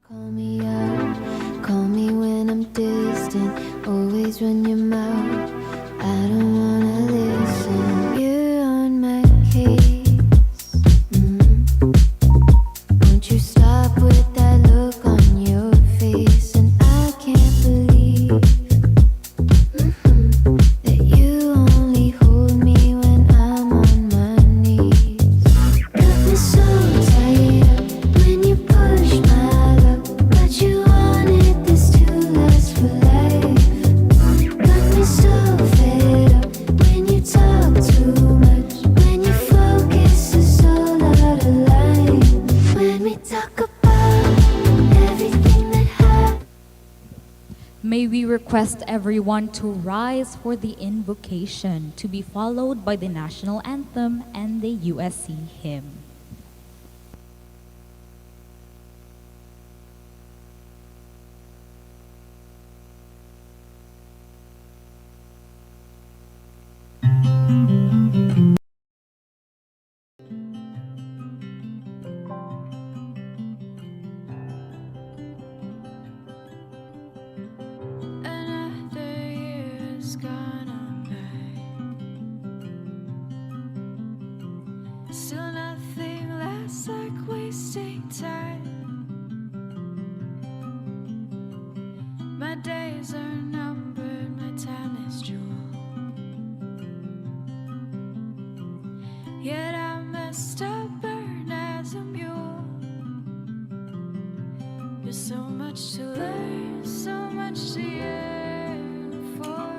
Call me out, call me when I'm distant, always run your mouth, I don't wanna listen, you're on my case, Won't you stop with that look on your face, and I can't believe that you only hold me when I'm on my knees. Got me so tied up when you push my luck, but you wanted this to last for life. Got me so fed up when you talk too much, when your focus is all out of line, when we talk about everything that happened. May we request everyone to rise for the invocation, to be followed by the national anthem and the USC hymn. Another year's gone on by. Still nothing lasts like wasting time. My days are numbered, my time is jeweled. Yet I'm as stubborn as a mule. There's so much to learn, so much to yearn for.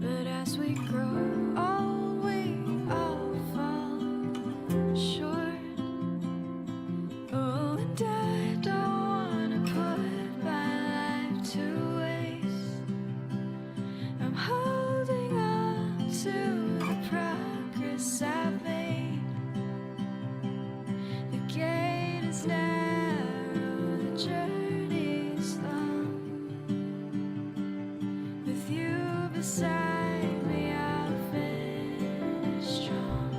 But as we grow old, we all fall short. Oh, and I don't wanna put my life to waste. I'm holding on to the progress I've made. The gate is narrow, the journey's long. With you beside me, I'll finish strong.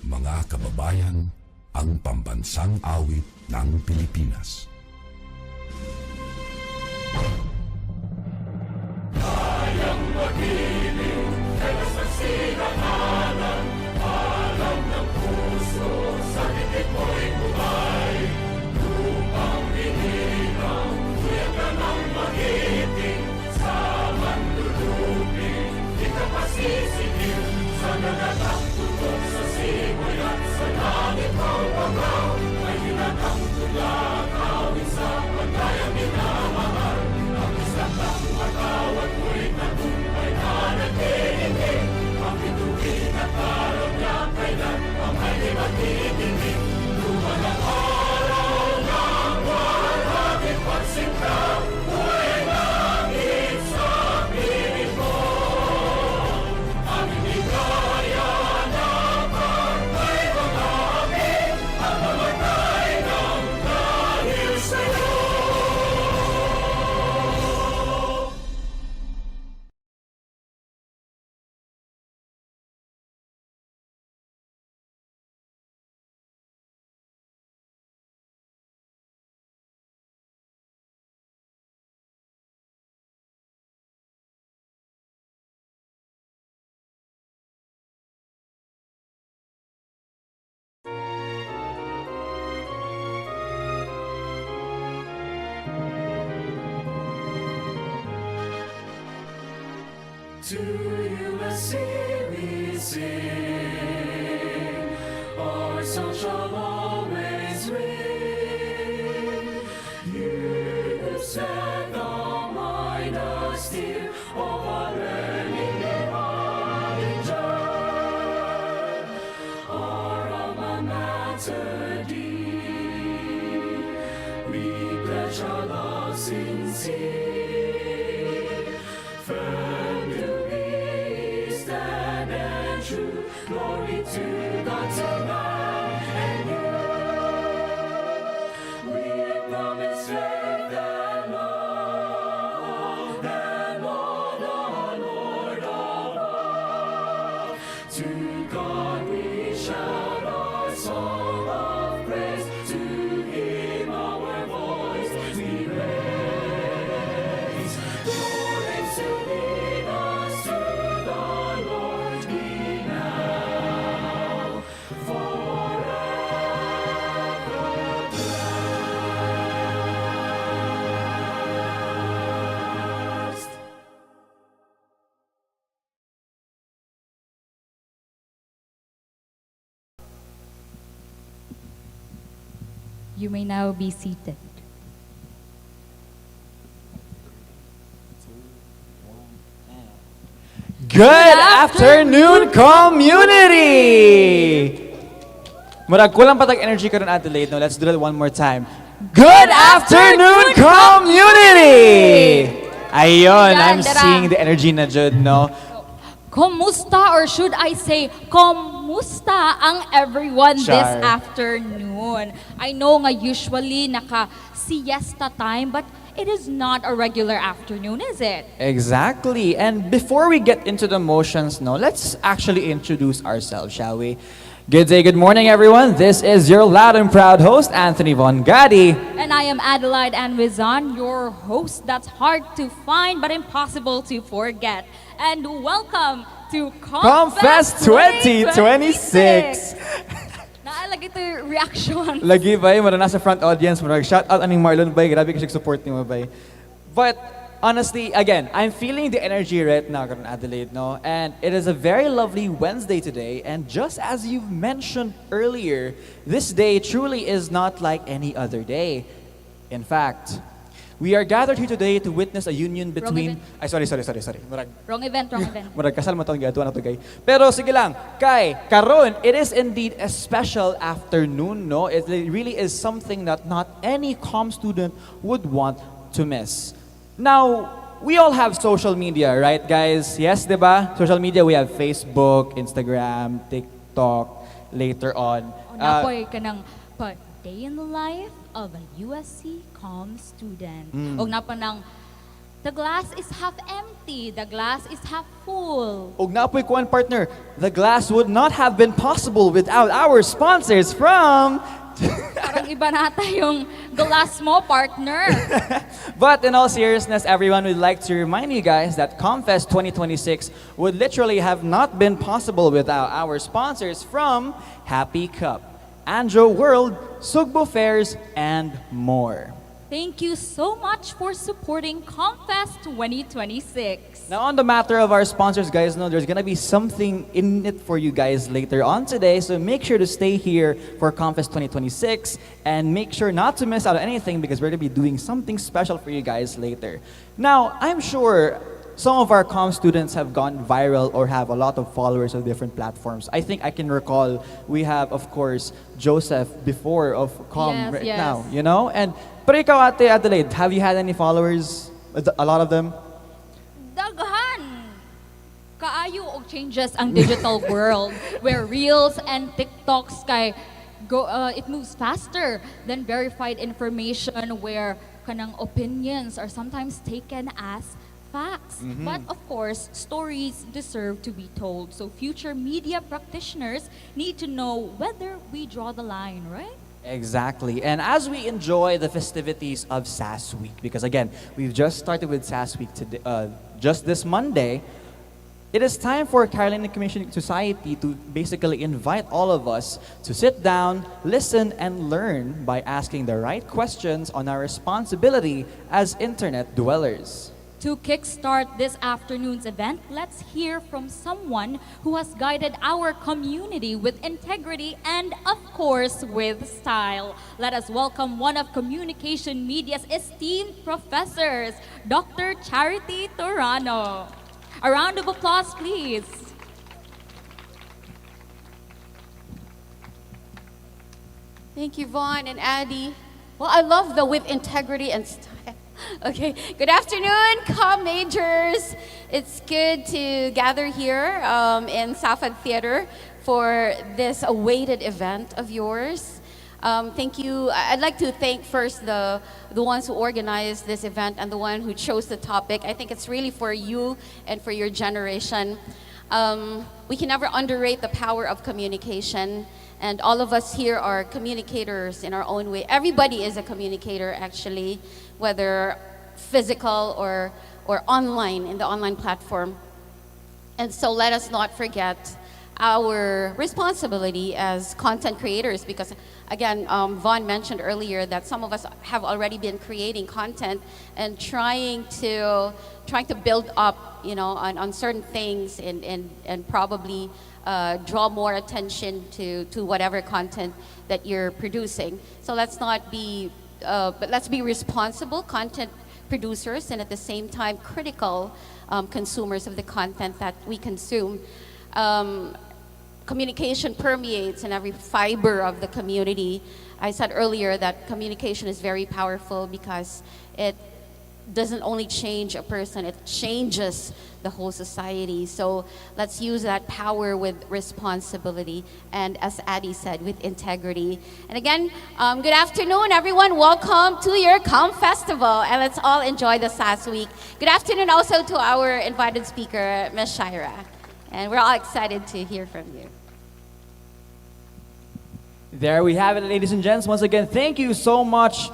Mga kababayan, ang pambansang awit ng Pilipinas. To USC we sing, our song shall always ring. You have set the mind austere of our learning divine, our alma mater dear. We pledge our love sincere. Firm to be, stand and true. Glory to God, to man and you. We promise. You may now be seated. Good afternoon, community! Murag kulang patag energy karon Adelaide, no? Let's do that one more time. Good afternoon, community! Ayun, I'm seeing the energy na jud, no? Kumusta, or should I say, kumusta ang everyone this Char. afternoon? I know nga usually naka-siesta time, but it is not a regular afternoon, is it? Exactly. And before we get into the motions, no, let's actually introduce ourselves, shall we? Good day, good morning, everyone. This is your loud and proud host, Anthony Von Gadi. And I am Adelaide Anwizan, your host that's hard to find but impossible to forget. And welcome to COMM Fest 2026. Naalagay ito yung reaction. Lagi ba, mara nasa front audience, mara shout out aning Marlon bay, grabe kasi support niyo bay. But honestly, again, I'm feeling the energy right now, karon Adelaide, no? And it is a very lovely Wednesday today, and just as you've mentioned earlier, this day truly is not like any other day. In fact, we are gathered here today to witness a union between... Ay, sorry. Murag, Wrong event. murag kasal mo itong gatuan na to, guy. Pero sige lang, kay, karon, it is indeed a special afternoon, no? It really is something that not any comm student would want to miss. Now, we all have social media, right, guys? Yes, diba? Social media, we have Facebook, Instagram, TikTok, later on. Napoy ka ng day in the life of a USC comm student. O napa ng the glass is half empty, the glass is half full. Og napoy kuan partner, the glass would not have been possible without our sponsors from... Parang iba nata yung glass mo, partner. But in all seriousness, everyone would like to remind you guys that COMM Fest 2026 would literally have not been possible without our sponsors from Happy Cup, Andro World, Sugbo Fairs, and more. Thank you so much for supporting COMM Fest 2026. Now, on the matter of our sponsors, guys, know there's gonna be something in it for you guys later on today, so make sure to stay here for COMM Fest 2026 and make sure not to miss out on anything because we're gonna be doing something special for you guys later. Now, I'm sure some of our comm students have gone viral or have a lot of followers on different platforms. I think I can recall we have, of course, Joseph before of comm Yes. now, you know? And pero ikaw, Ate Adelaide, have you had any followers? A lot of them? Daghan! Kaayo og changes ang digital world where Reels and TikToks it moves faster than verified information where kanang opinions are sometimes taken as facts. But of course, stories deserve to be told. So future media practitioners need to know whether we draw the line, right? Exactly. And as we enjoy the festivities of SAS Week, because again, we've just started with SAS Week today, just this Monday, it is time for Carolinian Communication Society to basically invite all of us to sit down, listen, and learn by asking the right questions on our responsibility as internet dwellers. To kickstart this afternoon's event, let's hear from someone who has guided our community with integrity and, of course, with style. Let us welcome one of communication media's esteemed professors, Dr. Charity Torano. A round of applause, please. Thank you, Vaughn and Addie. Well, I love the with integrity and style. Okay, good afternoon, comm majors. It's good to gather here in SAFAD Theatre for this awaited event of yours. Thank you. I'd like to thank first the ones who organized this event and the one who chose the topic. I think it's really for you and for your generation. We can never underrate the power of communication. And all of us here are communicators in our own way. Everybody is a communicator, actually, whether physical or online, in the online platform. And so let us not forget our responsibility as content creators, because again, Vaughn mentioned earlier that some of us have already been creating content and trying to build up, on certain things and probably draw more attention to whatever content that you're producing. So let's not be, but let's be responsible content producers and at the same time critical consumers of the content that we consume. Communication permeates in every fiber of the community. I said earlier that communication is very powerful because it doesn't only change a person, it changes the whole society. So let's use that power with responsibility and, as Addie said, with integrity. And again, good afternoon, everyone. Welcome to your COMM Festival, and let's all enjoy this last week. Good afternoon also to our invited speaker, Ms. Shaira. And we're all excited to hear from you. There we have it, ladies and gents. Once again, thank you so much,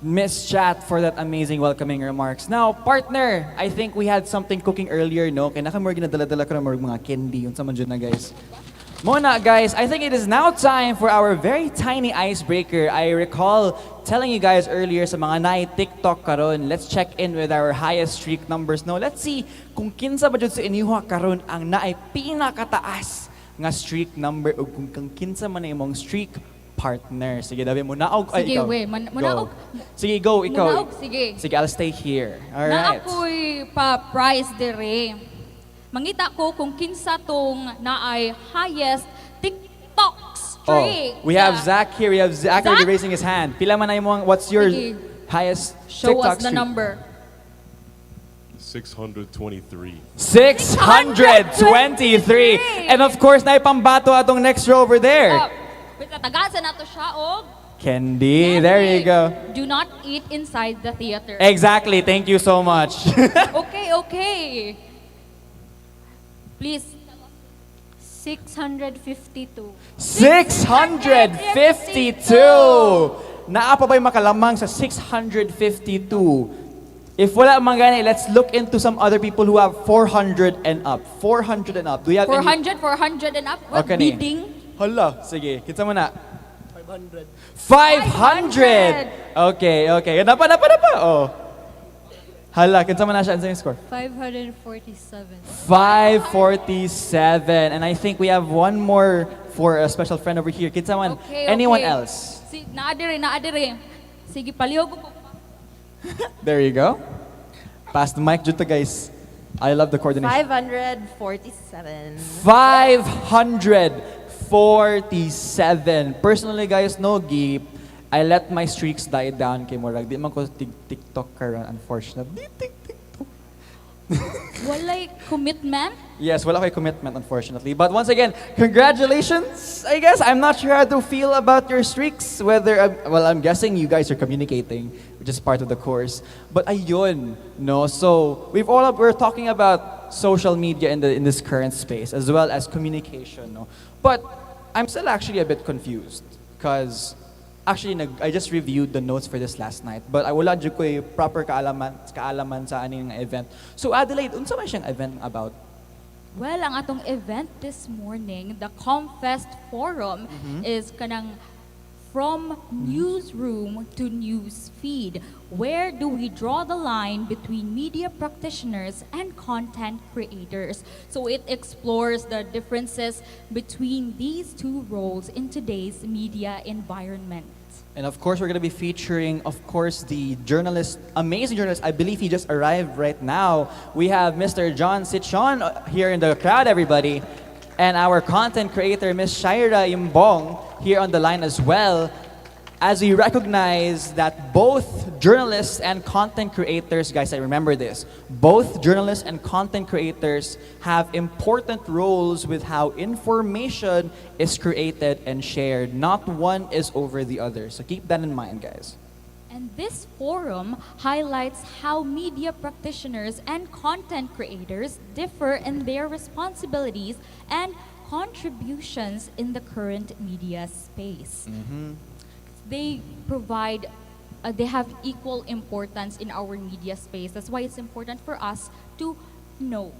Miss Chat, for that amazing welcoming remarks. Now, partner, I think we had something cooking earlier, no? Kaya nakamor ginadala-dala ko na mga candy, yun sa man dyan na, guys. Mona, guys, I think it is now time for our very tiny icebreaker. I recall telling you guys earlier sa mga nai-TikTok karon, let's check in with our highest streak numbers. No, let's see kung kinsa ba dyan sa inyuha karon ang naay pinakataas nga streak number o kung kinsa man na imong streak partner. Sige, dabi mo naog. Ay, Sige, ikaw. we, munaog. Sige, go, ikaw. Munaog, sige. Sige, I'll stay here. Na Alright. ako'y pa-prize dire. Mangita ko kung kinsa tong naay highest TikTok streak. Oh, we have Zach here. We have Zach already Zach? raising his hand. Pila man na imong, what's your Sige. highest Show TikTok us the streak? number. 623. 623. And of course, naipambato atong next row over there. Wait, tagasan na to siya, og. Candy, there you go. Do not eat inside the theater. Exactly, thank you so much. Okay. Please. 652. 652! Naa pa ba'y makalamang sa 652? If wala man gani, let's look into some other people who have 400 and up. 400 and up. Do you have 400 and up? What, Okay, ni. bidding? Hala, sige. Kitsa mo na. 500. 500! Okay. Napa. Oh. Hala, kitsa mo na siya. Ano yung score? 547. 547. And I think we have one more for a special friend over here. Kitsa man. Okay. Anyone else? Naadire. Sige, palihog ko. There you go. Pass the mic dito, guys. I love the coordination. 547. 547. Personally, guys, no gip. I let my streaks die down kay Morag. Di man ko TikTok karon, unfortunately. Walay commitment? Yes, wala ko'y commitment, unfortunately. But once again, congratulations, I guess. I'm not sure how to feel about your streaks. I'm guessing you guys are communicating, which is part of the course. But ayun, no? So, we're talking about social media in this current space, as well as communication, no? But I'm still actually a bit confused, because actually, I just reviewed the notes for this last night, but I wala dyan ko'y proper kaalaman sa aning event. So Adelaide, unsa man siyang event about? Well, ang atong event this morning, the COMM Fest Forum, is kanang from newsroom to news feed. Where do we draw the line between media practitioners and content creators? So it explores the differences between these two roles in today's media environment. And of course, we're going to be featuring, of course, the journalist, amazing journalist. I believe he just arrived right now. We have Mr. John Sichon here in the crowd, everybody. And our content creator, Ms. Shaira Imbong, here on the line as well. As we recognize that both journalists and content creators, guys, I remember this, both journalists and content creators have important roles with how information is created and shared. Not one is over the other. So keep that in mind, guys. And this forum highlights how media practitioners and content creators differ in their responsibilities and contributions in the current media space. They provide, they have equal importance in our media space. That's why it's important for us to know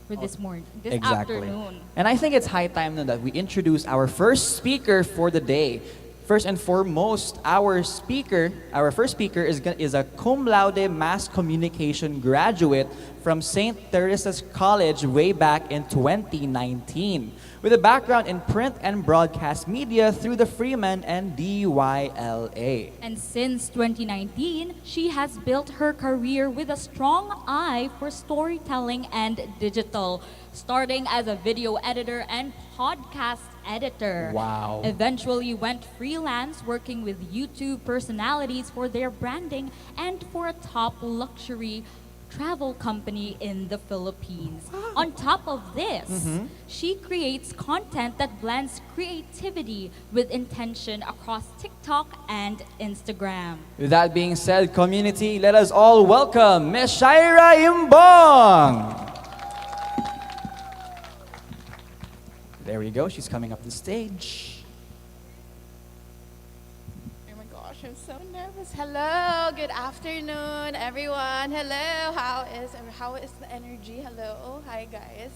for this morning, this afternoon. And I think it's high time now that we introduce our first speaker for the day. First and foremost, our first speaker is a cum laude mass communication graduate from St. Teresa's College way back in 2019, with a background in print and broadcast media through the Freeman and DYLA. And since 2019, she has built her career with a strong eye for storytelling and digital, starting as a video editor and podcast editor. Wow. Eventually went freelance working with YouTube personalities for their branding and for a top luxury travel company in the Philippines. On top of this, she creates content that blends creativity with intention across TikTok and Instagram. With that being said, community, let us all welcome Miss Shaira Imbong. There we go. She's coming up the stage. Oh my gosh, I'm so nervous. Hello, good afternoon, everyone. Hello, how is the energy? Hello, hi guys.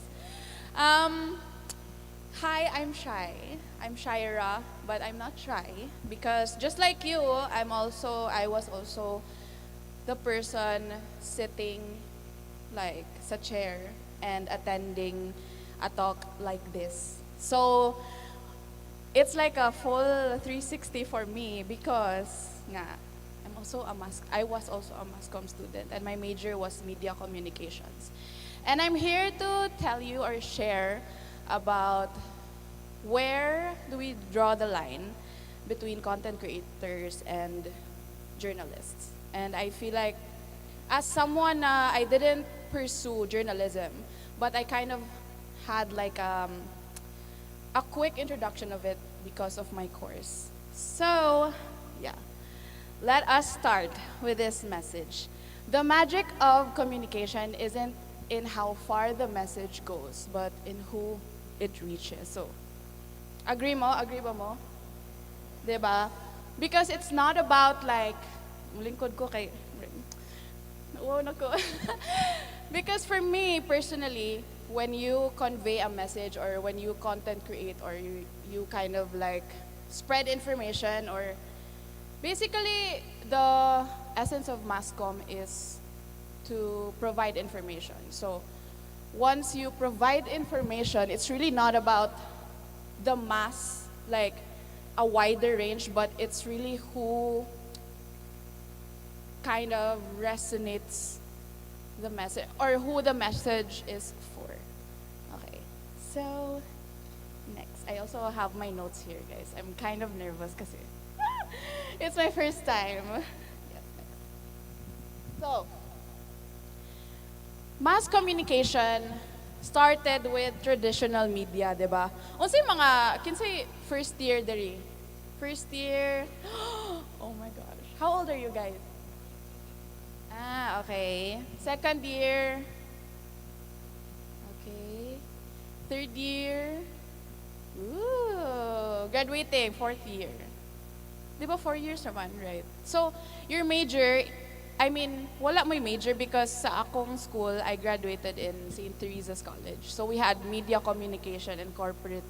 Hi, I'm shy. I'm Shaira, but I'm not shy because just like you, I was also the person sitting like sa chair and attending a talk like this. So it's like a full 360 for me because nga, I was also a mass comm student and my major was media communications. And I'm here to tell you or share about where do we draw the line between content creators and journalists. And I feel like as someone, I didn't pursue journalism, but I kind of had like a quick introduction of it because of my course. So, yeah, let us start with this message. The magic of communication isn't in how far the message goes, but in who it reaches. So, agree mo? Agree ba mo? Diba? Because it's not about like, lingkod ko kay, wow na ko. Because for me, personally, when you convey a message or when you content create or you kind of like spread information or basically the essence of mass comm is to provide information. So once you provide information, it's really not about the mass, like a wider range, but it's really who kind of resonates the message or who the message is for. Okay, so next, I also have my notes here, guys. I'm kind of nervous kasi it's my first time. Yes, next. So, mass communication started with traditional media, diba? Unsay mga kinsay first year diri? First year. Oh my gosh. How old are you guys? Ah, okay. Second year. Okay. Third year. Ooh, graduating, fourth year. Di ba 4 years naman, right? So, your major, I mean, wala mo major because sa akong school, I graduated in St. Teresa's College. So, we had media communication and corporate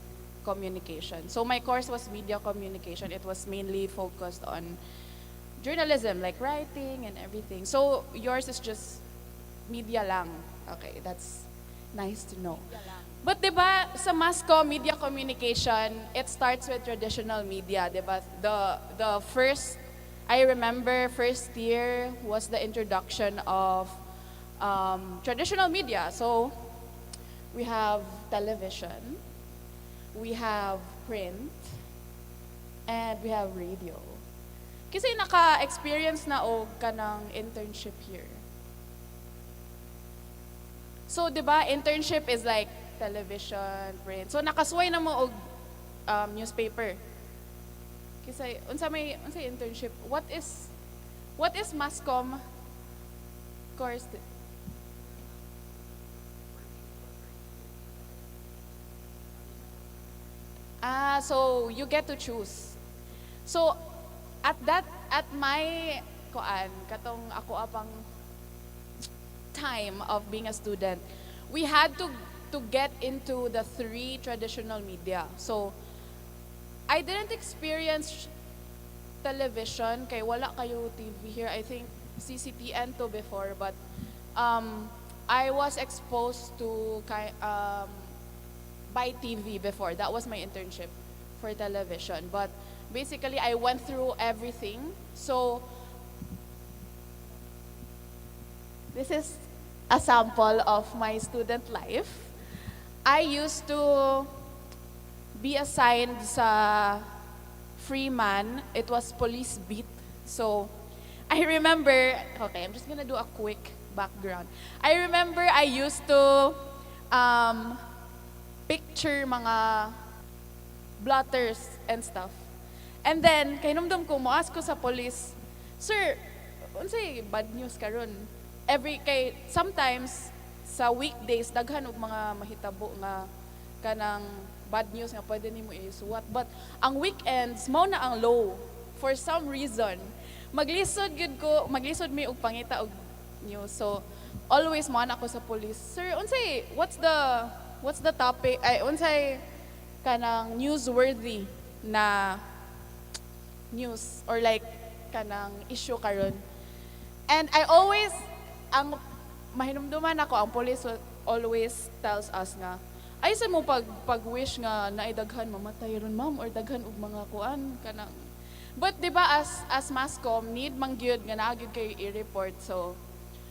communication. So, my course was media communication. It was mainly focused on journalism, like writing and everything. So yours is just media lang. Okay, that's nice to know. But diba, sa mass comm, media communication, it starts with traditional media, diba? The first, I remember first year was the introduction of traditional media. So we have television, we have print, and we have radio. Kasi naka-experience na og ka ng internship here. So, di ba, internship is like television, print. So, nakasway na mo og newspaper. Kasi, unsa internship? What is mass comm course? So you get to choose. So, at my katong ako apang time of being a student, we had to get into the 3 traditional media. So I didn't experience television kay wala kayo TV here. I think CCTN to before, but I was exposed to by TV before. That was my internship for television. But basically, I went through everything. So, this is a sample of my student life. I used to be assigned sa Freeman. It was police beat. So, I remember, okay, I'm just gonna do a quick background. I remember I used to picture mga blotters and stuff. And then, kay numdum ko, mo-ask ko sa police, Sir, unsay bad news karon? Sometimes, sa weekdays, daghan og mga mahitabo nga kanang bad news nga pwede nimo isuwat. But, ang weekends, mao na ang low. For some reason, maglisod mi og pangita og news. So, always mo ako sa police, Sir, unsay, what's the topic, unsay kanang newsworthy na news or like kanang issue karon. And I always, ang mahinumduman ako, ang police always tells us nga, ay sa mo pag-wish nga naidaghan mamatay ron ma'am or daghan og mga kuan kanang. But di ba as mascom need man gyud nga naa gyud kay i-report, so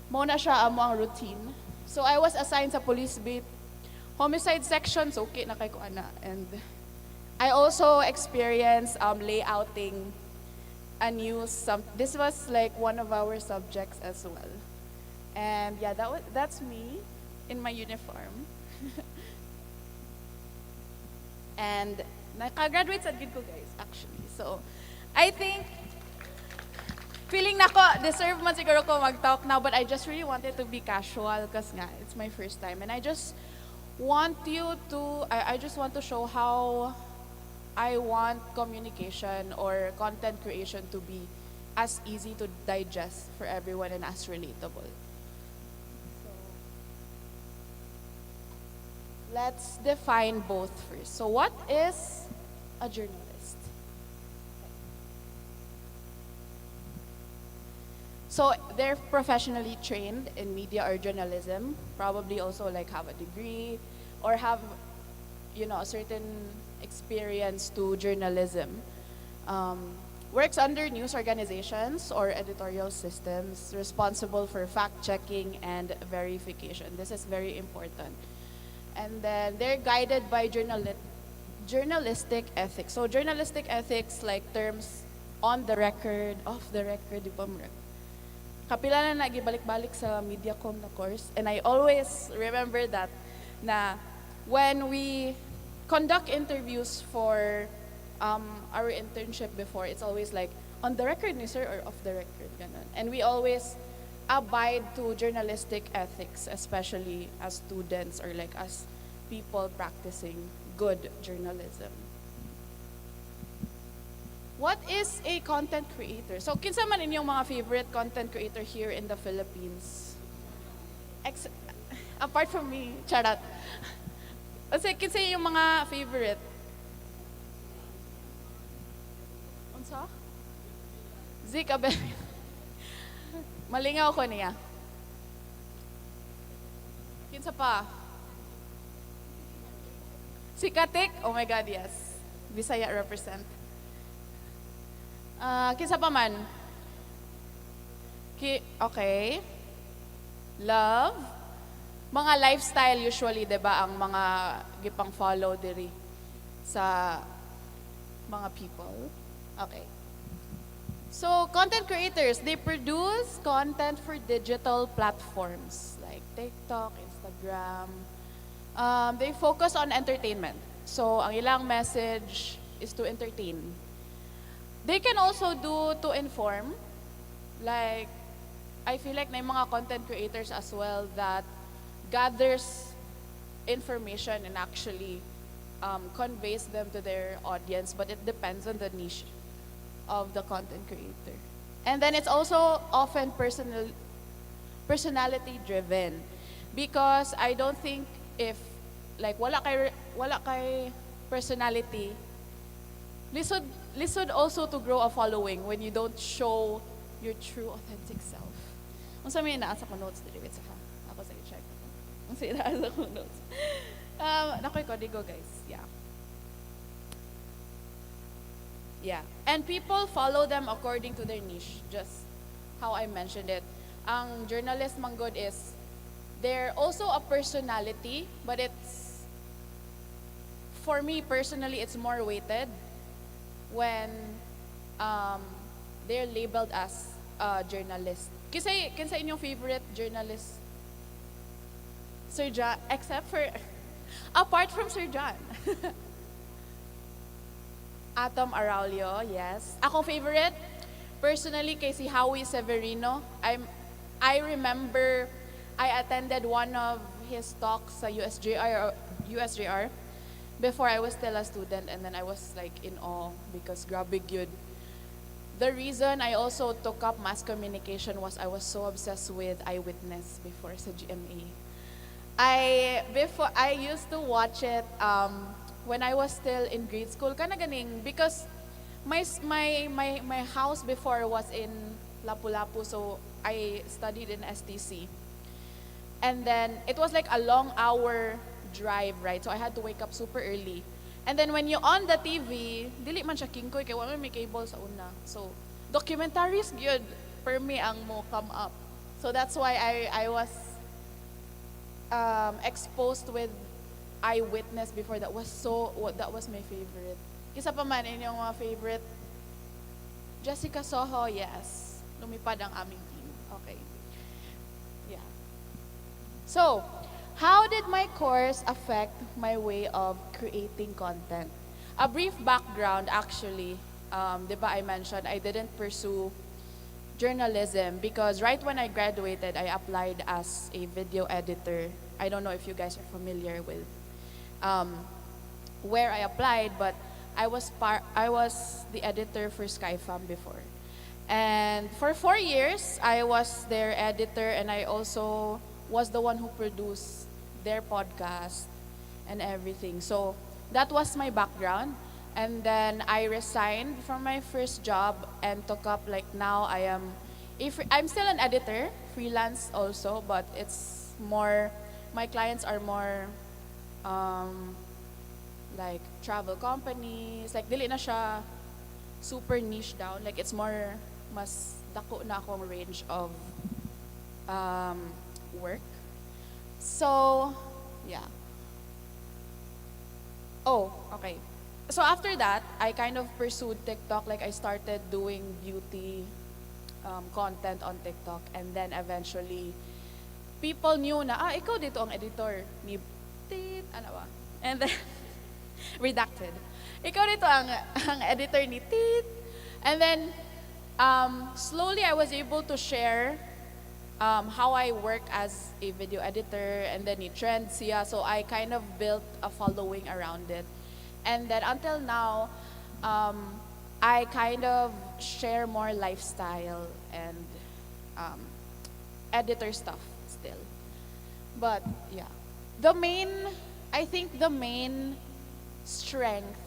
mo na siya amo ang routine. So I was assigned sa police beat. Homicide sections, okay na kay ko ana. And I also experienced layouting a news. This was like one of our subjects as well. And yeah, that's me in my uniform. And naka-graduate sa gid ko guys actually. So I think feeling na ko deserve man siguro ko mag-talk now, but I just really wanted to be casual kasi nga it's my first time, and I just want to show how I want communication or content creation to be as easy to digest for everyone and as relatable. So, let's define both first. So what is a journalist? So they're professionally trained in media or journalism, probably also like have a degree or have, a certain experience to journalism. Works under news organizations or editorial systems, responsible for fact-checking and verification. This is very important. And then they're guided by journalistic ethics. So journalistic ethics, like terms on the record, off the record, di ba mo kapila na nagibalik-balik sa MediaCom na course, and I always remember that na when we conduct interviews for our internship before, it's always like on the record ni sir or off the record ganun. And we always abide to journalistic ethics, especially as students or like as people practicing good journalism. What is a content creator? So, kinsa man inyong mga favorite content creator here in the Philippines? Apart from me, charat. Kasi kinsa yung mga favorite? Unsa? Zik Abel. Malingaw ko niya. Kinsa pa? Si Katik? Oh my God, yes. Bisaya represent. Kinsa pa man? Okay. Love. Mga lifestyle usually, 'di ba, ang mga gipang follow diri sa mga people. Okay. So, content creators, they produce content for digital platforms like TikTok, Instagram. They focus on entertainment. So, ang ilang message is to entertain. They can also do to inform. Like, I feel like may mga content creators as well that gathers information and actually conveys them to their audience, but it depends on the niche of the content creator. And then it's also often personality driven, because I don't think if like wala kay personality, lisod also to grow a following when you don't show your true authentic self. Unsa may naa sa ko notes dili sa ako sa check. Sira sa kong notes. Nakoy kodigo, guys. Yeah. Yeah. And people follow them according to their niche, just how I mentioned it. Ang journalist manggod is, they're also a personality, but it's, for me personally, it's more weighted when they're labeled as a journalist. Kinsa inyong favorite journalist? Sir John, except for, apart from Sir John. Atom Araulio, yes. Akong favorite, personally, kay si Howie Severino. I remember I attended one of his talks sa USJR before I was still a student, and then I was like in awe because grabe gyud. The reason I also took up mass communication was I was so obsessed with eyewitness before sa GMA. I used to watch it when I was still in grade school, kana ganing, because my house before was in Lapu-Lapu, so I studied in STC. And then it was like a long hour drive, right? So I had to wake up super early. And then when you on the TV, dili man siya kingkoy kay wala may cable sa una. So documentaries gyud per me ang mo come up. So that's why I was exposed with eyewitness before. That was my favorite. Isa pa man inyong mga favorite? Jessica Soho, yes. Lumipad ang aming team. Okay. Yeah. So, how did my course affect my way of creating content? A brief background, actually. Di ba I mentioned I didn't pursue journalism because right when I graduated, I applied as a video editor. I don't know if you guys are familiar with where I applied, but I was the editor for SkyFam before. And for 4 years, I was their editor, and I also was the one who produced their podcast and everything. So that was my background. And then I resigned from my first job and took up, like now I'm still an editor, freelance also, but it's more, my clients are more like travel companies, like dili na siya super niche down, like it's more, mas dako na akong range of work. So, yeah. Oh, okay. So after that, I kind of pursued TikTok. Like I started doing beauty content on TikTok, and then eventually, people knew na, ikaw dito ang editor ni Tit, ano ba? And then, redacted. Ikaw dito ang editor ni Tit. And then, slowly I was able to share how I work as a video editor, and then i-trend siya. So I kind of built a following around it. And then until now, I kind of share more lifestyle and editor stuff still. But yeah, I think the main strength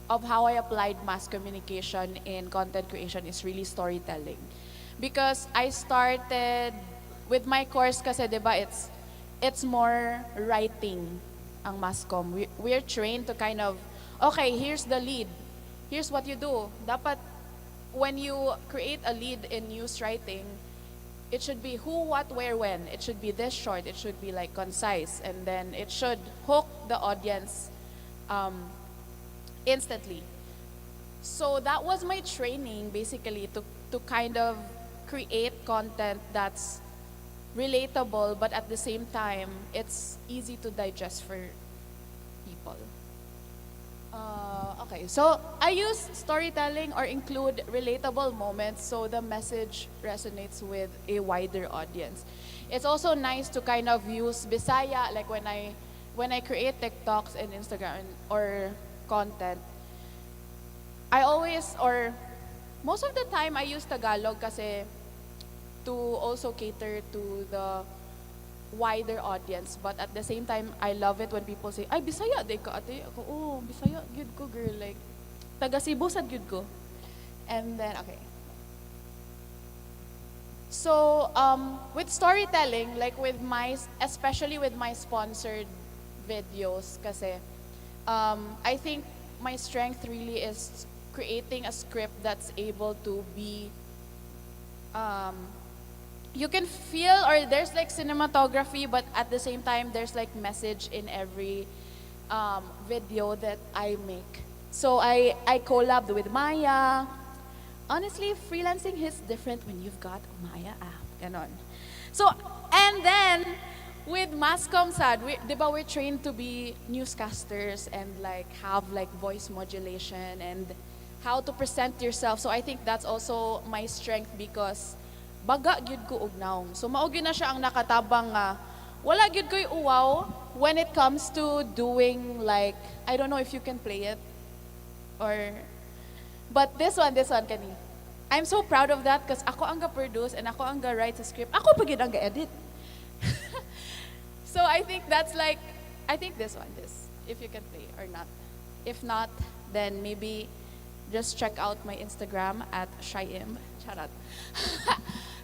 of how I applied mass communication in content creation is really storytelling. Because I started with my course kasi, diba, it's more writing ang mass comm. We're trained to kind of, okay, here's the lead. Here's what you do. Dapat, when you create a lead in news writing, it should be who, what, where, when. It should be this short. It should be like concise. And then it should hook the audience instantly. So that was my training, basically, to kind of create content that's relatable, but at the same time, it's easy to digest for people. Okay, so I use storytelling or include relatable moments so the message resonates with a wider audience. It's also nice to kind of use Bisaya, like when I create TikToks and Instagram or content, I always, or most of the time, I use Tagalog kasi to also cater to the wider audience. But at the same time, I love it when people say, ay, Bisaya, di ka ate. Ako, oh, Bisaya, good ko, girl. Like, taga Cebu, sad good ko. And then, okay. So with storytelling, like with my, especially with my sponsored videos, kasi I think my strength really is creating a script that's able to be, you can feel, or there's like cinematography, but at the same time, there's like message in every video that I make. So I collabed with Maya. Honestly, freelancing is different when you've got a Maya app. Ganon. So, and then, with Mascomsad, di ba we're trained to be newscasters and like have like voice modulation and how to present yourself. So I think that's also my strength because baga gyud ko og naong. So mao gyud na siya ang nakatabang nga wala gyud ko'y uwaw when it comes to doing like, I don't know if you can play it or, but this one kani. I'm so proud of that because ako ang ga-produce and ako ang ga-write sa script. Ako pa gyud ang ga-edit. So I think that's like, I think this, if you can play or not. If not, then maybe just check out my Instagram at Shyim. Charat.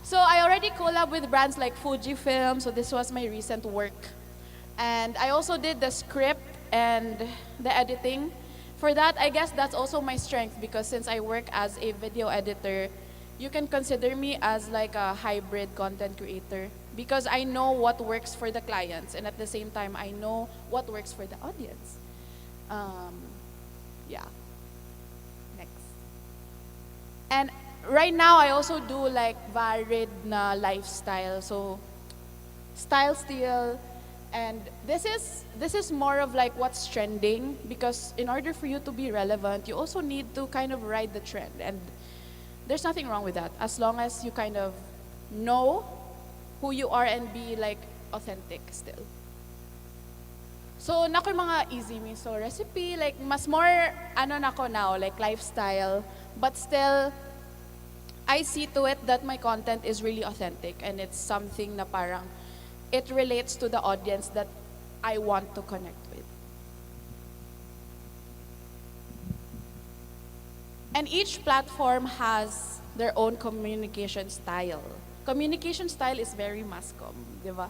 So I already collab with brands like Fujifilm, so this was my recent work. And I also did the script and the editing. For that, I guess that's also my strength because since I work as a video editor, you can consider me as like a hybrid content creator because I know what works for the clients and at the same time, I know what works for the audience. Yeah. Next. And right now, I also do like varied na lifestyle. So, style still. And this is more of like what's trending because in order for you to be relevant, you also need to kind of ride the trend. And there's nothing wrong with that as long as you kind of know who you are and be like authentic still. So, nakoy mga easy miso recipe, like mas more ano nako now, like lifestyle, but still I see to it that my content is really authentic and it's something na parang it relates to the audience that I want to connect with. And each platform has their own communication style. Communication style is very mascom, di ba?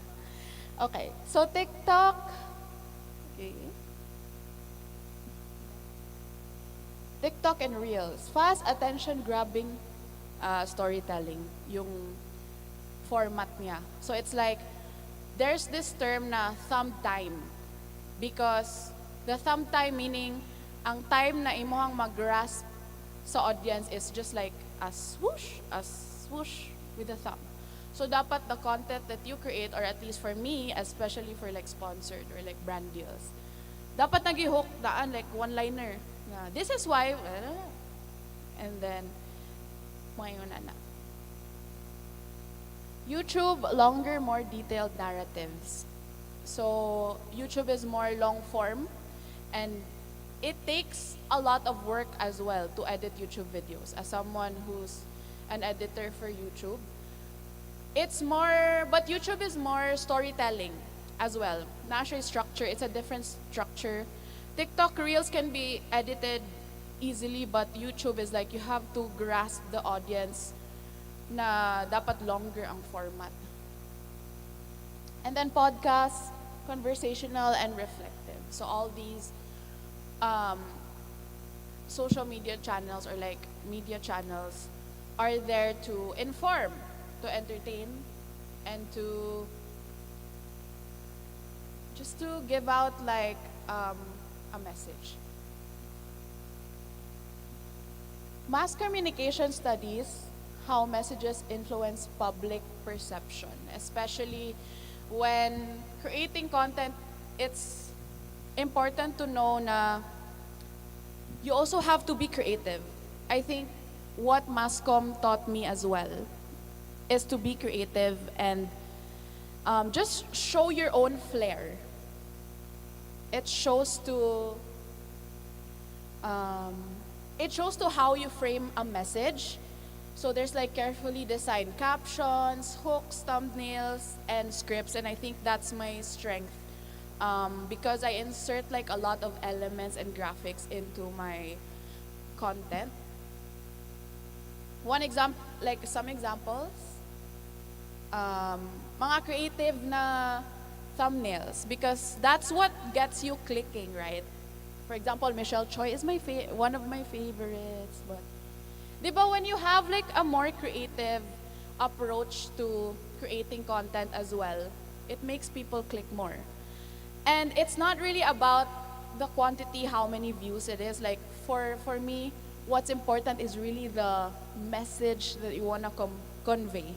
Okay, so TikTok. Okay. TikTok and Reels. Fast attention-grabbing storytelling, yung format niya. So it's like, there's this term na thumb time. Because the thumb time meaning, ang time na imuhang mag-grasp sa audience is just like a swoosh with the thumb. So dapat the content that you create, or at least for me, especially for like sponsored or like brand deals, dapat nag-hook daan like one-liner. Na, this is why, and then, ngayon na. YouTube, longer, more detailed narratives. So YouTube is more long form, and it takes a lot of work as well to edit YouTube videos. As someone who's an editor for YouTube, it's more, but YouTube is more storytelling as well. Natural structure, it's a different structure. TikTok Reels can be edited easily, but YouTube is like you have to grasp the audience na dapat longer ang format. And then podcasts, conversational and reflective. So all these social media channels or like media channels are there to inform, to entertain, and to just to give out like a message. Mass communication studies how messages influence public perception, especially when creating content. It's important to know na you also have to be creative. I think what Mascom taught me as well is to be creative and just show your own flair. It shows to how you frame a message. So there's like carefully designed captions, hooks, thumbnails, and scripts, and I think that's my strength because I insert like a lot of elements and graphics into my content. One example, like some examples, mga creative na thumbnails because that's what gets you clicking, right? For example, Michelle Choi is one of my favorites. But, di ba, when you have like a more creative approach to creating content as well, it makes people click more. And it's not really about the quantity, how many views it is. Like for me, what's important is really the message that you wanna convey.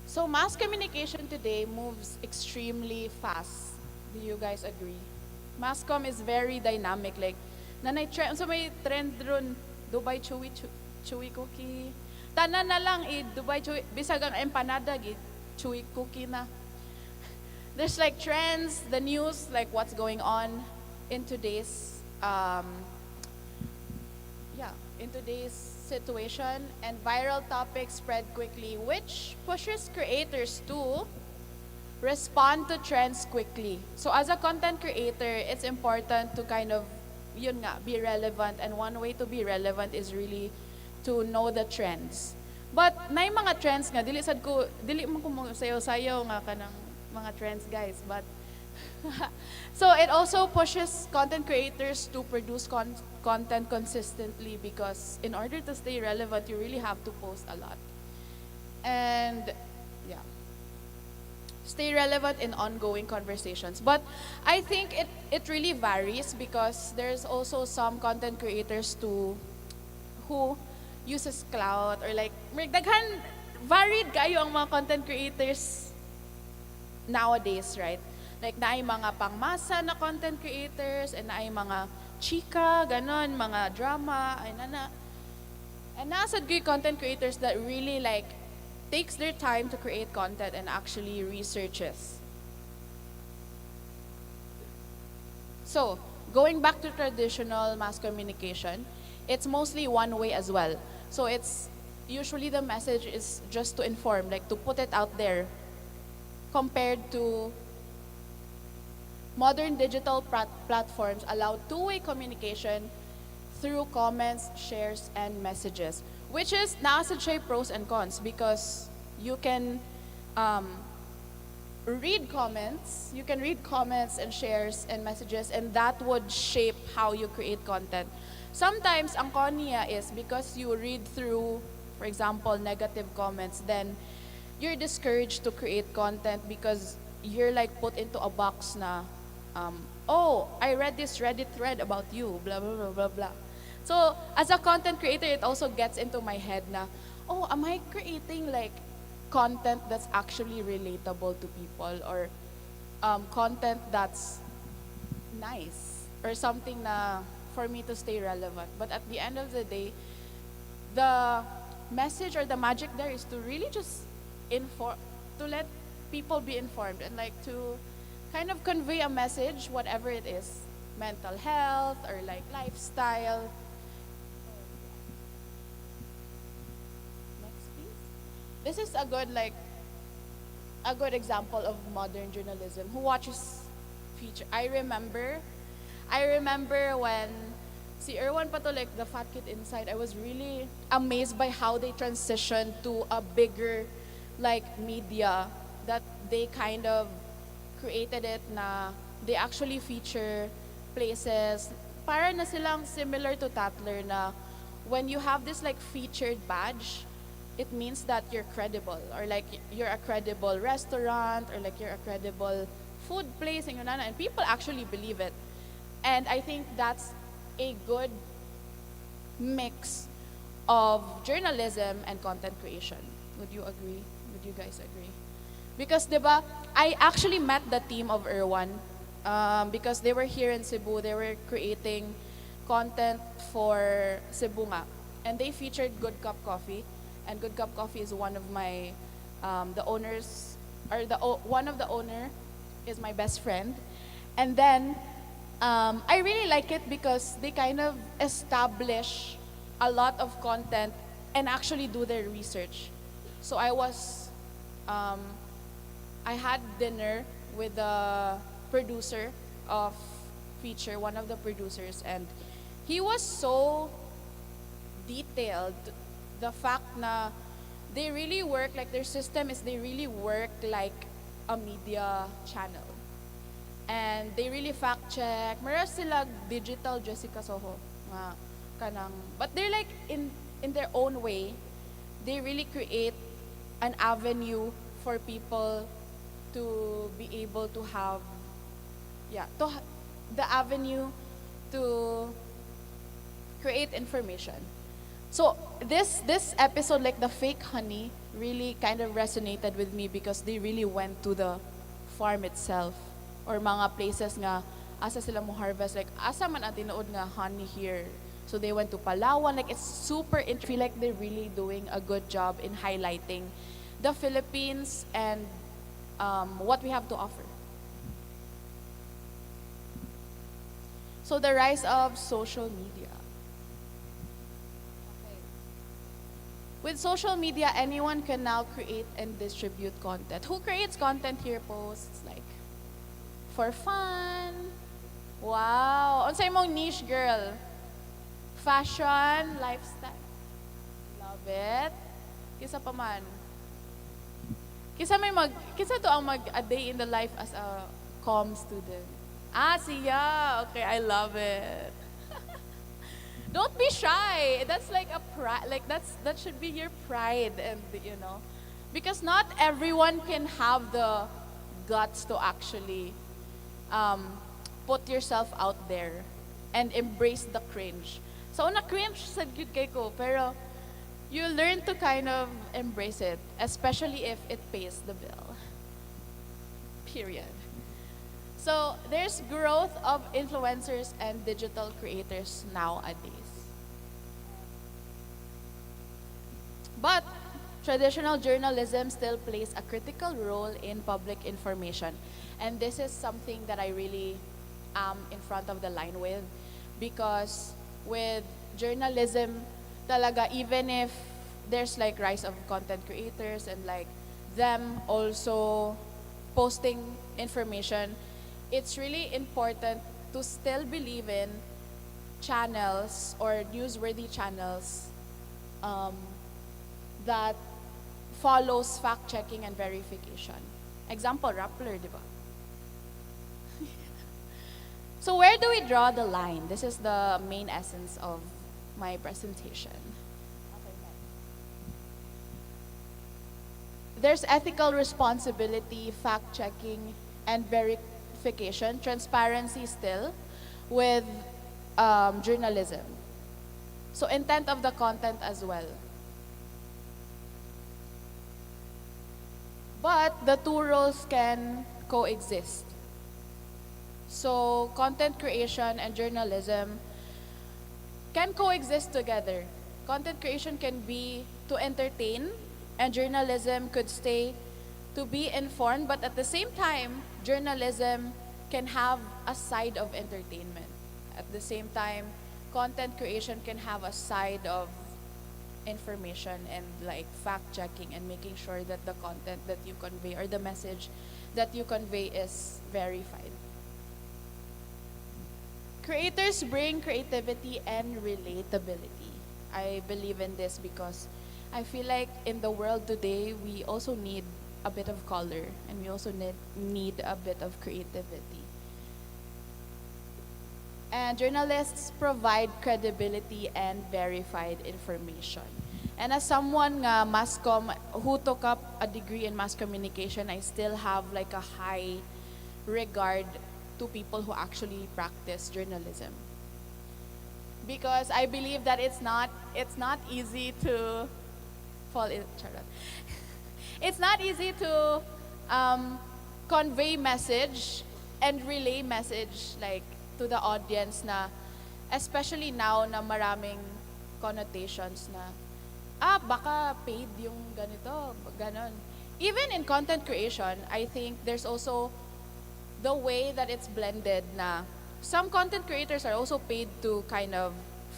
So mass communication today moves extremely fast. Do you guys agree? Mass comm is very dynamic. Like, so may trend ron, Dubai chewy cookie. Tanan na lang Dubai chewy, bisag ang empanada chewy cookie na. There's like trends, the news, like what's going on in today's in today's situation, and viral topics spread quickly, which pushes creators to respond to trends quickly. So as a content creator, it's important to kind of be relevant, and one way to be relevant is really to know the trends. But na yung mga trends nga dili mo ko sayo-sayo nga kanang mga trends, guys, but so it also pushes content creators to produce content consistently because in order to stay relevant, you really have to post a lot. And stay relevant in ongoing conversations. But I think it really varies because there's also some content creators who uses clout or like daghan varied kayo ang mga content creators nowadays, right? Like naay mga pangmasa na content creators and naay mga chika, ganon, mga drama, ay nana. And nasad ko yung content creators that really like takes their time to create content and actually researches. So, going back to traditional mass communication, it's mostly one way as well. So it's usually the message is just to inform, like to put it out there, compared to modern digital platforms allow two-way communication through comments, shares, and messages, which is nasa siya pros and cons because you can read comments and shares and messages, and that would shape how you create content. Sometimes ang con niya is because you read through, for example, negative comments, then you're discouraged to create content because you're like put into a box na oh, I read this Reddit thread about you, blah, blah, blah, blah, blah. So, as a content creator, it also gets into my head na, oh, am I creating like content that's actually relatable to people or content that's nice or something na for me to stay relevant. But at the end of the day, the message or the magic there is to really just to let people be informed and like to kind of convey a message, whatever it is, mental health or like lifestyle. Next, please. This is a good example of modern journalism. Who watches feature? I remember when si Erwan pa to, like the Fat Kid Inside, I was really amazed by how they transitioned to a bigger like media, that they kind of created it na they actually feature places para na silang similar to Tatler na when you have this like featured badge, it means that you're credible or like you're a credible restaurant or like you're a credible food place and people actually believe it. And I think that's a good mix of journalism and content creation. Would you agree? Would you guys agree? Because, diba, I actually met the team of Erwan because they were here in Cebu. They were creating content for Cebu nga. And they featured Good Cup Coffee. And Good Cup Coffee is one of my, the owners, or one of the owner is my best friend. And then, I really like it because they kind of establish a lot of content and actually do their research. So I had dinner with the producer of feature, one of the producers, and he was so detailed the fact na they really work, like their system is they really work like a media channel. And they really fact check. Meron sila digital Jessica Soho. Nga, kanang, but they're like in their own way, they really create an avenue for people to be able to have, the avenue to create information. So this episode, like the fake honey, really kind of resonated with me because they really went to the farm itself or mga places nga asa sila mo harvest, like asa man ang tinuod nga honey here. So they went to Palawan, like it's super I feel like they're really doing a good job in highlighting the Philippines and what we have to offer. So the rise of social media. With social media, anyone can now create and distribute content. Who creates content here? Posts like for fun. Wow. Unsay mong niche, girl? Fashion, lifestyle. Love it. Kisa pa man. Kisa to ang a day in the life as a comm student. Siya. Okay, I love it. Don't be shy. That's like a pride. Like that should be your pride, and because not everyone can have the guts to actually put yourself out there and embrace the cringe. So na cringe sa gyud kay ko, pero you learn to kind of embrace it, especially if it pays the bill. Period. So there's growth of influencers and digital creators nowadays. But traditional journalism still plays a critical role in public information. And this is something that I really am in front of the line with, because with journalism, talaga, even if there's like rise of content creators and like them also posting information, it's really important to still believe in channels or newsworthy channels that follows fact-checking and verification. Example, Rappler, di ba? So where do we draw the line? This is the main essence of my presentation. There's ethical responsibility, fact-checking, and verification, transparency still, with journalism. So intent of the content as well. But the two roles can coexist. So content creation and journalism can coexist together. Content creation can be to entertain, and journalism could stay to be informed, but at the same time, journalism can have a side of entertainment. At the same time, content creation can have a side of information and like fact-checking and making sure that the content that you convey or the message that you convey is verified. Creators bring creativity and relatability. I believe in this because I feel like in the world today, we also need a bit of color and we also need a bit of creativity. And journalists provide credibility and verified information. And as someone nga mass comm who took up a degree in mass communication, I still have like a high regard to people who actually practice journalism. Because I believe that it's not easy to fall in charot. It's not easy to convey message and relay message like to the audience na, especially now na maraming connotations na, baka paid yung ganito, ganon. Even in content creation, I think there's also the way that it's blended na some content creators are also paid to kind of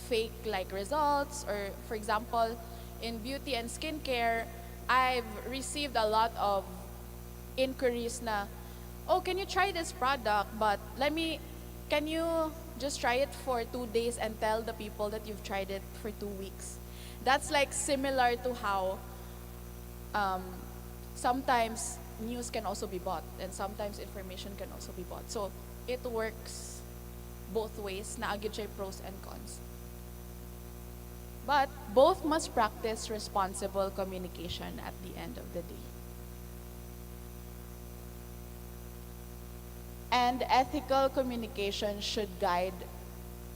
fake like results, or for example, in beauty and skincare, I've received a lot of inquiries na, oh, can you try this product, but can you just try it for 2 days and tell the people that you've tried it for 2 weeks? That's like similar to how sometimes news can also be bought and sometimes information can also be bought. So it works both ways, naagid siya pros and cons. But both must practice responsible communication at the end of the day. And ethical communication should guide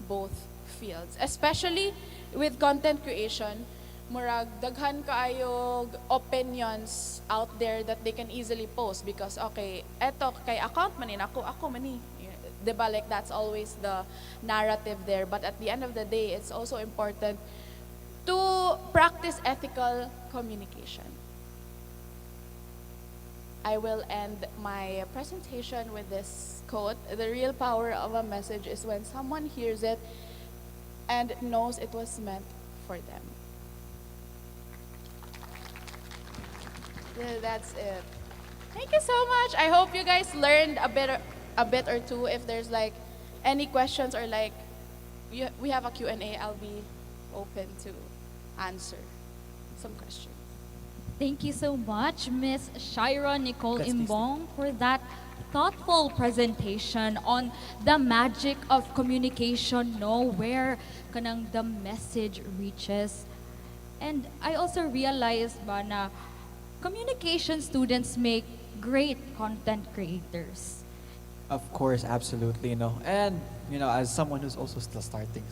both fields, especially with content creation. Murag daghan kaayo opinions out there that they can easily post because okay, eto kay account manin ako mani. Diba, like that's always the narrative there. But at the end of the day, it's also important to practice ethical communication. I will end my presentation with this quote. The real power of a message is when someone hears it and knows it was meant for them. Yeah, that's it. Thank you so much. I hope you guys learned a bit or two. If there's like any questions or like we have a Q&A, I'll be open to answer some questions. Thank you so much, Miss Shaira Nicole Yes, please. Imbong, for that thoughtful presentation on the magic of communication, where kanang the message reaches. And I also realized ba na communication students make great content creators. Of course, absolutely, And, as someone who's also still starting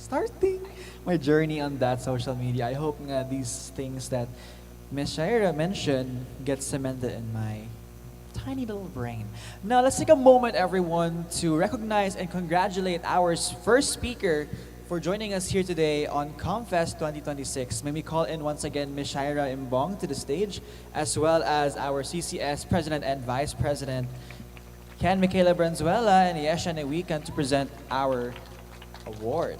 my journey on that social media, I hope nga these things that Miss Shaira mentioned get cemented in my tiny little brain. Now, let's take a moment, everyone, to recognize and congratulate our first speaker for joining us here today on COMM Fest 2026. May we call in once again Miss Shaira Imbong to the stage, as well as our CCS President and Vice President, Ken Michaela Branzuela and Yesha Newikan, to present our award.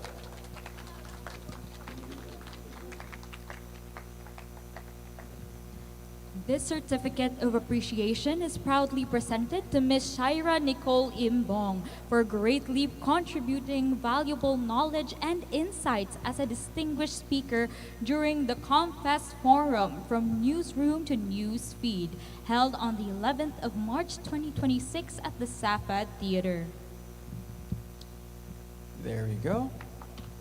This certificate of appreciation is proudly presented to Ms. Shaira Nicole Imbong for greatly contributing valuable knowledge and insights as a distinguished speaker during the COMM Fest Forum from Newsroom to Newsfeed, held on the 11th of March 2026 at the SAFAD Theatre. There we go.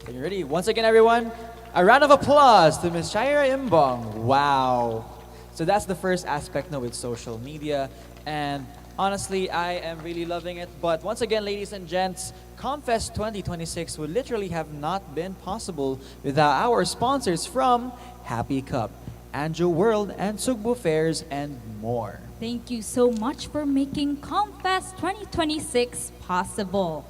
Are you ready? Once again, everyone, a round of applause to Ms. Shaira Imbong. Wow. So that's the first aspect now with social media. And honestly, I am really loving it. But once again, ladies and gents, COMM Fest 2026 would literally have not been possible without our sponsors from Happy Cup, Anjo World, and Sugbo Fairs, and more. Thank you so much for making COMM Fest 2026 possible.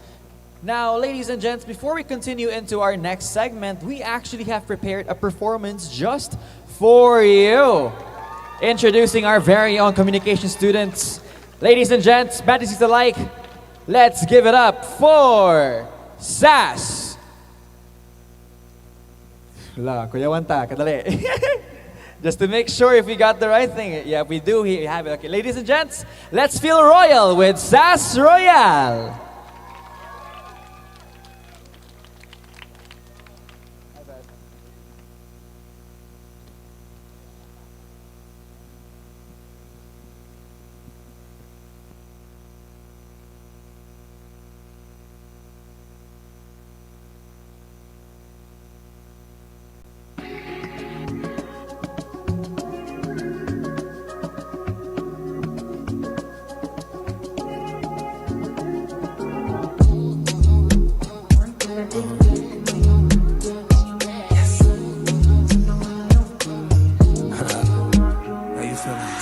Now, ladies and gents, before we continue into our next segment, we actually have prepared a performance just for you. Introducing our very own communication students. Ladies and gents, baddies alike, let's give it up for SAS. Wala, Kuya Wanta, kadali. Just to make sure if we got the right thing. Yeah, we do. We have it. Okay, ladies and gents, let's feel royal with SAS Royal.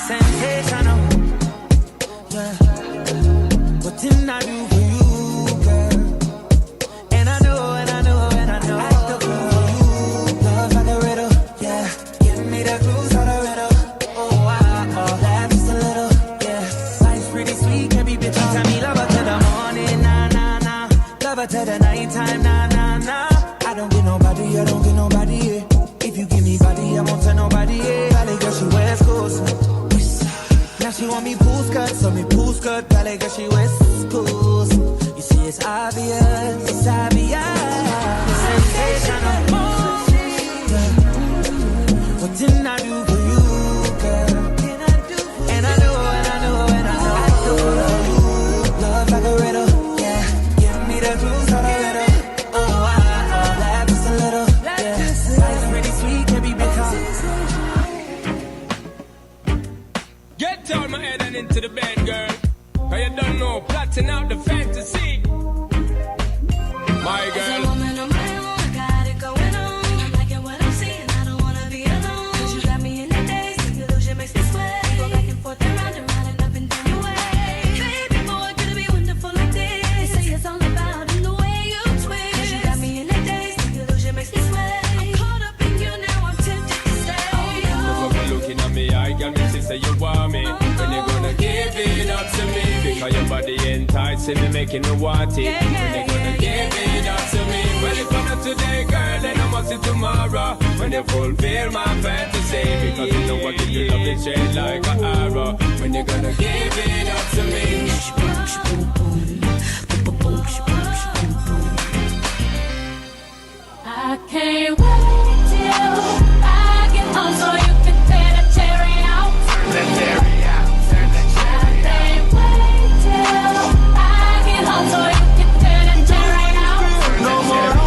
Sensational, yeah. What didn't I do for you, girl? And I know, and I know, and I know. Act up for you, love like a riddle, yeah. Give me the clues of the riddle. Oh, laugh just a little, yeah. Life's pretty sweet, can be bitchy. Tell me love her to the morning, nah, nah, nah. Love her to the nighttime, nah, nah, nah. I don't get nobody, yeah. If you give me body, I won't tell nobody, yeah. Valley girl, she West Coast. Now she want me pool skirt, so me pool skirt. Valley girl, she West Coast. You see, it's obvious, it's obvious. Sensational. Yeah. making me want it. When they gonna give it up to me? When it's not today, girl, then I must see tomorrow. When they fulfill my fantasy, because you know what you love it straight like an arrow. When they gonna give it up to me? I can't wait till I get home so you can tear the cherry out. Turn the cherry out. Turn the cherry out. I can't wait till I get home so you can tear the cherry out. No more. I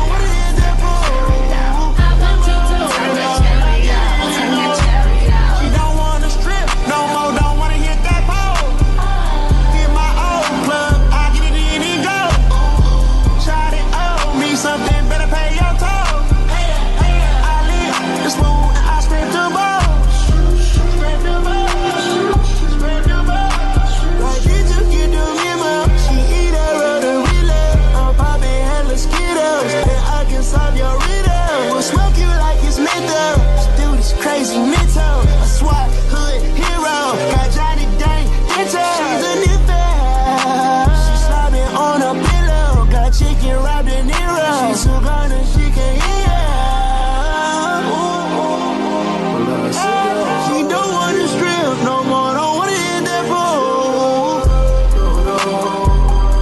want you to turn the cherry out. Turn the cherry out. She don't wanna strip no more, don't wanna hit that pole. Hit my old plug, I get it in and go. Shot it, owe me something, better pay your toll. I live the spoon, I scrape the balls. Scrape the balls, scrape the balls. Like did you get the memo? She eat a rotary love. I'm popping hella Skittles, and I can solve your riddle. We'll smoke you like it's menthol. Do this crazy mental. A SWAT hood hero. Got Johnny Dang Ditto. She's a nipper. She's slobbing on a pillow. Got chicken wrapped in Nero. She's so gone and she can hear. She don't wanna strip no more. Don't wanna hit that pole.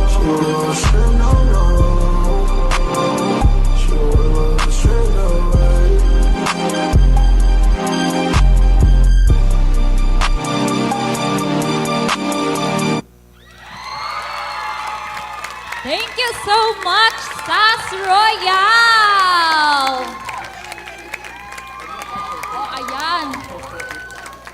She don't wanna strip no more. She don't wanna strip no more. Thank you so much, Sas Royal! Oh, ayan.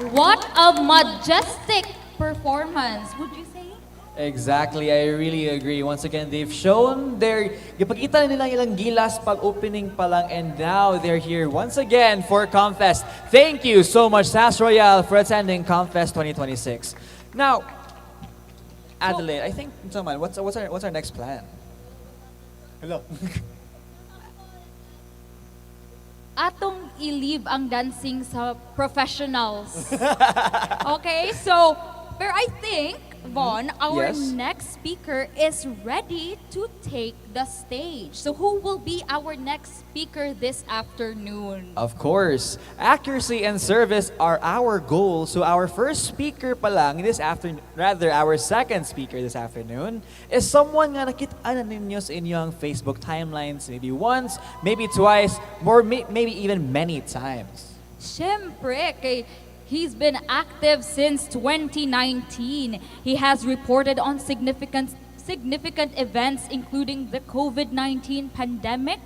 What a majestic performance, would you say? Exactly, I really agree. Once again, they've shown their, ipakita nila ilang gilas pag opening pa lang, and now they're here once again for COMM Fest. Thank you so much, Sas Royal, for attending COMM Fest 2026. Now, Adelaide, I think, someone, what's our next plan? Hello. Atong i-leave ang dancing sa professionals. Okay, so, pero I think, Von, our Yes. next speaker is ready to take the stage. So who will be our next speaker this afternoon? Of course, accuracy and service are our goals. So our first speaker pa lang this afternoon, rather our second speaker this afternoon, is someone nga nakita na ninyo sa inyong Facebook timelines maybe once, maybe twice, or maybe even many times. Siyempre, he's been active since 2019. He has reported on significant events including the COVID-19 pandemic,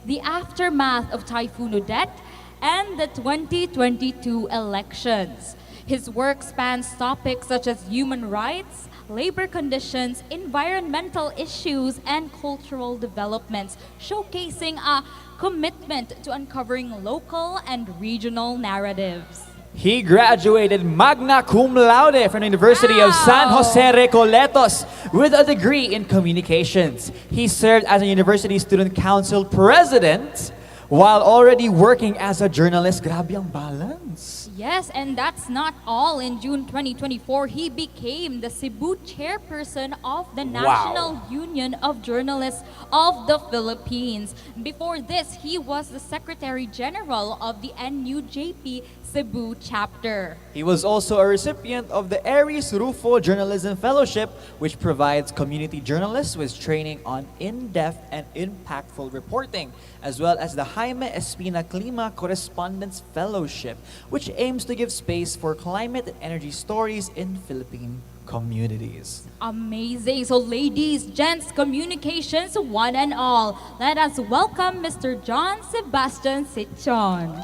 the aftermath of Typhoon Odette, and the 2022 elections. His work spans topics such as human rights, labor conditions, environmental issues, and cultural developments, showcasing a commitment to uncovering local and regional narratives. He graduated magna cum laude from the University of San Jose Recoletos with a degree in communications. He served as a University Student Council president while already working as a journalist. Grabe ang balance. Yes, and that's not all. In June 2024, he became the Cebu chairperson of the National Union of Journalists of the Philippines. Before this, he was the Secretary General of the NUJP Cebu chapter. He was also a recipient of the Aries Rufo Journalism Fellowship, which provides community journalists with training on in-depth and impactful reporting, as well as the Jaime Espina Clima Correspondence Fellowship, which aims to give space for climate and energy stories in Philippine communities. Amazing. So ladies, gents, communications, one and all, let us welcome Mr. John Sebastian Sitchon.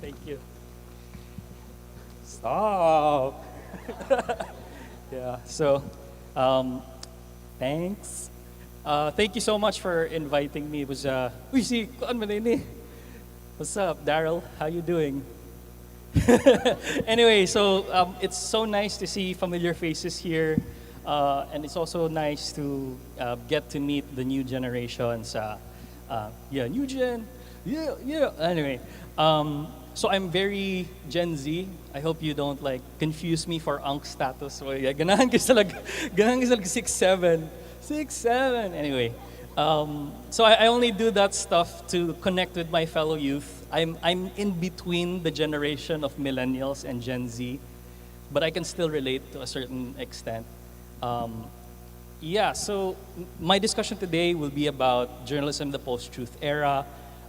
Thank you. Stop. Yeah, so thanks. Thank you so much for inviting me. It was uy, si kuan man ini. What's up, Daryl? How you doing? Anyway, so it's so nice to see familiar faces here, and it's also nice to get to meet the new generations. Yeah, new gen. Yeah. Anyway, So I'm very Gen Z. I hope you don't like confuse me for unk status. So yeah, ganahan ko salag 6'7". 6'7". Anyway, so I only do that stuff to connect with my fellow youth. I'm in between the generation of millennials and Gen Z, but I can still relate to a certain extent. Yeah, so my discussion today will be about journalism in the post-truth era.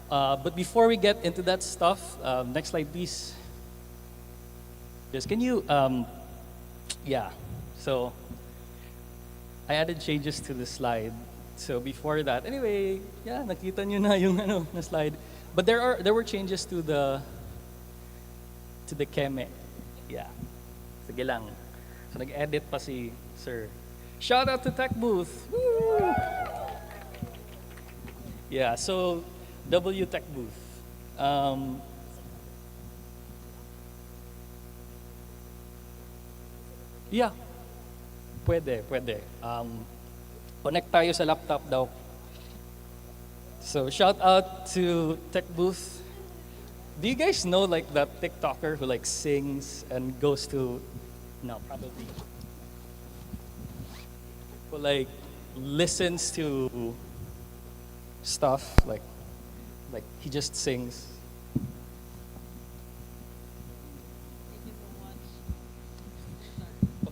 But before we get into that stuff, next slide, please. Yes, can you, yeah, so I added changes to the slide. So before that, anyway, yeah, nakita nyo na yung na slide. But there were changes to the keme. Yeah, sige lang. So nag-edit pa si Sir. Shout out to Tech Booth. Woo! Yeah, so W Tech Booth. Yeah, pwede. Connect tayo sa laptop daw. So shout out to Tech Booth. Do you guys know like that TikToker who like sings and goes to, no, probably, who like listens to stuff like he just sings.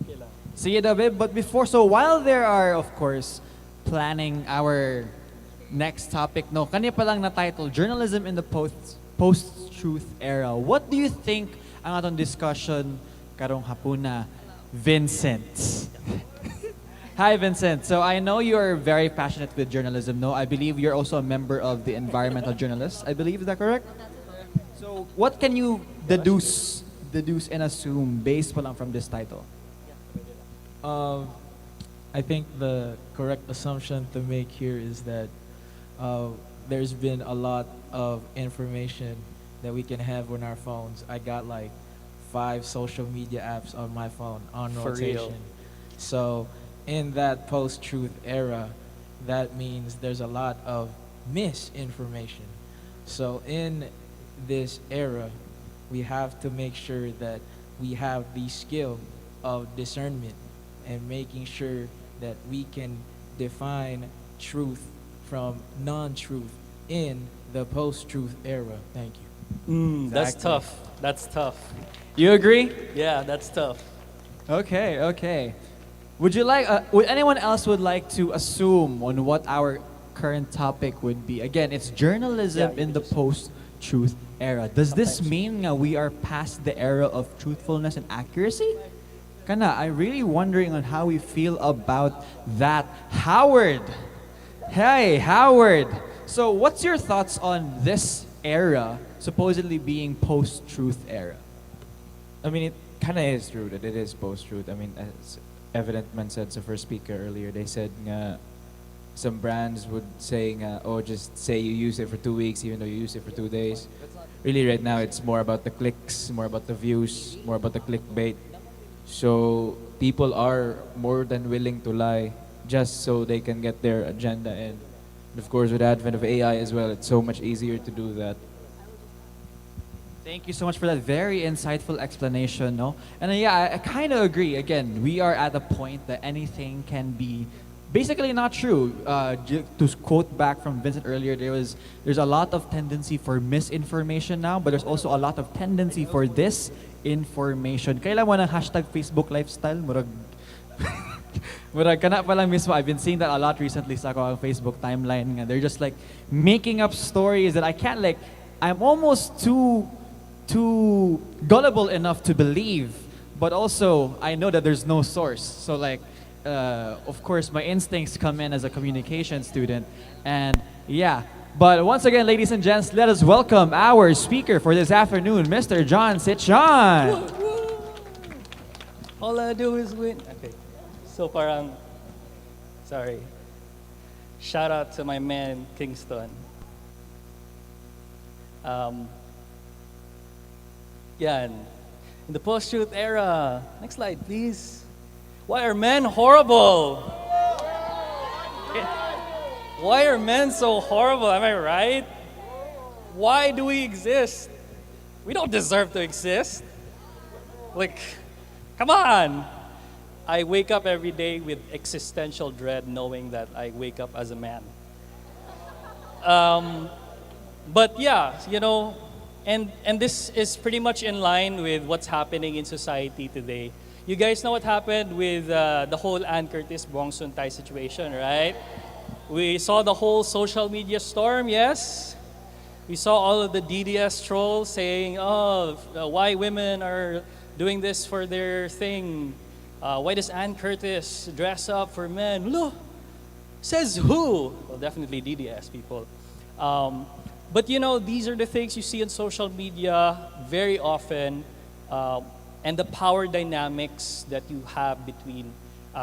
Okay lang. Sige, David, but before, so while there are, of course, planning our next topic, no, kanya pa lang na title, Journalism in the Post-Truth Era. What do you think ang atong discussion karong hapuna, Vincent? Hi, Vincent. So I know you're very passionate with journalism, no? I believe you're also a member of the Environmental Journalists. I believe, is that correct? So what can you deduce and assume based pa lang from this title? I think the correct assumption to make here is that there's been a lot of information that we can have on our phones. I got like 5 social media apps on my phone on For rotation. real. So in that post-truth era, that means there's a lot of misinformation. So in this era, we have to make sure that we have the skill of discernment and making sure that we can define truth from non-truth in the post-truth era. Thank you. That's Exactly. tough. That's tough. You agree? Yeah, that's tough. Okay. Would you like? Would anyone else would like to assume on what our current topic would be? Again, it's journalism Yeah, you in can the post-truth era. Does this mean we are past the era of truthfulness and accuracy? Kana, I'm really wondering on how we feel about that. Howard, hey Howard. So, what's your thoughts on this era supposedly being post-truth era? I mean, it kind of is true that it is post-truth. I mean, as Evident Man said, the first speaker earlier, they said nga, some brands would say nga, oh, just say you use it for 2 weeks even though you use it for 2 days. Really, right now, it's more about the clicks, more about the views, more about the clickbait. So people are more than willing to lie just so they can get their agenda. And of course, with the advent of AI as well, it's so much easier to do that. Thank you so much for that very insightful explanation, no? And yeah, I kind of agree. Again, we are at a point that anything can be basically not true. To quote back from Vincent earlier, there's a lot of tendency for misinformation now, but there's also a lot of tendency for disinformation. Kailan mo ng hashtag Facebook lifestyle? Murag kana pa lang mismo. I've been seeing that a lot recently sa akong Facebook timeline. They're just like making up stories that I can't like. I'm almost too gullible enough to believe, but also I know that there's no source. So like, of course, my instincts come in as a communication student, and yeah. But once again, ladies and gents, let us welcome our speaker for this afternoon, Mr. John Sitchan. All I do is win. Okay. So parang, sorry. Shout out to my man, Kingston. Yan. In the post-truth era. Next slide, please. Why are men horrible? Why are men so horrible? Am I right? Why do we exist? We don't deserve to exist. Like, come on. I wake up every day with existential dread knowing that I wake up as a man. But yeah, you know, and this is pretty much in line with what's happening in society today. You guys know what happened with the whole Ann Curtis Bong Sun-tai situation, right? We saw the whole social media storm, yes? We saw all of the DDS trolls saying, oh, why women are doing this for their thing. Why does Ann Curtis dress up for men? Look, says who? Well, definitely DDS people. But you know, these are the things you see on social media very often, and the power dynamics that you have between,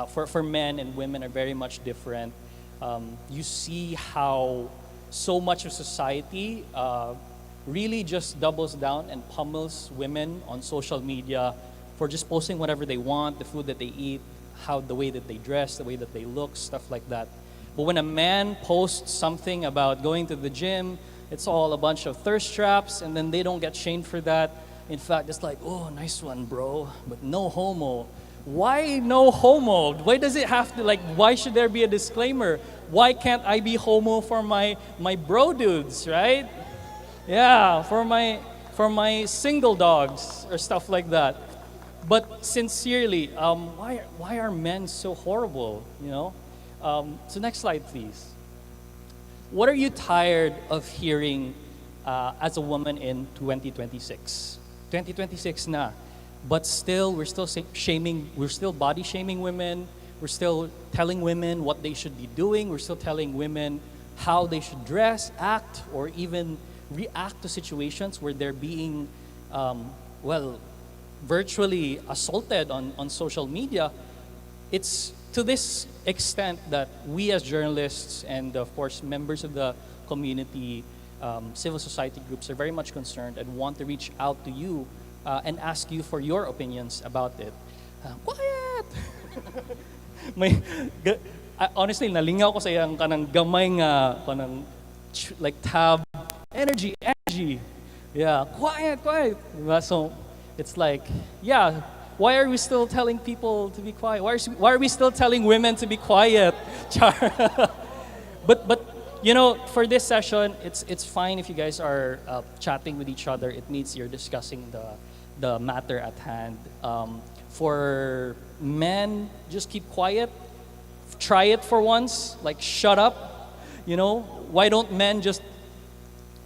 for men and women are very much different. You see how so much of society really just doubles down and pummels women on social media for just posting whatever they want, the food that they eat, the way that they dress, the way that they look, stuff like that. But when a man posts something about going to the gym, it's all a bunch of thirst traps, and then they don't get shamed for that. In fact, it's like, oh, nice one, bro, but no homo. Why no homo? Why does it have to, like, why should there be a disclaimer? Why can't I be homo for my bro dudes, right? Yeah, for my single dogs or stuff like that. But sincerely, why are men so horrible, you know? So next slide, please. What are you tired of hearing as a woman in 2026? 2026 na. But still, we're still shaming, we're still body shaming women. We're still telling women what they should be doing. We're still telling women how they should dress, act, or even react to situations where they're being, virtually assaulted on social media. It's to this extent that we as journalists and of course members of the community, civil society groups are very much concerned and want to reach out to you and ask you for your opinions about it. Quiet! Honestly, nalingaw ko sa iyang kanang gamay nga, kanang like tab, energy. Yeah, quiet. So it's like, yeah, why are we still telling people to be quiet? Why are we still telling women to be quiet? But you know, for this session, it's fine if you guys are chatting with each other. It means you're discussing the matter at hand. For men, just keep quiet. Try it for once. Like, shut up. You know, why don't men just,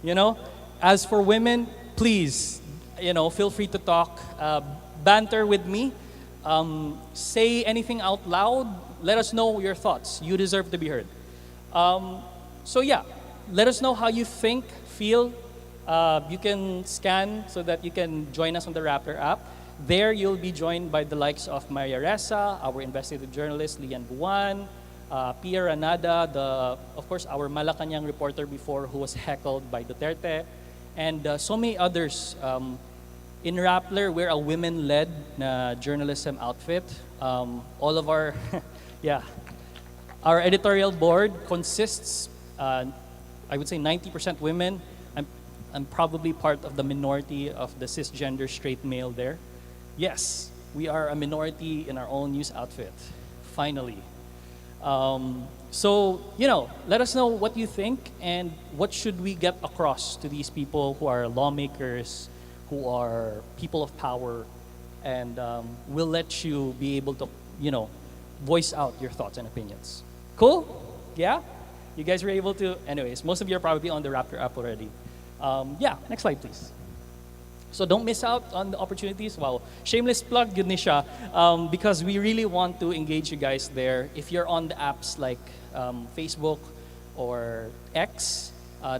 you know? As for women, please, you know, feel free to talk. Banter with me. Say anything out loud. Let us know your thoughts. You deserve to be heard. So yeah, let us know how you think, feel. You can scan so that you can join us on the Rappler app. There you'll be joined by the likes of Maria Ressa, our investigative journalist, Lian Buwan, Pia Ranada, of course, our Malacanang reporter before who was heckled by Duterte, and so many others. In Rappler, we're a women-led journalism outfit. All of our, our editorial board consists, I would say 90% women. I'm probably part of the minority of the cisgender straight male there. Yes, we are a minority in our own news outfit, finally. So, you know, let us know what you think and what should we get across to these people who are lawmakers, who are people of power, and we'll let you be able to, you know, voice out your thoughts and opinions. Cool? Yeah? You guys were able to? Anyways, most of you are probably on the Raptor app already. Yeah, next slide, please. So don't miss out on the opportunities. Wow, shameless plug, yun ni siya. Because we really want to engage you guys there. If you're on the apps like Facebook or X,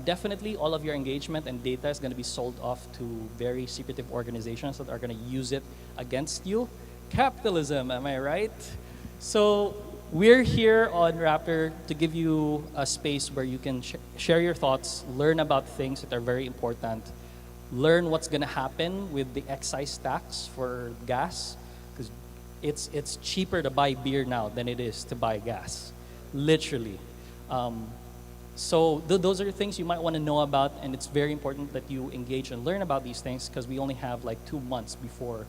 definitely all of your engagement and data is going to be sold off to very secretive organizations that are going to use it against you. Capitalism, am I right? So we're here on Raptor to give you a space where you can share your thoughts, learn about things that are very important, learn what's going to happen with the excise tax for gas, because it's cheaper to buy beer now than it is to buy gas, literally. So those are things you might want to know about, and it's very important that you engage and learn about these things because we only have like 2 months before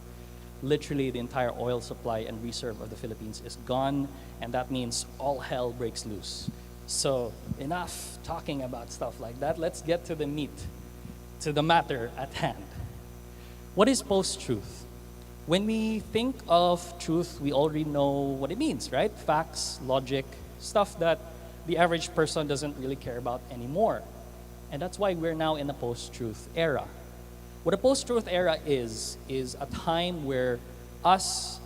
literally the entire oil supply and reserve of the Philippines is gone, and that means all hell breaks loose. So enough talking about stuff like that. Let's get to the meat, to the matter at hand. What is post-truth? When we think of truth, we already know what it means, right? Facts, logic, stuff that the average person doesn't really care about anymore. And that's why we're now in a post-truth era. What a post-truth era is a time where us,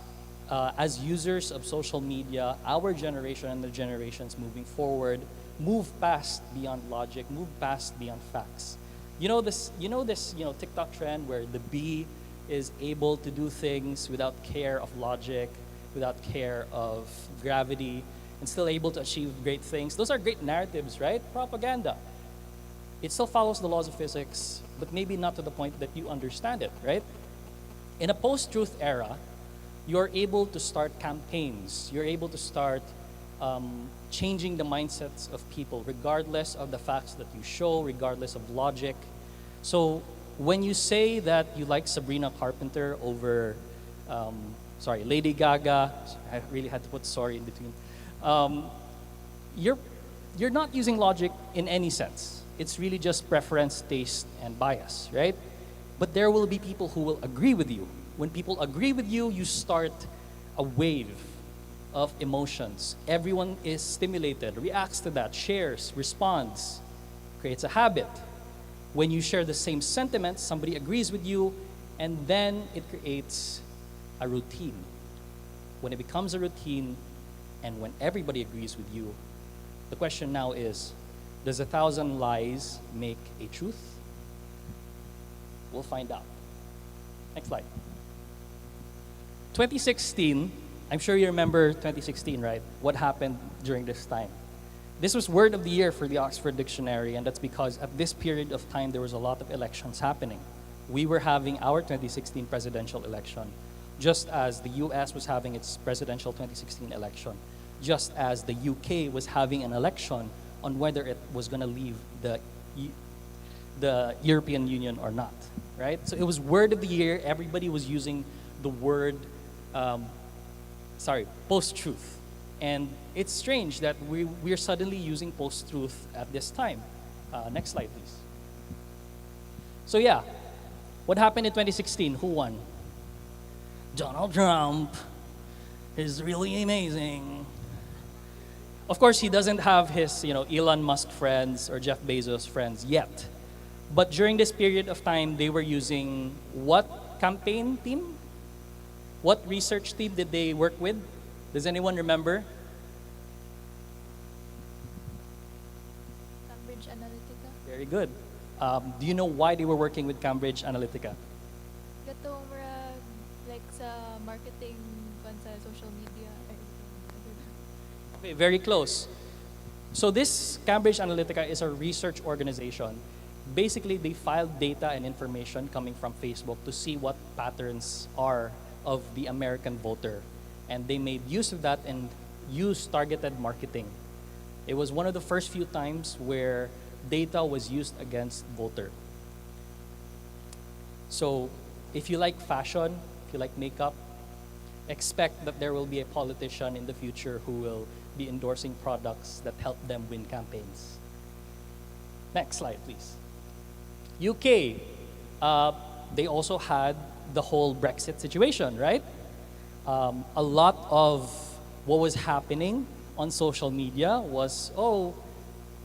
as users of social media, our generation and the generations moving forward, move past beyond logic, move past beyond facts. You know this TikTok trend where the bee is able to do things without care of logic, without care of gravity, and still able to achieve great things. Those are great narratives, right? Propaganda. It still follows the laws of physics, but maybe not to the point that you understand it, right? In a post-truth era, you're able to start campaigns. You're able to start changing the mindsets of people, regardless of the facts that you show, regardless of logic. So when you say that you like Sabrina Carpenter over, Lady Gaga, I really had to put sorry in between. You're not using logic in any sense. It's really just preference, taste, and bias, right? But there will be people who will agree with you. When people agree with you, you start a wave of emotions. Everyone is stimulated, reacts to that, shares, responds, creates a habit. When you share the same sentiments, somebody agrees with you, and then it creates a routine. When it becomes a routine, and when everybody agrees with you, the question now is, does 1,000 lies make a truth? We'll find out. Next slide. 2016, I'm sure you remember 2016, right? What happened during this time? This was word of the year for the Oxford Dictionary, and that's because at this period of time, there was a lot of elections happening. We were having our 2016 presidential election, just as the US was having its presidential 2016 election, just as the UK was having an election on whether it was going to leave the European Union or not, right? So it was word of the year. Everybody was using the word, post-truth. And it's strange that we're suddenly using post-truth at this time. Next slide, please. So yeah, what happened in 2016? Who won? Donald Trump is really amazing. Of course, he doesn't have his, Elon Musk friends or Jeff Bezos friends yet. But during this period of time, they were using what campaign team? What research team did they work with? Does anyone remember? Cambridge Analytica. Very good. Do you know why they were working with Cambridge Analytica? Gato like sa marketing pan sa social media. Okay, very close. So this Cambridge Analytica is a research organization. Basically, they filed data and information coming from Facebook to see what patterns are of the American voter. And they made use of that and used targeted marketing. It was one of the first few times where data was used against voter. So if you like fashion, if you like makeup, expect that there will be a politician in the future who will be endorsing products that help them win campaigns. Next slide, please. UK, they also had the whole Brexit situation, right? A lot of what was happening on social media was,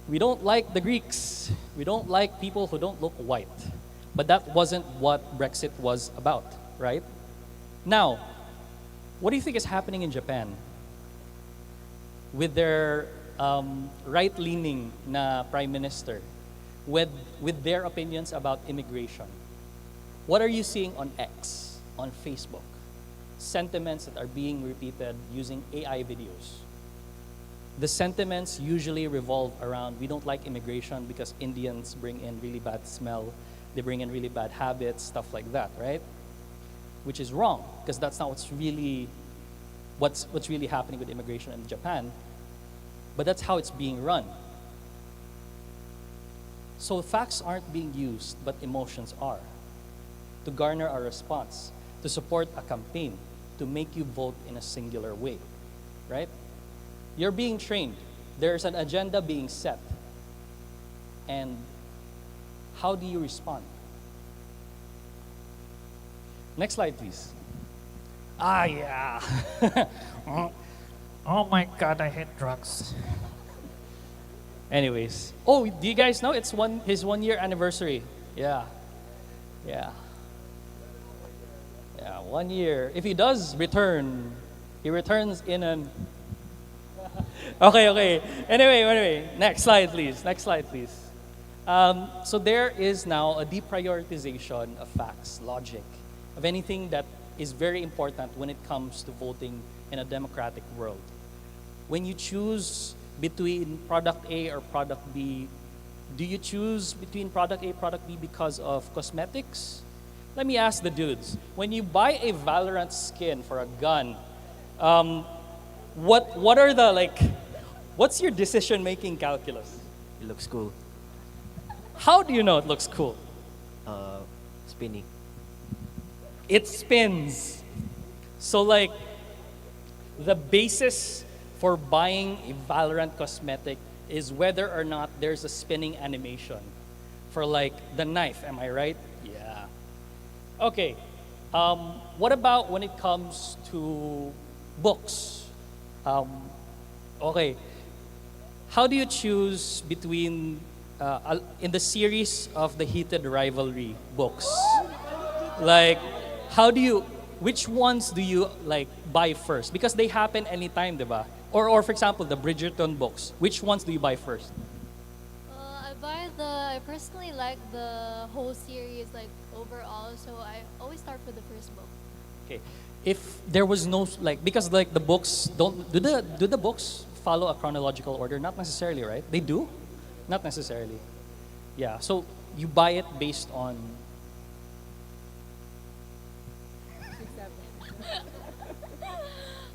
we don't like the Greeks. We don't like people who don't look white. But that wasn't what Brexit was about, right? Now, what do you think is happening in Japan? With their right-leaning na prime minister, with their opinions about immigration. What are you seeing on X, on Facebook? Sentiments that are being repeated using AI videos. The sentiments usually revolve around, we don't like immigration because Indians bring in really bad smell, they bring in really bad habits, stuff like that, right? Which is wrong, because that's not what's really happening with immigration in Japan, but that's how it's being run. So facts aren't being used, but emotions are. To garner a response, to support a campaign, to make you vote in a singular way, right? You're being trained. There's an agenda being set. And how do you respond? Next slide, please. Ah, yeah. Oh my God, I hate drugs. Anyways, oh, do you guys know it's his 1 year anniversary? Yeah, yeah, yeah. 1 year. If he does return, he returns in an. Okay. Anyway. Next slide, please. So there is now a deprioritization of facts, logic, of anything that is very important when it comes to voting in a democratic world. When you choose between product A or product B, do you choose between product A, product B because of cosmetics? Let me ask the dudes. When you buy a Valorant skin for a gun, what are the what's your decision-making calculus? It looks cool. How do you know it looks cool? Spinny. It spins. So the basis for buying a Valorant cosmetic is whether or not there's a spinning animation for the knife, am I right? Yeah. Okay. What about when it comes to books? Okay. How do you choose between in the series of the Heated Rivalry books? Which ones do you buy first? Because they happen anytime, diba? Or for example, the Bridgerton books. Which ones do you buy first? I personally like the whole series overall, so I always start with the first book. Okay. If there was no because the books do the books follow a chronological order? Not necessarily, right? They do? Not necessarily. Yeah. So you buy it based on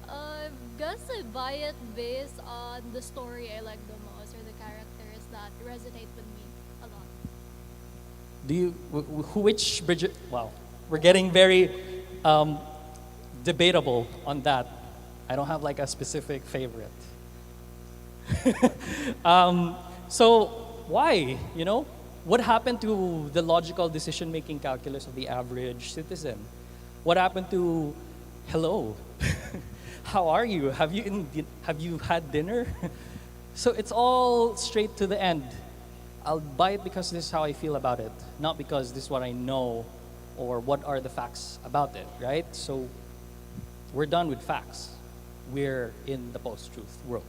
I guess I buy it based on the story I like the most or the characters that resonate with me a lot. Do you which Bridget? Wow, we're getting very debatable on that. I don't have a specific favorite. So why? What happened to the logical decision-making calculus of the average citizen? What happened to hello? How are you? Have you had dinner? So it's all straight to the end. I'll buy it because this is how I feel about it, not because this is what I know or what are the facts about it, right? So we're done with facts. We're in the post-truth world.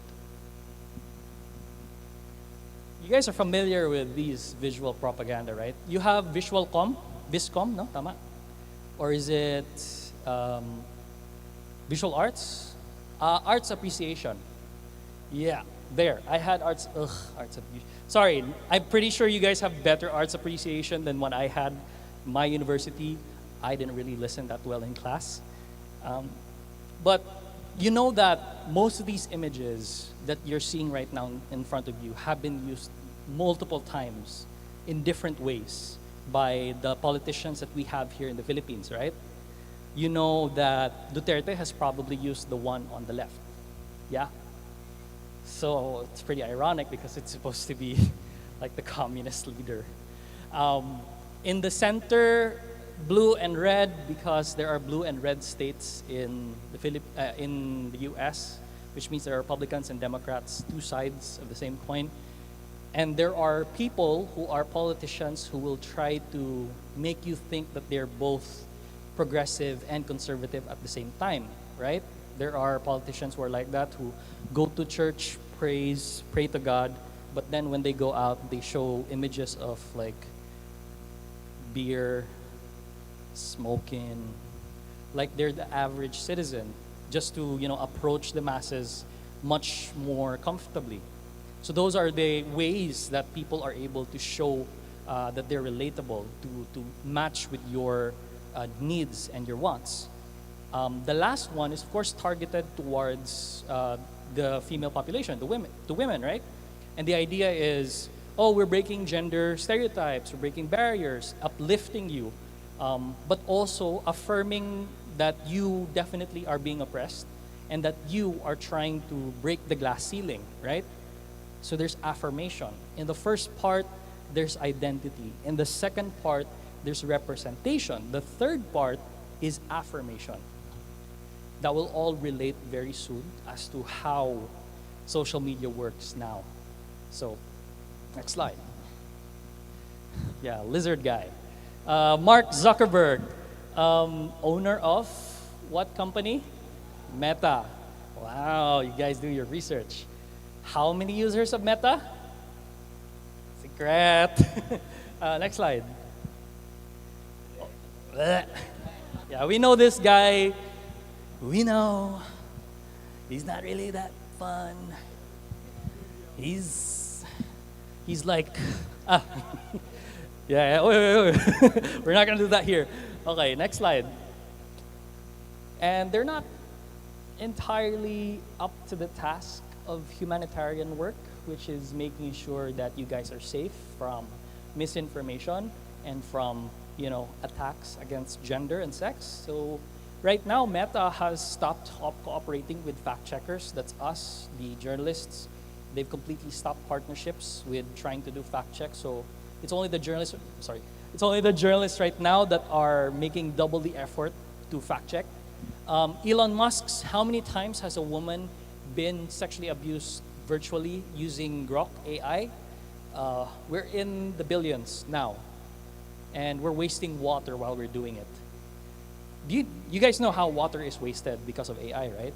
You guys are familiar with these visual propaganda, right? You have visual comm, viscom, no? Tama? Or is it visual arts? Arts appreciation. Yeah, there. I had arts appreciation. Sorry, I'm pretty sure you guys have better arts appreciation than what I had in my university. I didn't really listen that well in class. But you know that most of these images that you're seeing right now in front of you have been used multiple times in different ways by the politicians that we have here in the Philippines, right? You know that Duterte has probably used the one on the left. Yeah? So it's pretty ironic because it's supposed to be the communist leader. In the center, blue and red, because there are blue and red states in the US, which means there are Republicans and Democrats, two sides of the same coin. And there are people who are politicians who will try to make you think that they're both progressive and conservative at the same time, right? There are politicians who are like that, who go to church, pray to God, but then when they go out, they show images of beer, smoking, like they're the average citizen, just to approach the masses much more comfortably. So those are the ways that people are able to show that they're relatable, to match with your needs and your wants. The last one is, of course, targeted towards the female population, the women, right? And the idea is, oh, we're breaking gender stereotypes, we're breaking barriers, uplifting you, but also affirming that you definitely are being oppressed and that you are trying to break the glass ceiling, right? So there's affirmation. In the first part, there's identity. In the second part, there's representation. The third part is affirmation. That will all relate very soon as to how social media works now. So, next slide. Yeah, lizard guy. Mark Zuckerberg, owner of what company? Meta. Wow, you guys do your research. How many users of Meta? Secret. Next slide. Yeah, we know this guy. We know he's not really that fun. He's like, yeah, wait. We're not gonna do that here. Okay, next slide. And they're not entirely up to the task of humanitarian work, which is making sure that you guys are safe from misinformation and from, attacks against gender and sex. So right now, Meta has stopped cooperating with fact checkers. That's us, the journalists. They've completely stopped partnerships with trying to do fact checks. So it's only the journalists. It's only the journalists right now that are making double the effort to fact check. Elon Musk's, how many times has a woman been sexually abused virtually using Grok AI? We're in the billions now, and we're wasting water while we're doing it. Do you guys know how water is wasted because of AI, right?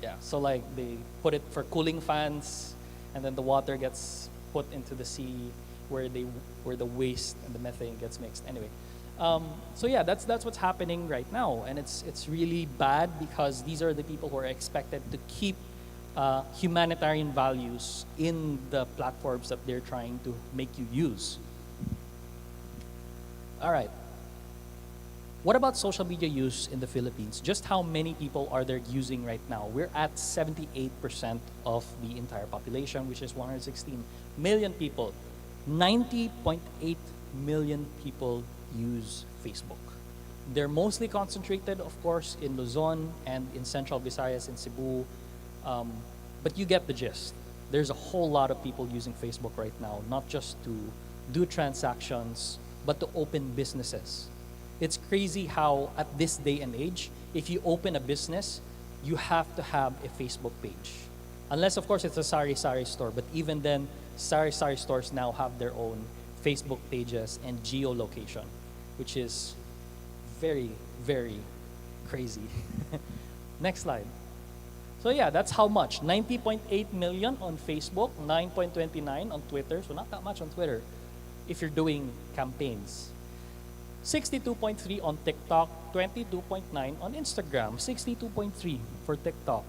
Yeah, so like they put it for cooling fans, and then the water gets put into the sea where the waste and the methane gets mixed. Anyway, so yeah, that's what's happening right now, and it's really bad because these are the people who are expected to keep humanitarian values in the platforms that they're trying to make you use. All right. What about social media use in the Philippines? Just how many people are there using right now? We're at 78% of the entire population, which is 116 million people. 90.8 million people use Facebook. They're mostly concentrated, of course, in Luzon and in Central Visayas and Cebu. But you get the gist. There's a whole lot of people using Facebook right now, not just to do transactions, but to open businesses. It's crazy how at this day and age, if you open a business, you have to have a Facebook page. Unless, of course, it's a sari-sari store. But even then, sari-sari stores now have their own Facebook pages and geolocation, which is very, very crazy. Next slide. So yeah, that's how much. 90.8 million on Facebook, 9.29 on Twitter. So not that much on Twitter if you're doing campaigns. 62.3 on TikTok, 22.9 on Instagram, 62.3 for TikTok,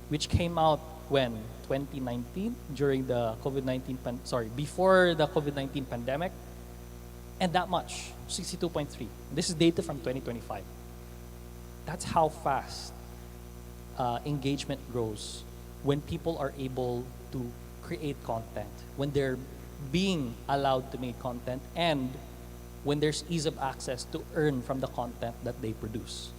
which came out when? 2019, during the COVID-19, before the COVID-19 pandemic. And that much, 62.3. This is data from 2025. That's how fast engagement grows when people are able to create content, when they're being allowed to make content, and when there's ease of access to earn from the content that they produce.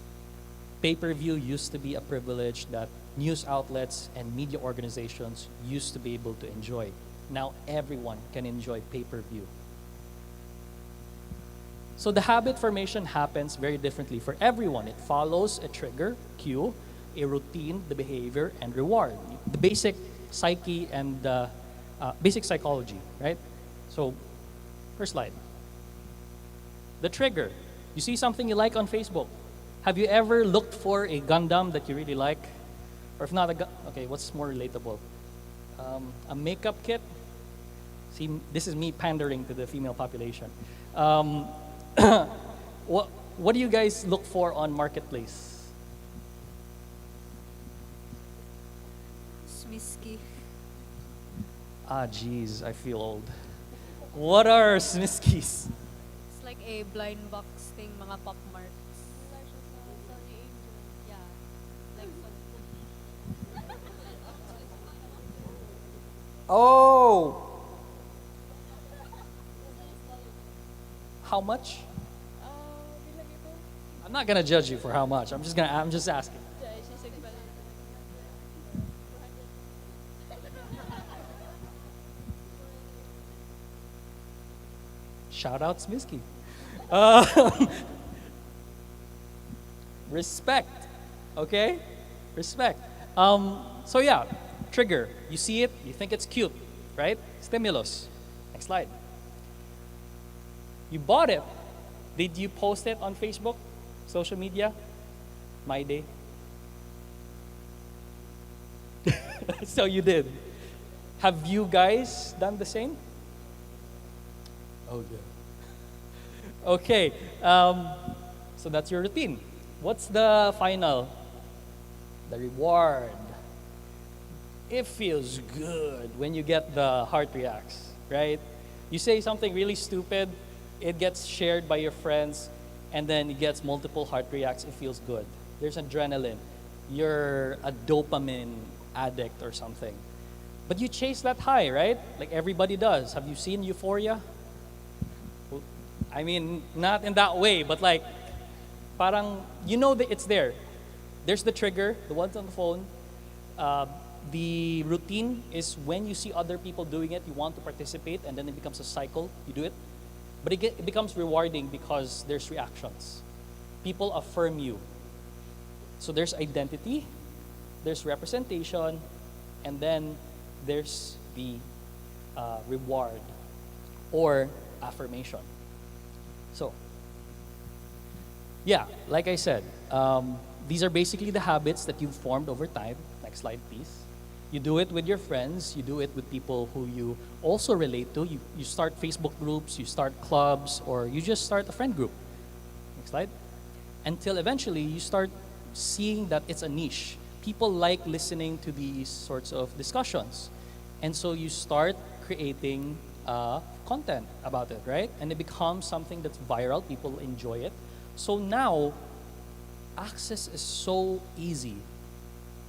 Pay-per-view used to be a privilege that news outlets and media organizations used to be able to enjoy. Now everyone can enjoy pay-per-view. So the habit formation happens very differently for everyone. It follows a trigger, cue, a routine, the behavior, and reward. The basic psyche and basic psychology, right? So, first slide. The trigger. You see something you like on Facebook. Have you ever looked for a Gundam that you really like? Or if not okay, what's more relatable? A makeup kit? See, this is me pandering to the female population. What do you guys look for on Marketplace? Smisky. Ah, geez, I feel old. What are Smiskies? It's like a blind box thing, mga pop marks. Yeah. Like Oh! How much? I'm not gonna judge you for how much. I'm just asking. Shout out Smisky. Respect. Okay? Respect. So yeah, trigger. You see it, you think it's cute, right? Stimulus. Next slide. You bought it. Did you post it on Facebook? Social media? My day? So you did. Have you guys done the same? Oh, yeah. Okay, so that's your routine. What's the final? The reward. It feels good when you get the heart reacts, right? You say something really stupid, it gets shared by your friends, and then it gets multiple heart reacts. It feels good. There's adrenaline. You're a dopamine addict or something. But you chase that high, right? Like everybody does. Have you seen Euphoria? I mean, not in that way, but like, parang, you know that it's there. There's the trigger, the ones on the phone. The routine is when you see other people doing it, you want to participate, and then it becomes a cycle. You do it. But it becomes rewarding because there's reactions. People affirm you. So there's identity, there's representation, and then there's the reward or affirmation. So, yeah, like I said, these are basically the habits that you've formed over time. Next slide, please. You do it with your friends. You do it with people who you also relate to. You start Facebook groups, you start clubs, or you just start a friend group. Next slide. Until eventually you start seeing that it's a niche. People like listening to these sorts of discussions. And so you start creating content about it, right? And it becomes something that's viral. People enjoy it. So now, access is so easy.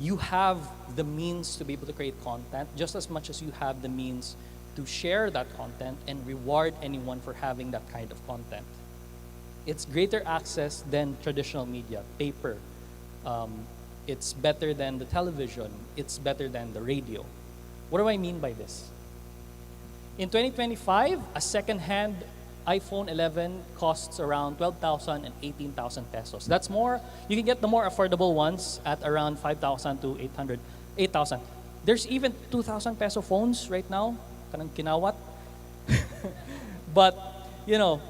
You have the means to be able to create content just as much as you have the means to share that content and reward anyone for having that kind of content. It's greater access than traditional media, paper. It's better than the television. It's better than the radio. What do I mean by this? In 2025, a second-hand iPhone 11 costs around 12,000 and 18,000 pesos. That's more, you can get the more affordable ones at around 5,000 to 8,000. There's even 2,000 peso phones right now, kanang kinawat. But, you know,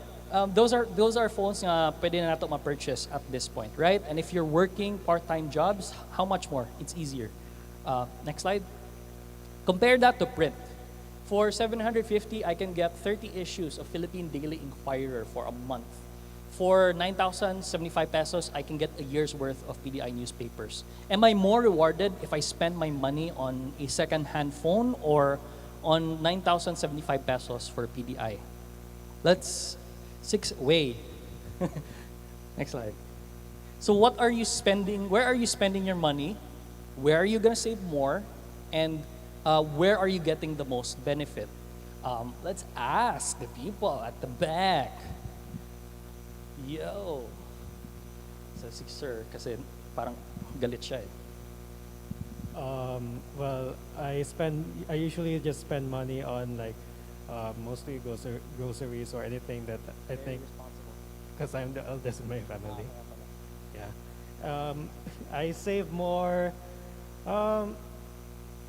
those are phones na pwede na nato ma-purchase at this point, right? And if you're working part-time jobs, how much more? It's easier. Next slide. Compare that to print. For 750, I can get 30 issues of Philippine Daily Inquirer for a month. For 9,075 pesos, I can get a year's worth of PDI newspapers. Am I more rewarded if I spend my money on a second-hand phone or on 9,075 pesos for PDI? Let's weigh. Next slide. So what are you spending? Where are you spending your money? Where are you gonna save more? And where are you getting the most benefit? Let's ask the people at the back. Yo. So si Sir, kasi parang galit siya eh. Well, I usually just spend money on like mostly groceries or anything that I think, because I'm the eldest in my family. Yeah. I save more.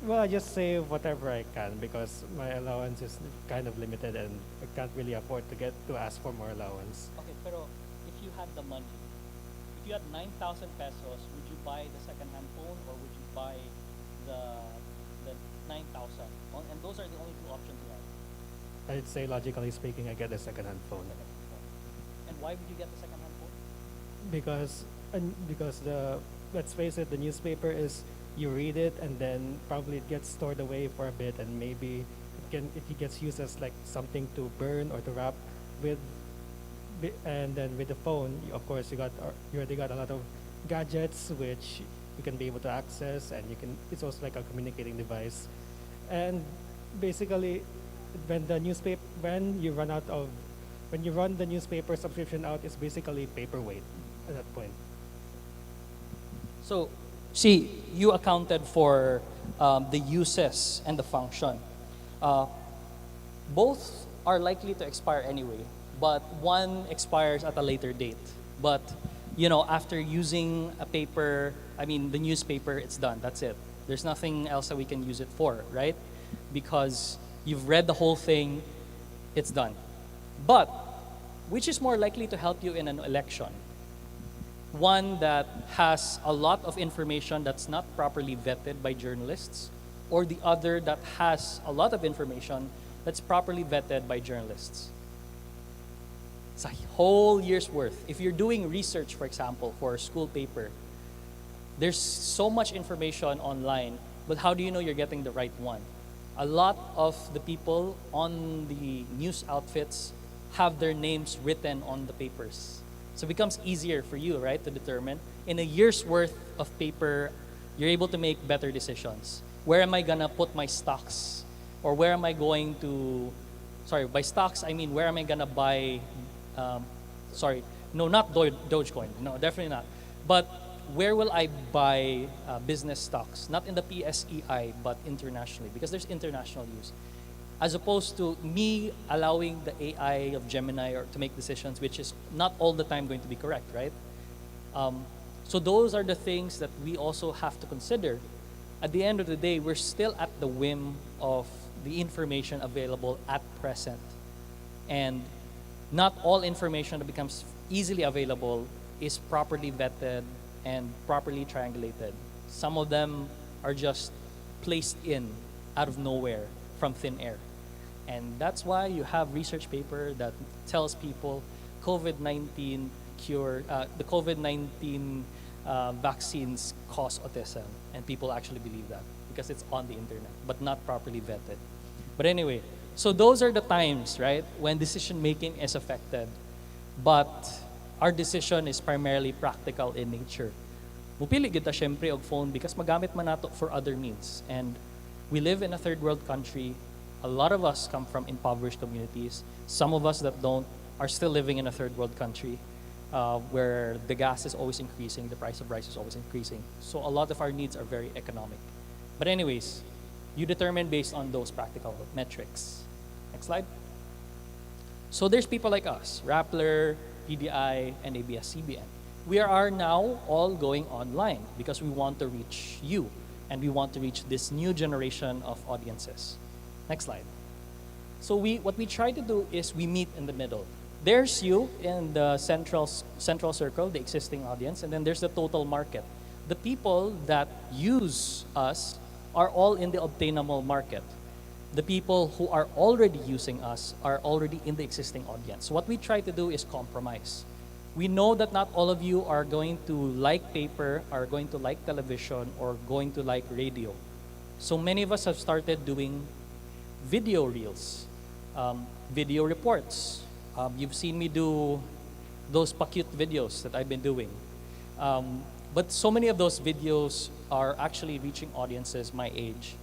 Well, I just save whatever I can because my allowance is kind of limited and I can't really afford to ask for more allowance. Okay, pero if you had the money, if you had 9,000 pesos, would you buy the second-hand phone or would you buy the 9,000? And those are the only two options you have. I'd say logically speaking, I get a second-hand phone. And why would you get the second-hand phone? Because let's face it, the newspaper is, you read it and then probably it gets stored away for a bit and maybe it gets used as like something to burn or to wrap with, and then with the phone, of course you already got a lot of gadgets which you can be able to access, and it's also like a communicating device. And basically when you run out of when you run the newspaper subscription out, it's basically paperweight at that point. So, see, you accounted for the uses and the function. Both are likely to expire anyway, but one expires at a later date. But, you know, after using a paper, I mean, the newspaper, it's done. That's it. There's nothing else that we can use it for, right? Because you've read the whole thing, it's done. But, which is more likely to help you in an election? One that has a lot of information that's not properly vetted by journalists, or the other that has a lot of information that's properly vetted by journalists? It's a whole year's worth. If you're doing research, for example, for a school paper, there's so much information online, but how do you know you're getting the right one? A lot of the people on the news outfits have their names written on the papers. So it becomes easier for you, right, to determine. In a year's worth of paper, you're able to make better decisions. Where am I gonna put my stocks? Or where am I going to, sorry, by stocks, I mean, where am I gonna buy, not Dogecoin, no, definitely not. But where will I buy business stocks? Not in the PSEI, but internationally, because there's international use. As opposed to me allowing the AI of Gemini to make decisions, which is not all the time going to be correct, right? So those are the things that we also have to consider. At the end of the day, we're still at the whim of the information available at present. And not all information that becomes easily available is properly vetted and properly triangulated. Some of them are just placed in out of nowhere from thin air. And that's why you have research paper that tells people COVID-19 the COVID-19 vaccines cause autism, and people actually believe that because it's on the internet, but not properly vetted. But anyway, so those are the times, right, when decision making is affected, but our decision is primarily practical in nature. Mupili kita syempre og phone because magamit man nato for other means, and we live in a third world country. A lot of us come from impoverished communities. Some of us that don't are still living in a third world country where the gas is always increasing, the price of rice is always increasing. So a lot of our needs are very economic. But anyways, you determine based on those practical metrics. Next slide. So there's people like us, Rappler, PDI, and ABS-CBN. We are now all going online because we want to reach you and we want to reach this new generation of audiences. Next slide. So what we try to do is we meet in the middle. There's you in the central circle, the existing audience, and then there's the total market. The people that use us are all in the obtainable market. The people who are already using us are already in the existing audience. So what we try to do is compromise. We know that not all of you are going to like paper, are going to like television, or going to like radio. So many of us have started doing video reels, video reports. You've seen me do those pa-cute videos that I've been doing. But so many of those videos are actually reaching audiences my age.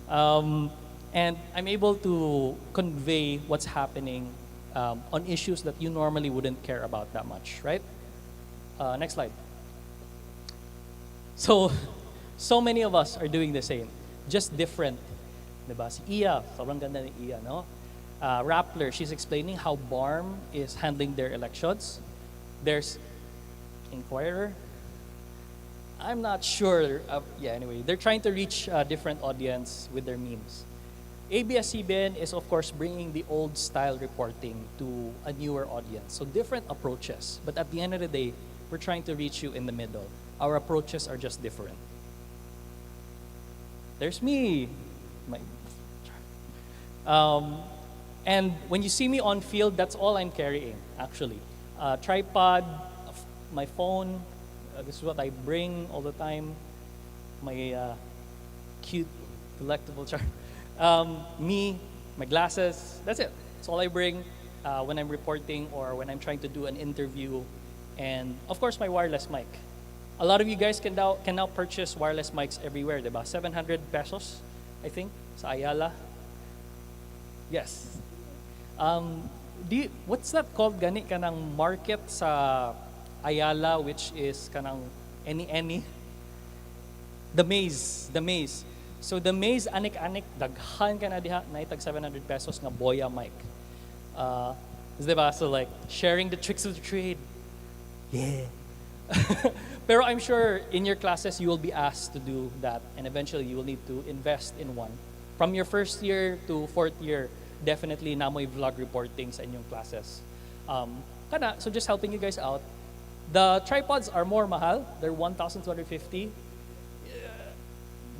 And I'm able to convey what's happening on issues that you normally wouldn't care about that much, right? Next slide. So many of us are doing the same, just different. Diba? Si Iya, sobrang ganda ni Iya, no? Rappler, she's explaining how BARM is handling their elections. There's Inquirer. I'm not sure. Anyway, they're trying to reach a different audience with their memes. ABS-CBN is, of course, bringing the old style reporting to a newer audience. So different approaches. But at the end of the day, we're trying to reach you in the middle. Our approaches are just different. There's me. And when you see me on field, that's all I'm carrying, actually. Tripod, my phone, this is what I bring all the time. My cute, delectable chart. Me, my glasses, that's it. That's all I bring when I'm reporting or when I'm trying to do an interview. And of course, my wireless mic. A lot of you guys can now purchase wireless mics everywhere, diba? 700 pesos, I think, sa Ayala. Yes. what's that called gani kanang market sa Ayala, which is kanang any the maze. So the maze anik-anik daghan ka na diha na itag 700 pesos nga boya mic. Diba? So like sharing the tricks of the trade. Yeah. Pero I'm sure in your classes you will be asked to do that, and eventually you will need to invest in one. From your first year to fourth year, definitely namoy vlog reporting sa inyong classes. So just helping you guys out. The tripods are more mahal. They're 1,250.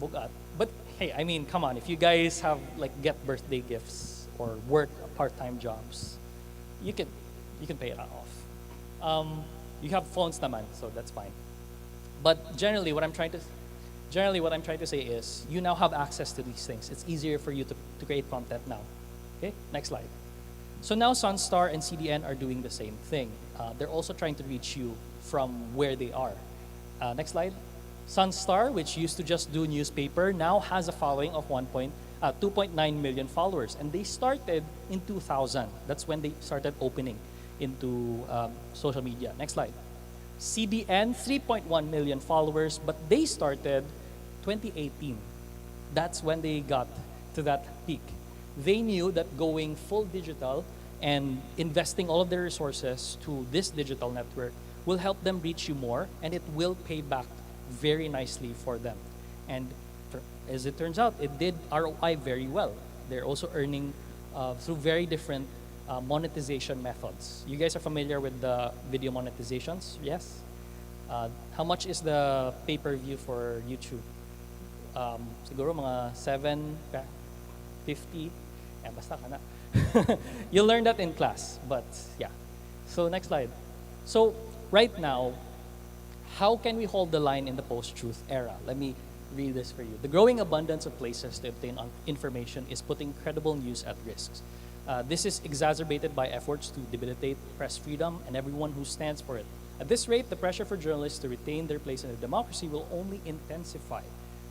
Bugat. But hey, I mean, come on. If you guys have like get birthday gifts or work part-time jobs, you can pay it off. You have phones naman, so that's fine. But generally, what I'm trying to say is, you now have access to these things. It's easier for you to create content now. Okay, next slide. So now Sunstar and CDN are doing the same thing. They're also trying to reach you from where they are. Next slide. Sunstar, which used to just do newspaper, now has a following of 2.9 million followers. And they started in 2000. That's when they started opening into social media. Next slide. CBN, 3.1 million followers, but they started 2018. That's when they got to that peak. They knew that going full digital and investing all of their resources to this digital network will help them reach you more, and it will pay back very nicely for them. And as it turns out, it did ROI very well. They're also earning through very different monetization methods. You guys are familiar with the video monetizations? Yes? How much is the pay-per-view for YouTube? Siguro mga 7.50. Basta ka na. You'll learn that in class, but yeah. So next slide. So right now, how can we hold the line in the post-truth era? Let me read this for you. The growing abundance of places to obtain information is putting credible news at risk. This is exacerbated by efforts to debilitate press freedom and everyone who stands for it. At this rate, the pressure for journalists to retain their place in a democracy will only intensify.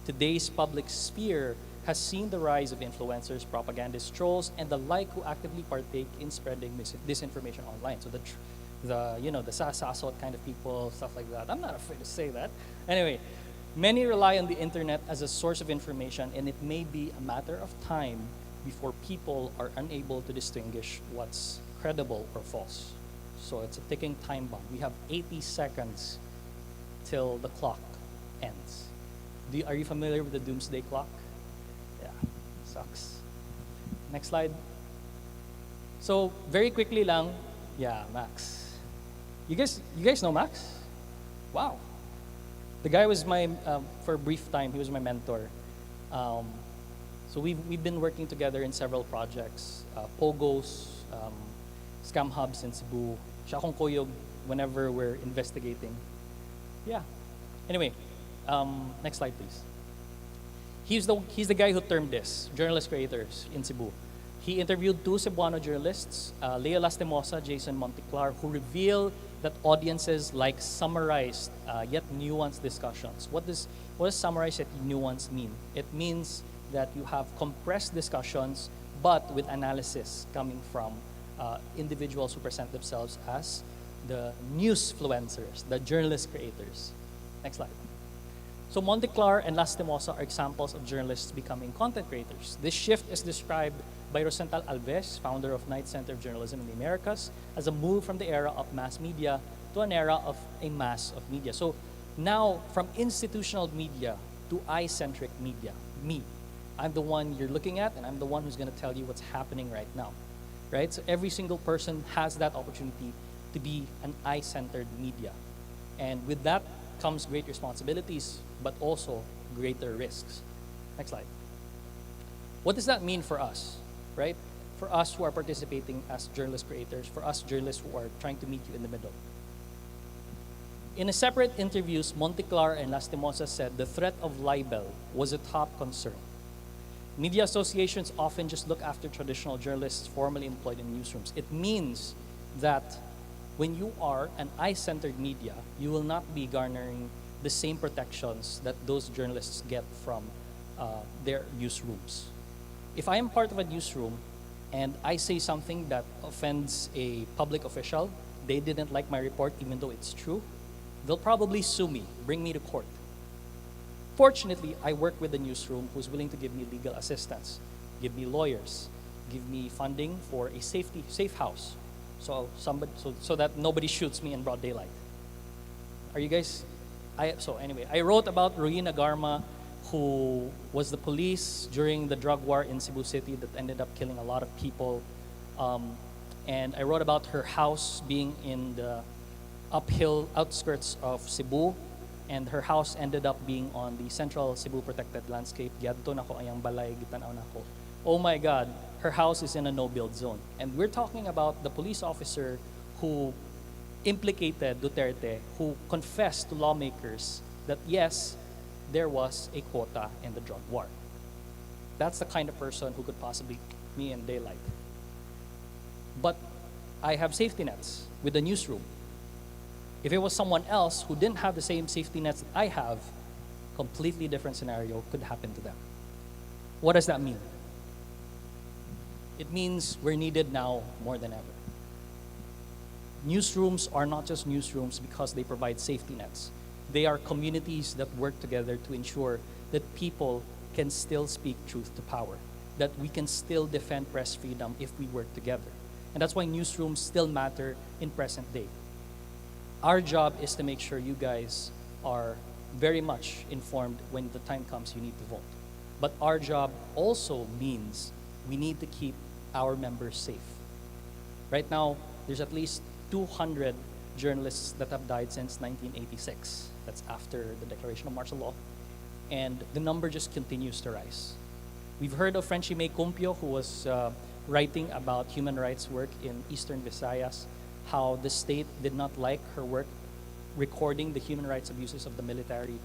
Today's public sphere has seen the rise of influencers, propagandists, trolls, and the like who actively partake in spreading disinformation online. So the sasasot kind of people, stuff like that. I'm not afraid to say that. Anyway, many rely on the internet as a source of information, and it may be a matter of time before people are unable to distinguish what's credible or false. So it's a ticking time bomb. We have 80 seconds till the clock ends. Are you familiar with the doomsday clock? Yeah, sucks. Next slide. So very quickly lang, yeah, Max. You guys know Max? Wow. The guy was my, for a brief time, he was my mentor. So we've been working together in several projects, Pogos, Scam Hubs in Cebu. Siya akong kuyog whenever we're investigating. Yeah. Anyway, next slide please. He's the guy who termed this, journalist creators in Cebu. He interviewed two Cebuano journalists, Leo Lastimosa, Jason Monteclar, who reveal that audiences like summarized yet nuanced discussions. What does summarized yet nuanced mean? It means that you have compressed discussions, but with analysis coming from individuals who present themselves as the newsfluencers, the journalist creators. Next slide. So Monteclar and Lastimosa are examples of journalists becoming content creators. This shift is described by Rosental Alves, founder of Knight Center of Journalism in the Americas, as a move from the era of mass media to an era of a mass of media. So now, from institutional media to eye-centric media, me, I'm the one you're looking at, and I'm the one who's going to tell you what's happening right now, right? So every single person has that opportunity to be an eye-centered media. And with that comes great responsibilities, but also greater risks. Next slide. What does that mean for us, right? For us who are participating as journalist creators, for us journalists who are trying to meet you in the middle. In a separate interviews, Monteclar and Lastimosa said the threat of libel was a top concern. Media associations often just look after traditional journalists formerly employed in newsrooms. It means that when you are an eye-centered media, you will not be garnering the same protections that those journalists get from their newsrooms. If I am part of a newsroom, and I say something that offends a public official, they didn't like my report even though it's true, they'll probably sue me, bring me to court. Fortunately, I work with the newsroom who's willing to give me legal assistance, give me lawyers, give me funding for a safe house, so that nobody shoots me in broad daylight. Are you guys? So anyway, I wrote about Ruina Garma, who was the police during the drug war in Cebu City that ended up killing a lot of people. And I wrote about her house being in the uphill outskirts of Cebu, and her house ended up being on the central Cebu protected landscape. Giadto na ko ayang balay, gitanaw na ko. Oh my God, her house is in a no-build zone. And we're talking about the police officer who implicated Duterte, who confessed to lawmakers that yes, there was a quota in the drug war. That's the kind of person who could possibly kill me in daylight. But I have safety nets with the newsroom. If it was someone else who didn't have the same safety nets that I have, completely different scenario could happen to them. What does that mean? It means we're needed now more than ever. Newsrooms are not just newsrooms because they provide safety nets. They are communities that work together to ensure that people can still speak truth to power, that we can still defend press freedom if we work together. And that's why newsrooms still matter in present day. Our job is to make sure you guys are very much informed when the time comes you need to vote. But our job also means we need to keep our members safe. Right now, there's at least 200 journalists that have died since 1986. That's after the declaration of martial law. And the number just continues to rise. We've heard of Frenchie May Cumpio, who was writing about human rights work in Eastern Visayas, how the state did not like her work recording the human rights abuses of the military.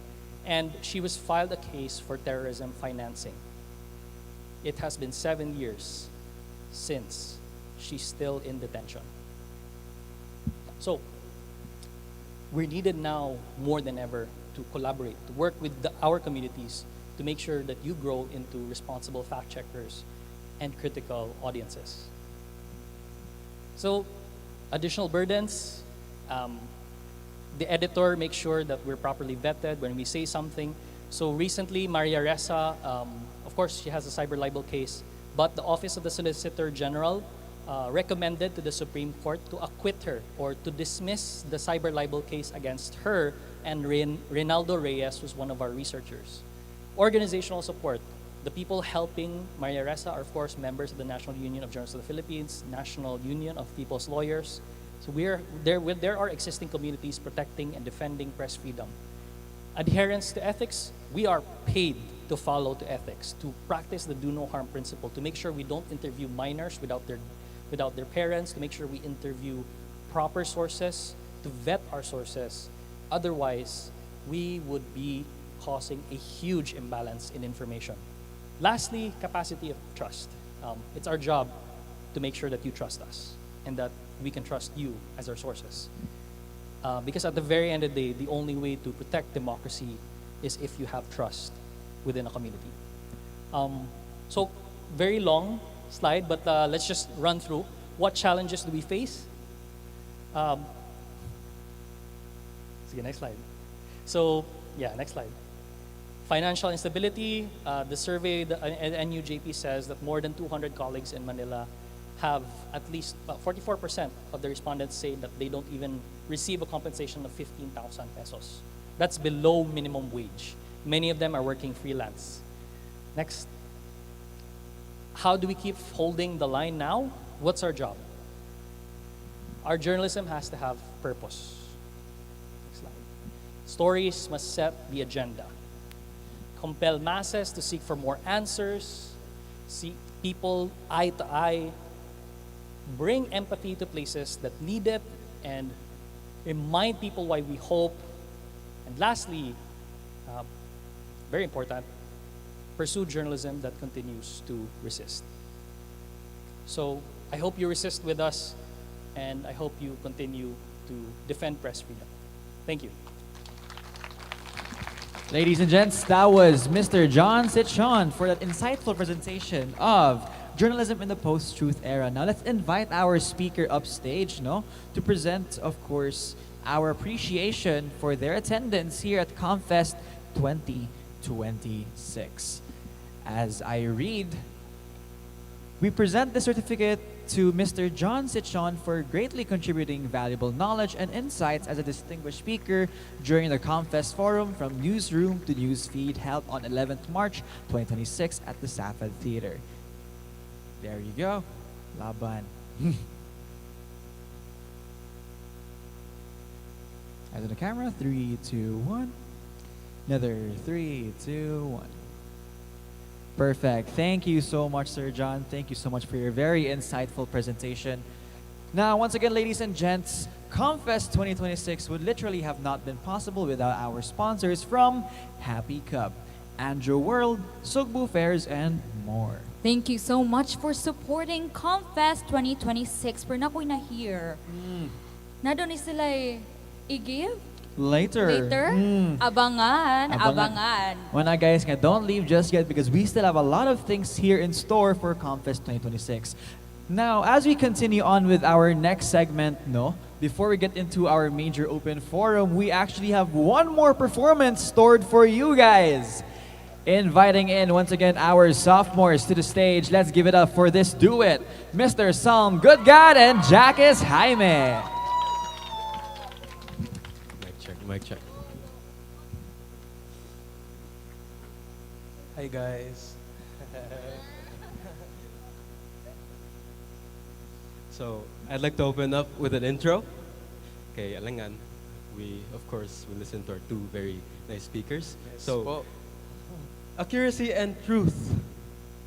And she was filed a case for terrorism financing. It has been 7 years since she's still in detention. So, we're needed now more than ever to collaborate, to work with our communities to make sure that you grow into responsible fact checkers and critical audiences. So, additional burdens, the editor makes sure that we're properly vetted when we say something. So recently, Maria Ressa, of course, she has a cyber libel case, but the Office of the Solicitor General recommended to the Supreme Court to acquit her or to dismiss the cyber libel case against her and Reynaldo Reyes, who's one of our researchers. Organizational support. The people helping Maria Ressa are, of course, members of the National Union of Journalists of the Philippines, National Union of People's Lawyers. So there are existing communities protecting and defending press freedom. Adherence to ethics, we are paid to follow to ethics, to practice the do no harm principle, to make sure we don't interview minors without their parents, to make sure we interview proper sources, to vet our sources. Otherwise, we would be causing a huge imbalance in information. Lastly, capacity of trust. It's our job to make sure that you trust us and that we can trust you as our sources. Because at the very end of the day, the only way to protect democracy is if you have trust within a community. So, very long slide, but let's just run through. What challenges do we face? See, next slide. So, yeah, next slide. Financial instability. The survey, the NUJP says that more than 200 colleagues in Manila have at least 44% of the respondents say that they don't even receive a compensation of 15,000 pesos. That's below minimum wage. Many of them are working freelance. Next. How do we keep holding the line now? What's our job? Our journalism has to have purpose. Next slide. Stories must set the agenda. Compel masses to seek for more answers, see people eye to eye, bring empathy to places that need it, and remind people why we hope. And lastly, very important, pursue journalism that continues to resist. So I hope you resist with us, and I hope you continue to defend press freedom. Thank you. Ladies and gents, that was Mr. John Sitchon for that insightful presentation of journalism in the post-truth era. Now let's invite our speaker upstage, to present, of course, our appreciation for their attendance here at COMM Fest 2026. As I read, we present the certificate to Mr. John Sitchon for greatly contributing valuable knowledge and insights as a distinguished speaker during the COMM Fest Forum from Newsroom to Newsfeed held on 11th March 2026 at the SAFAD Theatre. There you go. Laban. Eyes on the camera. 3, 2, 1. Another 3, 2, 1. Perfect. Thank you so much, Sir John. Thank you so much for your very insightful presentation. Now, once again, ladies and gents, COMM Fest 2026 would literally have not been possible without our sponsors from Happy Cup, Andrew World, Sugbu Fairs, and more. Thank you so much for supporting COMM Fest 2026. Pero na ko'y na-hear. Na doon sila i-give? Later. Abangan. Well, now, guys, don't leave just yet because we still have a lot of things here in store for COMM Fest 2026. Now, as we continue on with our next segment, before we get into our major open forum, we actually have one more performance stored for you guys. Inviting in once again our sophomores to the stage. Let's give it up for this duet, Mr. Salm Good God and Jacques Jaime. Mic check. Hi guys. So I'd like to open up with an intro. Okay, alangan. We of course will listen to our two very nice speakers. So accuracy and truth.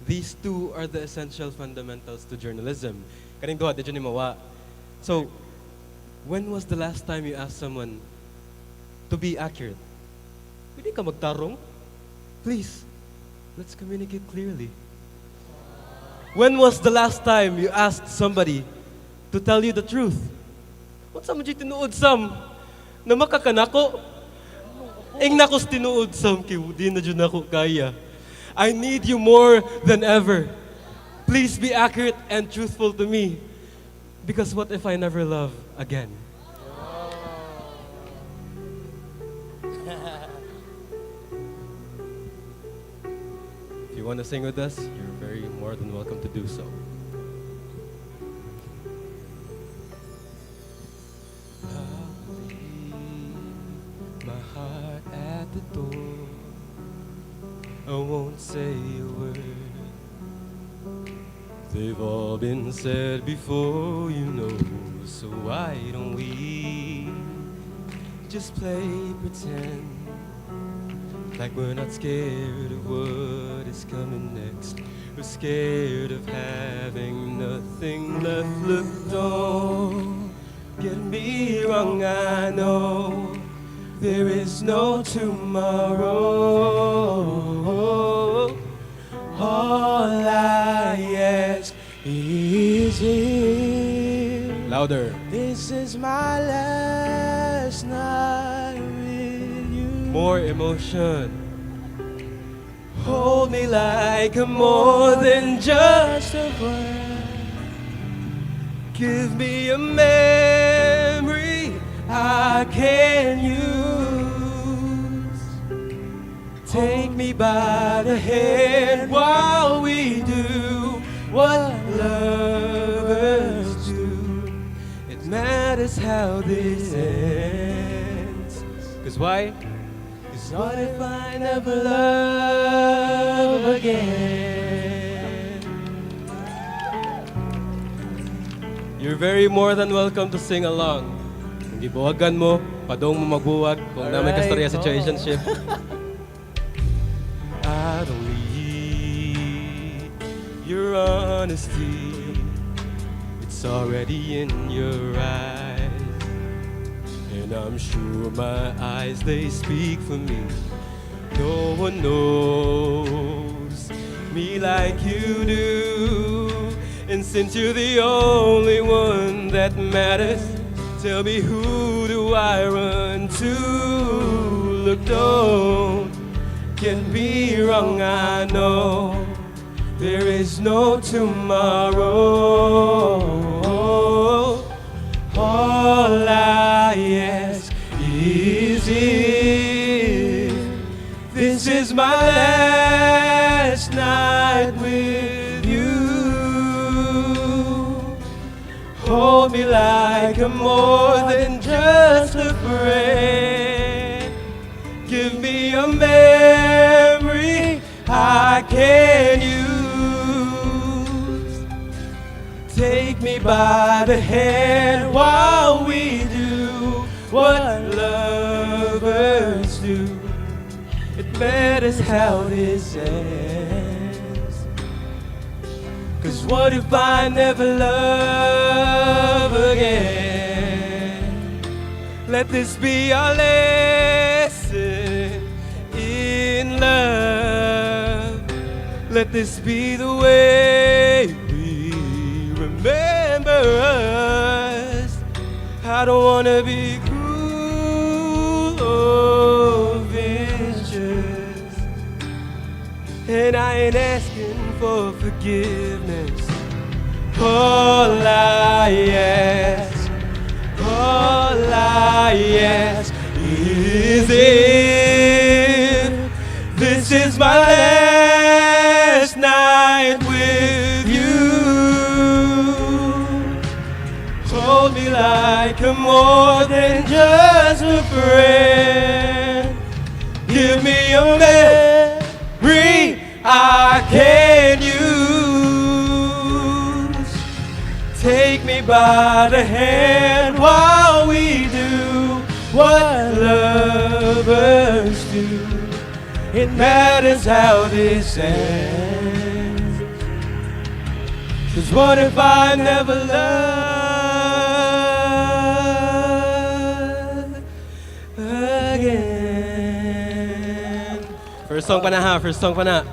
These two are the essential fundamentals to journalism. Kaning duha did ni mawa. So when was the last time you asked someone to be accurate? Pwede ka magtarong? Please, let's communicate clearly. When was the last time you asked somebody to tell you the truth? What sa mo tinuod sam? Na makakanako? Ing nakos tinuod sam kay di na jud nako kaya. I need you more than ever. Please be accurate and truthful to me. Because what if I never love again? If you want to sing with us, you're very more than welcome to do so. I'll leave my heart at the door. I won't say a word. They've all been said before, so why don't we just play pretend? Like we're not scared of what is coming next. We're scared of having nothing left. Look, don't get me wrong, I know there is no tomorrow. All I ask is here. Louder. This is my last night with you. More emotion. Hold me like I'm more than just a friend. Give me a memory I can use. Take me by the hand while we do what lovers do. It matters how this ends. 'Cause why? 'Cause what if I never love again? You're very more than welcome to sing along. Kung gibuwagan mo, padong mo magbuwag kung na may kastorya situationship. I don't need your honesty. It's already in your eyes. And I'm sure my eyes, they speak for me. No one knows me like you do. And since you're the only one that matters, tell me, who do I run to? look, don't get me wrong, I know there is no tomorrow. All I ask is if this is my last night with you. Hold me like I'm more than just a friend. Give me a memory I can use. Take me by the hand while we do what lovers do. It matters how this ends. 'Cause what if I never love again? Let this be our lesson in love. Let this be the way we remember us. I don't wanna be cruel or vicious, and I ain't asking for forgiveness. All I ask, all I ask is if this is my last night with you. Hold me like I'm more than just a friend. Give me a memory I can use. Take me by the hand while we do what lovers do. It matters how this ends. 'Cause what if I never love again? First song pa na ha, first song pa na.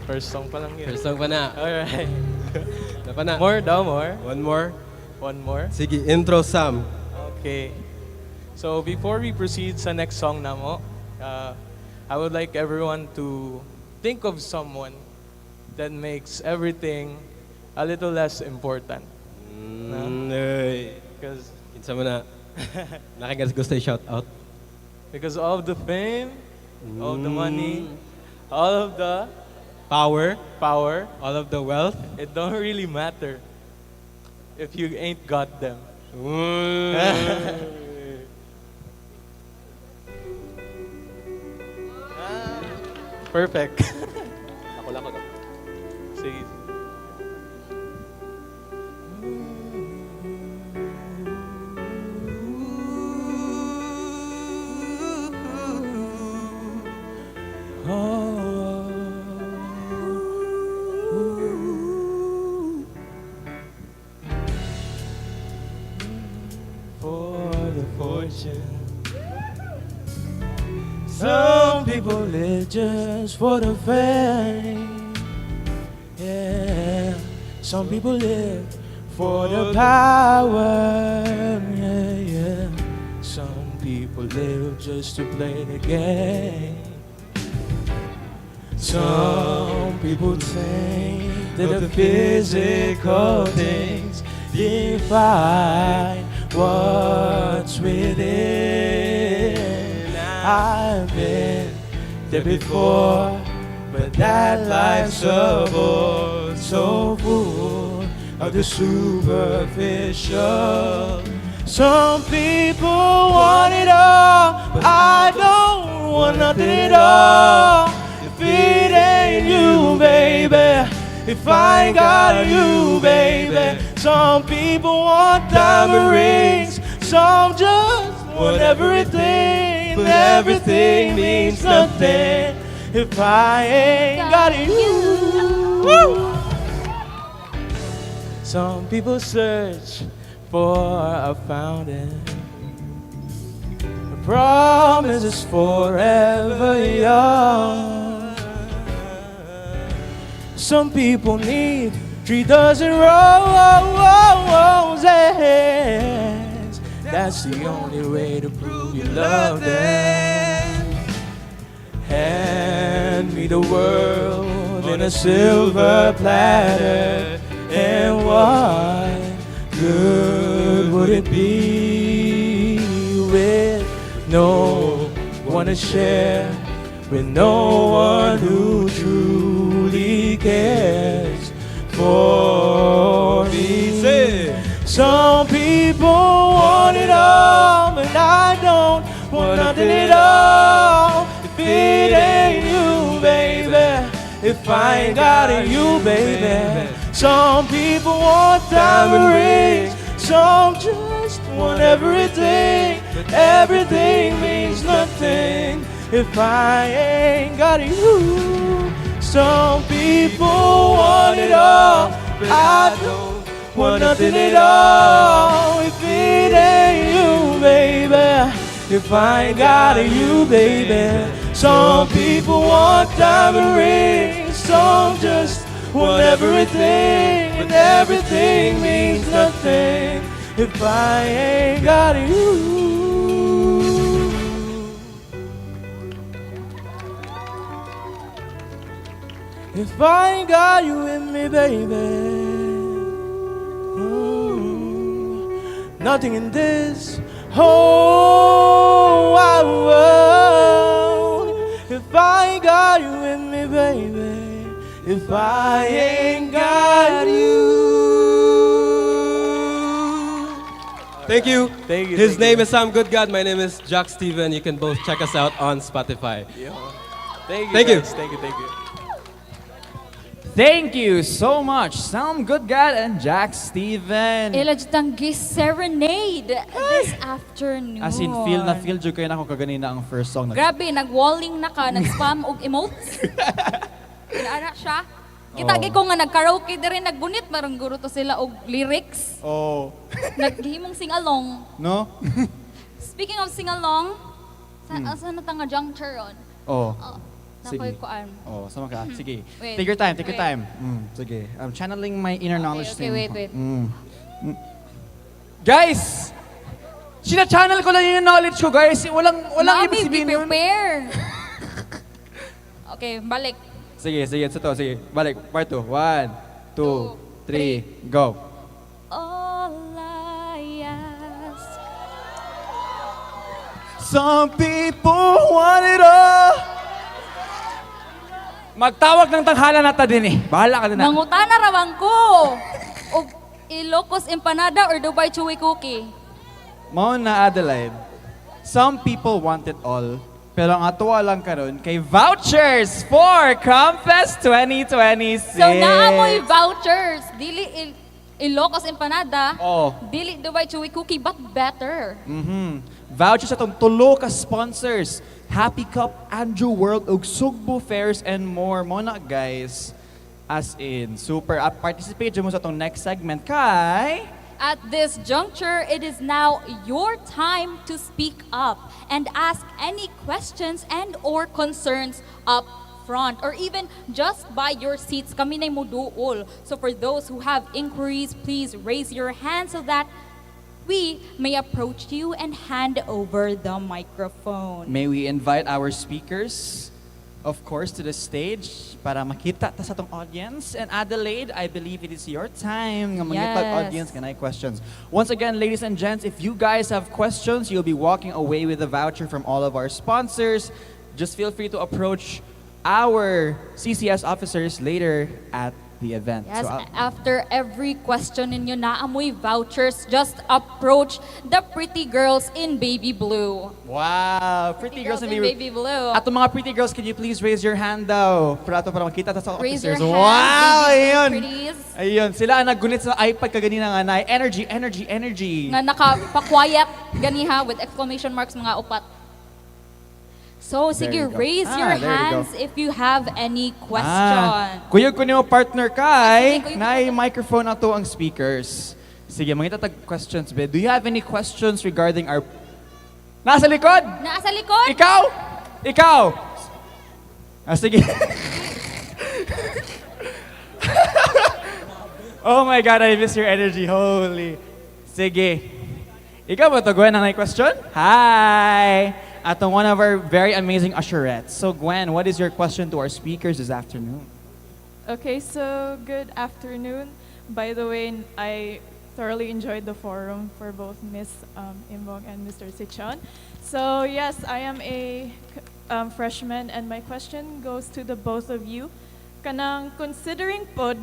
First song pa lang yun. First song pa na. Alright. Pa na. More daw, more. One more. One more. Sige, intro Sam. Okay. So before we proceed sa next song na mo, I would like everyone to think of someone that makes everything a little less important. Because Kinsa mo na. Nakigas gusto i-shout out. Because all of the fame, all of the money, all of the power, all of the wealth, it don't really matter if you ain't got them. Perfect. Lako. Sige. For the fortune. Some people live just for the fame. Yeah. Some people live for the power. Yeah. Some people live just to play the game. Some people think that the physical things define what's within. I've been there before, but that life's a bore, so full of the superficial. Some people want it all, but I don't want nothing at all. If it ain't you, baby, if I ain't got you, baby. Some people want diamond rings, some just want everything, but everything means nothing if I ain't got you. Woo! Some people search for a fountain. The promise is forever young. Some people need 3 dozen roses. That's the only way to prove you love them. Hand me the world in a silver platter. And what good would it be with no one to share, with no one who truly cares for me? Some people want it all, but I don't want nothing at all. If it ain't you, baby, if I ain't got it, you, baby. Some people want diamond rings, some just want everything, but everything means nothing if I ain't got you. Some people want it all, but I don't want nothing at all. If it ain't you, baby, if I ain't got you, baby. Some people want diamond rings, some just want everything, and everything means nothing if I ain't got you. If I ain't got you with me, baby. Nothing in this whole wide world. If I ain't got you with me, baby. If I ain't got you. Thank you. Thank you. His name is Sam Goodgod. My name is Jack Steven. You can both check us out on Spotify. Thank you. Thank you. Guys. Thank you. Thank you. Thank you so much, Sam Goodgad and Jack Steven. Ilajtanggi serenade this afternoon. As in, feel jud kayo na ako kaganina ang first song. Grabe, nag-walling na ka, nag-spam og emotes. Inaana siya. Kita ko nga nag-karaoke din rin, nagbunit, marang guro to sila og lyrics. Oh. Naghimong sing-along. No? Speaking of sing-along, saan na nga juncture on? Oh. Nakoy koan. Oh, sama ka. Sige. Wait. Take your time, take your Wait. time. Sige. I'm channeling my inner knowledge. Okay, wait. Guys! Sina-channel ko lang yung knowledge ko, guys. Walang ibig sabihin yun. Prepare. Okay, balik. Sige. Sige. Balik. Part 2. 1, 2, 3, go. All I ask. Some people want it all. Magtawag ng tanghala na ta din eh. Bahala ka din na. Mangutana rawang ko. Og Ilocos empanada or Dubai chewy cookie? Mao na Adelaide. Some people want it all. Pero ang atuwa lang karon kay vouchers for COMM Fest 2026. So naamoy vouchers. Dili Ilocos empanada. Oh. Dili Dubai chewy cookie but better. Vouchers atong tulo ka sponsors. Happy Cup, Andrew World, ug Sugbo Fairs and more. Mo na guys. As in, super. Participate mo sa atong next segment kay... At this juncture, it is now your time to speak up and ask any questions and or concerns up front or even just by your seats. Kami na moduol. So for those who have inquiries, please raise your hand so that we may approach you and hand over the microphone. May we invite our speakers, of course, to the stage para makita ta sa atong audience. And Adelaide, I believe it is your time nga mangitag audience kanay questions. Once again, ladies and gents, if you guys have questions, you'll be walking away with a voucher from all of our sponsors. Just feel free to approach our CCS officers later at the event. Yes, So, after every question ninyo naamoy vouchers, just approach the pretty girls in baby blue. wow, pretty girls in baby blue. Ato mga pretty girls, can you please raise your hand daw? Para makita ta sa Raise your officers. hand, Wow, baby ayun. pretties. Ayun, sila ang naggunit sa iPad kaganina nga na energy. Nga nakapakwayat ganiha with exclamation marks mga upat. So, There sige, you go. raise your There you go. hands if you have any question. Kuyog ko niyo partner kay, Sige, kuyog na microphone na to ang speakers. Sige, mangita tag questions, be. Do you have any questions regarding our... Nasa likod? Nasa likod? Ikaw! Sige. Oh my God, I miss your energy. Holy. Sige. Ikaw ba to, Gwen, ang may question? Hi! at one of our very amazing usherettes. So Gwen, what is your question to our speakers this afternoon? Okay, so good afternoon. By the way, I thoroughly enjoyed the forum for both Miss Imbong and Mr. Sichon. So yes, I am a freshman, and my question goes to the both of you. Kanang considering pod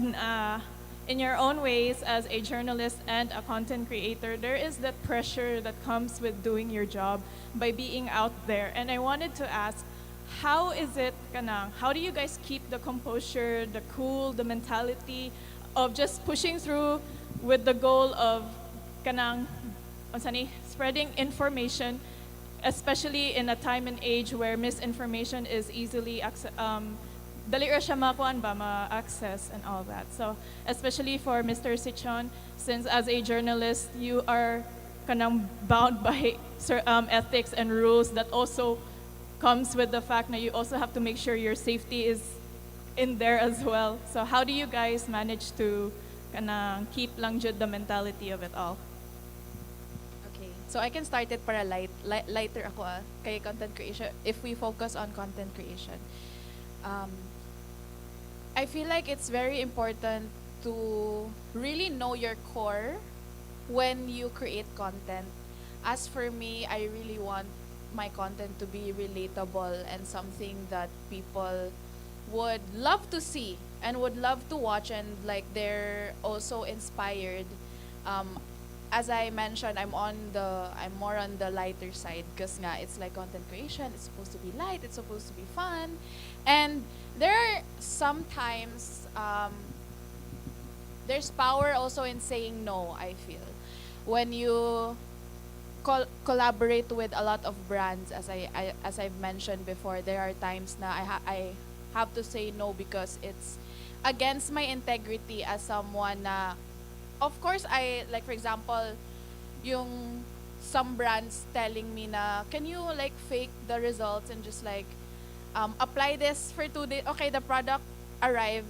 in your own ways as a journalist and a content creator, there is that pressure that comes with doing your job by being out there. And I wanted to ask, how is it kanang? How do you guys keep the composure, the cool, the mentality of just pushing through with the goal of kanang spreading information, especially in a time and age where misinformation is easily dali ra siya makuan ba ma-access and all that. So especially for Mr. Sichon, since as a journalist you are kanang bound by ethics and rules that also comes with the fact that you also have to make sure your safety is in there as well. So how do you guys manage to kanang keep lang jud the mentality of it all? Okay, so I can start it para lighter ako kay content creation. If we focus on content creation, I feel like it's very important to really know your core when you create content. As for me, I really want my content to be relatable and something that people would love to see and would love to watch, and like they're also inspired. As I mentioned, I'm more on the lighter side because it's like content creation. It's supposed to be light. It's supposed to be fun, and there are sometimes there's power also in saying no. I feel when you collaborate with a lot of brands, as I've mentioned before, there are times na I have to say no because it's against my integrity as someone na, of course, I like, for example, yung some brands telling me na, can you like fake the results and just like apply this for 2 days? Okay, the product arrived,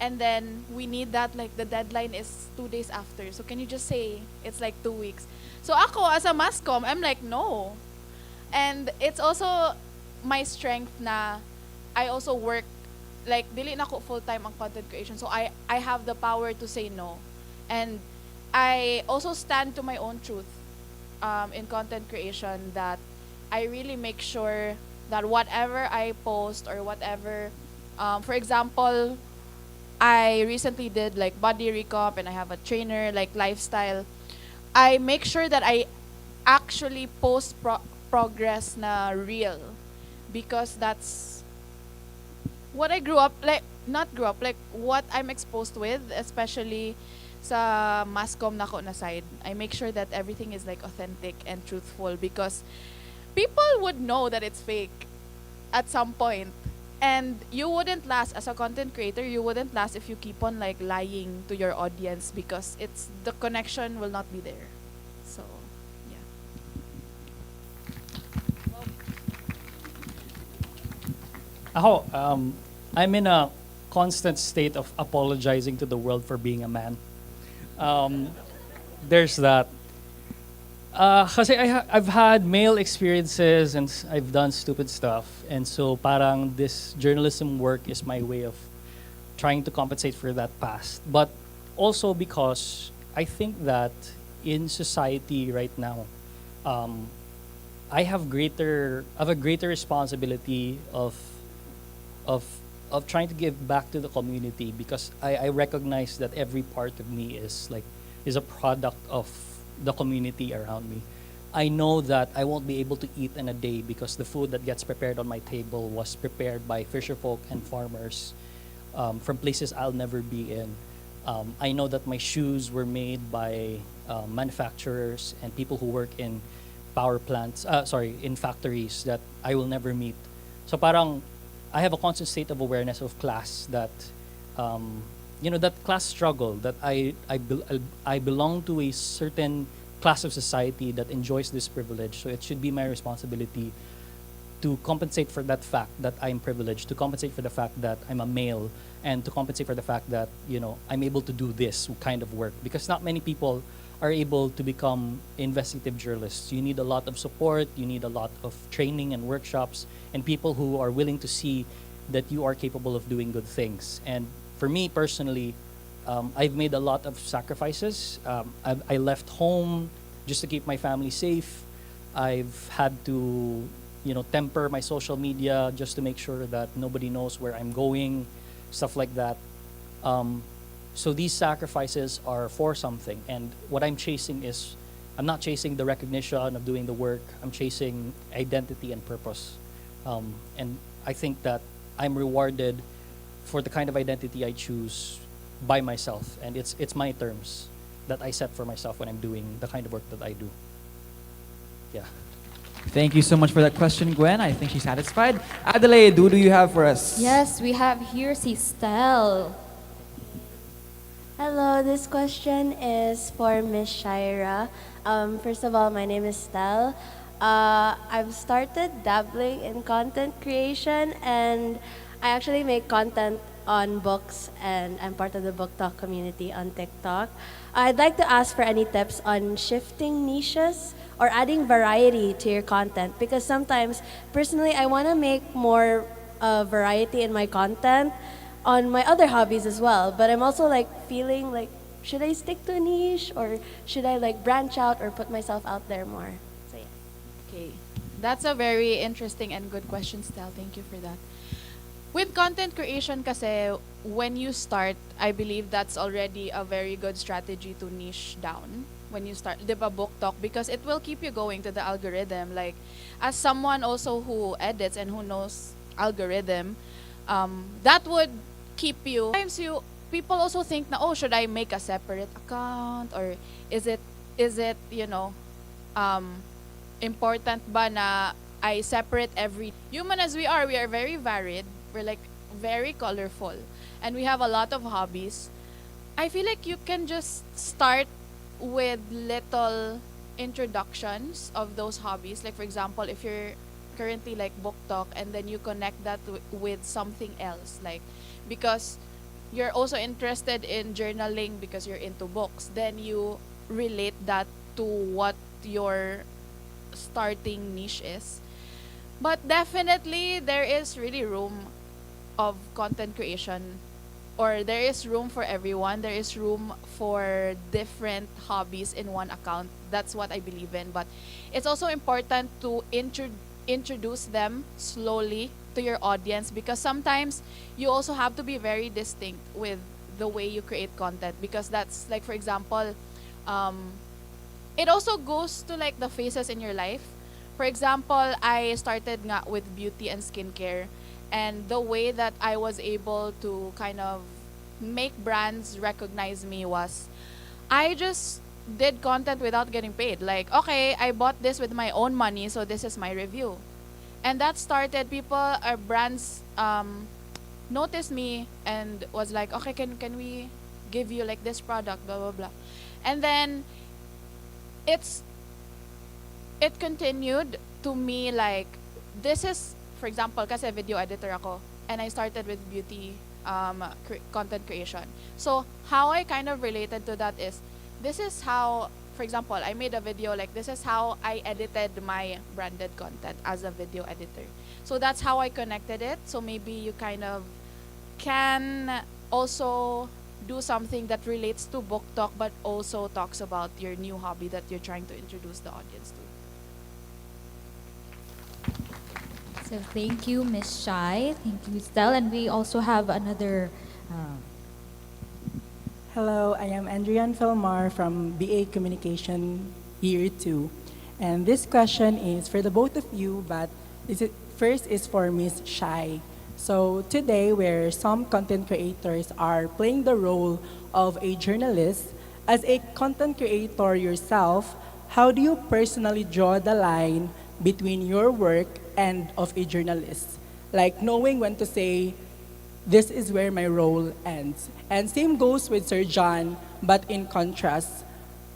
and then we need that, like the deadline is 2 days after. So can you just say it's like 2 weeks? So ako as a mass comm, I'm like, no. And it's also my strength na I also work, like dili na ko full-time ang content creation. So I have the power to say no. And I also stand to my own truth in content creation, that I really make sure that whatever I post or whatever, for example, I recently did like body recomp and I have a trainer, like lifestyle. I make sure that I actually post progress na real, because that's what I grew up, like not grew up, like what I'm exposed with, especially sa mass comm na ko na side. I make sure that everything is like authentic and truthful, because people would know that it's fake at some point. And you wouldn't last as a content creator, you wouldn't last if you keep on like lying to your audience, because it's the connection will not be there. So, yeah. Ako, I'm in a constant state of apologizing to the world for being a man. There's that. Kasi I've had male experiences and I've done stupid stuff. And so parang this journalism work is my way of trying to compensate for that past. But also because I think that in society right now, I have a greater responsibility of trying to give back to the community, because I recognize that every part of me is a product of the community around me. I know that I won't be able to eat in a day because the food that gets prepared on my table was prepared by fisherfolk and farmers from places I'll never be in. I know that my shoes were made by manufacturers and people who work in power plants, in factories that I will never meet. So parang I have a constant state of awareness of class, that that class struggle, that I belong to a certain class of society that enjoys this privilege. So it should be my responsibility to compensate for that fact that I'm privileged, to compensate for the fact that I'm a male, and to compensate for the fact that I'm able to do this kind of work, because not many people are able to become investigative journalists. You need a lot of support, you need a lot of training and workshops, and people who are willing to see that you are capable of doing good things. And for me personally, I've made a lot of sacrifices. I left home just to keep my family safe. I've had to, temper my social media just to make sure that nobody knows where I'm going, stuff like that. So these sacrifices are for something, and what I'm chasing is, I'm not chasing the recognition of doing the work, I'm chasing identity and purpose. And I think that I'm rewarded for the kind of identity I choose by myself, and it's my terms that I set for myself when I'm doing the kind of work that I do. Yeah. Thank you so much for that question, Gwen. I think she's satisfied. Adelaide, who do you have for us? Yes, we have here si Stel. Hello, this question is for Miss Shaira. First of all, my name is Stel. I've started dabbling in content creation, and I actually make content on books, and I'm part of the Book Talk community on TikTok. I'd like to ask for any tips on shifting niches or adding variety to your content, because sometimes, personally, I want to make more variety in my content on my other hobbies as well, but I'm also feeling like, should I stick to a niche, or should I branch out or put myself out there more? So yeah. Okay, that's a very interesting and good question, Stel. Thank you for that. With content creation kasi, when you start, I believe that's already a very good strategy to niche down. When you start, di ba, Book Talk, because it will keep you going to the algorithm. Like, as someone also who edits and who knows algorithm, that would keep you. Sometimes people also think na, oh, should I make a separate account, or is it important ba na I separate every. Human as we are very varied. We're very colorful, and we have a lot of hobbies. I feel like you can just start with little introductions of those hobbies. Like, for example, if you're currently Book Talk, and then you connect that with something else, because you're also interested in journaling because you're into books, then you relate that to what your starting niche is. But definitely there is really room of content creation, or there is room for everyone. There is room for different hobbies in one account. That's what I believe in. But it's also important to introduce them slowly to your audience, because sometimes you also have to be very distinct with the way you create content, because that's for example, it also goes to the phases in your life. For example, I started nga with beauty and skincare, and the way that I was able to kind of make brands recognize me was, I just did content without getting paid. Okay, I bought this with my own money, so this is my review. And that started, brands noticed me and was like, okay, can we give you this product, blah, blah, blah. And then it continued to me this is, for example, kasi video editor ako, and I started with beauty content creation. So how I kind of related to that is, this is how, for example, I made a video this is how I edited my branded content as a video editor. So that's how I connected it. So maybe you kind of can also do something that relates to Book Talk, but also talks about your new hobby that you're trying to introduce the audience to. So thank you, Miss Shai. Thank you, Stel. And we also have another. Hello, I am Andrian Felmar from BA Communication Year 2. And this question is for the both of you, but first is for Miss Shai. So today, where some content creators are playing the role of a journalist, as a content creator yourself, how do you personally draw the line between your work and of a journalist? Knowing when to say, this is where my role ends. And same goes with Sir John, but in contrast.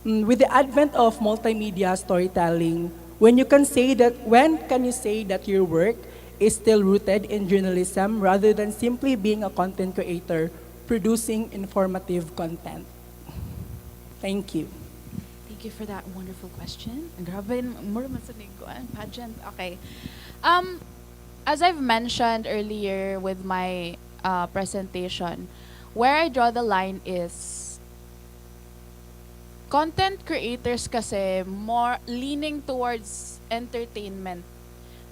With the advent of multimedia storytelling, when can you say that your work is still rooted in journalism rather than simply being a content creator producing informative content? Thank you. Thank you for that wonderful question. Grabe, mura man sa niguan, pageant. Okay. As I've mentioned earlier with my presentation, where I draw the line is content creators kasi more leaning towards entertainment.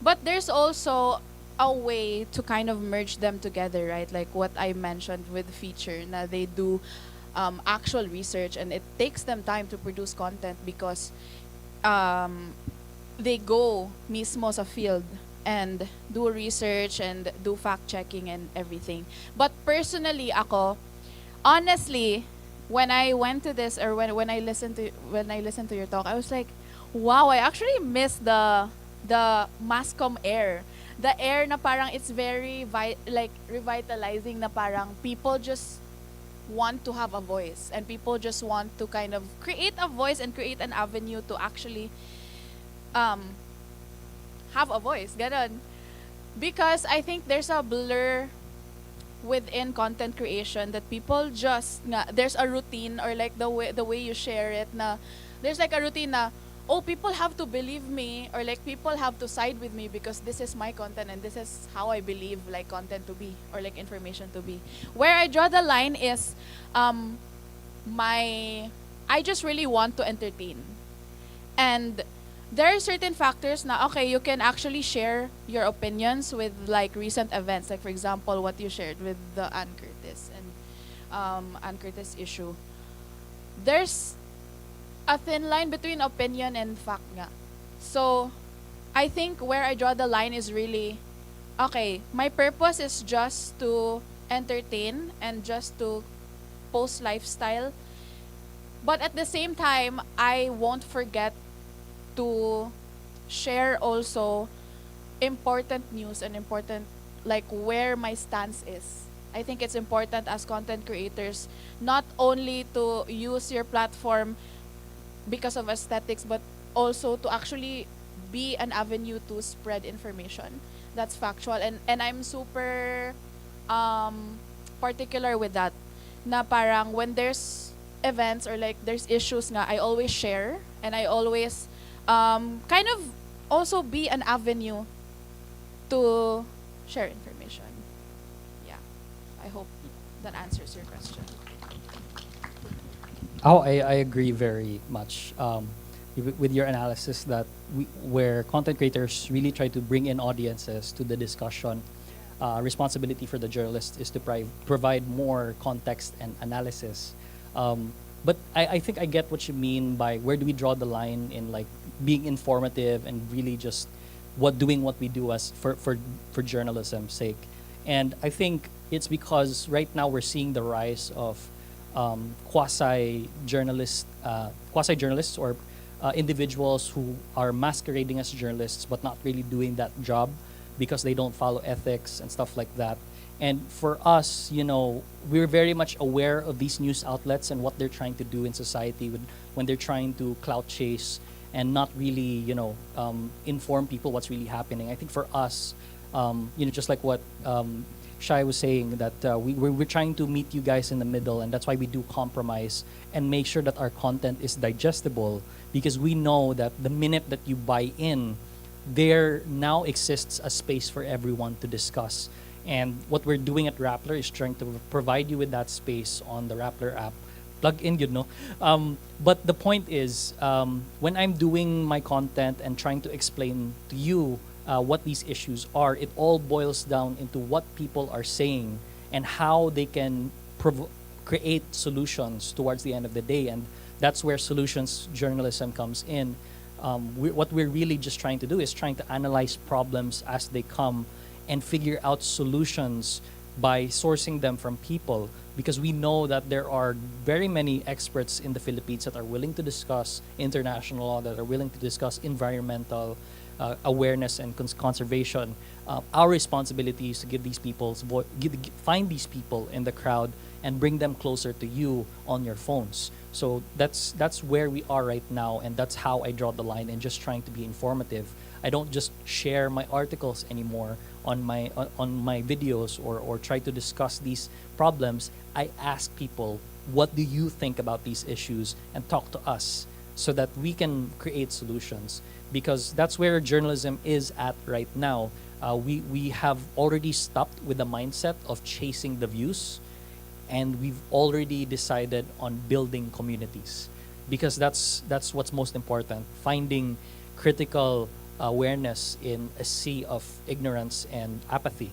But there's also a way to kind of merge them together, right? Like what I mentioned with Feature, na they do actual research and it takes them time to produce content because they go mismo sa field and do research and do fact checking and everything. But personally, ako, honestly, when I went to this or when I listened to your talk, I was like, wow, I actually miss the Mascom air. The air na parang it's very revitalizing na parang people just want to have a voice and people just want to kind of create a voice and create an avenue to actually have a voice. Ganon. Because I think there's a blur within content creation that people just there's a routine or like the way you share it na there's like a routine na oh, people have to believe me or like people have to side with me because this is my content and this is how I believe like content to be or like information to be. Where I draw the line is I just really want to entertain. And there are certain factors na okay, you can actually share your opinions with like recent events, like for example what you shared with the Ann Curtis and Ann Curtis issue. There's a thin line between opinion and fact nga. So, I think where I draw the line is really, okay, my purpose is just to entertain and just to post lifestyle. But at the same time, I won't forget to share also important news and important, like where my stance is. I think it's important as content creators not only to use your platform because of aesthetics, but also to actually be an avenue to spread information that's factual. And I'm super particular with that. Na parang when there's events or like there's issues nga, I always share and I always kind of also be an avenue to share information. Yeah, I hope that answers your question. Oh, I agree very much with your analysis that where content creators really try to bring in audiences to the discussion. Responsibility for the journalist is to provide more context and analysis. But I think I get what you mean by where do we draw the line in like being informative and really just doing what we do as for journalism's sake. And I think it's because right now we're seeing the rise of quasi-journalists or individuals who are masquerading as journalists but not really doing that job because they don't follow ethics and stuff like that. And for us, you know, we're very much aware of these news outlets and what they're trying to do in society when they're trying to clout chase and not really, you know, inform people what's really happening. I think for us, you know, just like what Shai was saying, that we're trying to meet you guys in the middle, and that's why we do compromise and make sure that our content is digestible, because we know that the minute that you buy in, there now exists a space for everyone to discuss. And what we're doing at Rappler is trying to provide you with that space on the Rappler app. Plug in, you know. But the point is, when I'm doing my content and trying to explain to you what these issues are, it all boils down into what people are saying and how they can create solutions towards the end of the day. And that's where solutions journalism comes in. What we're really just trying to do is trying to analyze problems as they come and figure out solutions by sourcing them from people, because we know that there are very many experts in the Philippines that are willing to discuss international law, that are willing to discuss environmental awareness and conservation. Our responsibility is to give these people's find these people in the crowd and bring them closer to you on your phones. So that's where we are right now, and that's how I draw the line in just trying to be informative. I don't just share my articles anymore on my videos or try to discuss these problems. I ask people, what do you think about these issues, and talk to us. so that we can create solutions, because that's where journalism is at right now. We have already stopped with the mindset of chasing the views, and we've already decided on building communities, because that's what's most important, finding critical awareness in a sea of ignorance and apathy.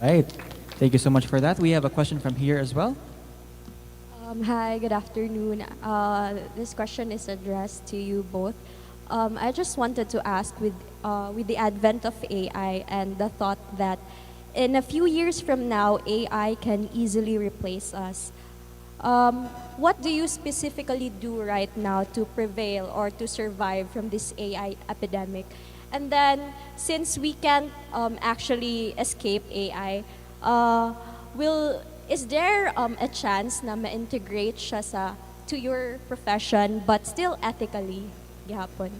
Right. Thank you so much for that. We have a question from here as well. Hi, good afternoon. This question is addressed to you both. I just wanted to ask, with the advent of AI and the thought that in a few years from now, AI can easily replace us, what do you specifically do right now to prevail or to survive from this AI epidemic? And then, since we can't actually escape AI, is there a chance na ma-integrate siya to your profession but still ethically? Gihapon.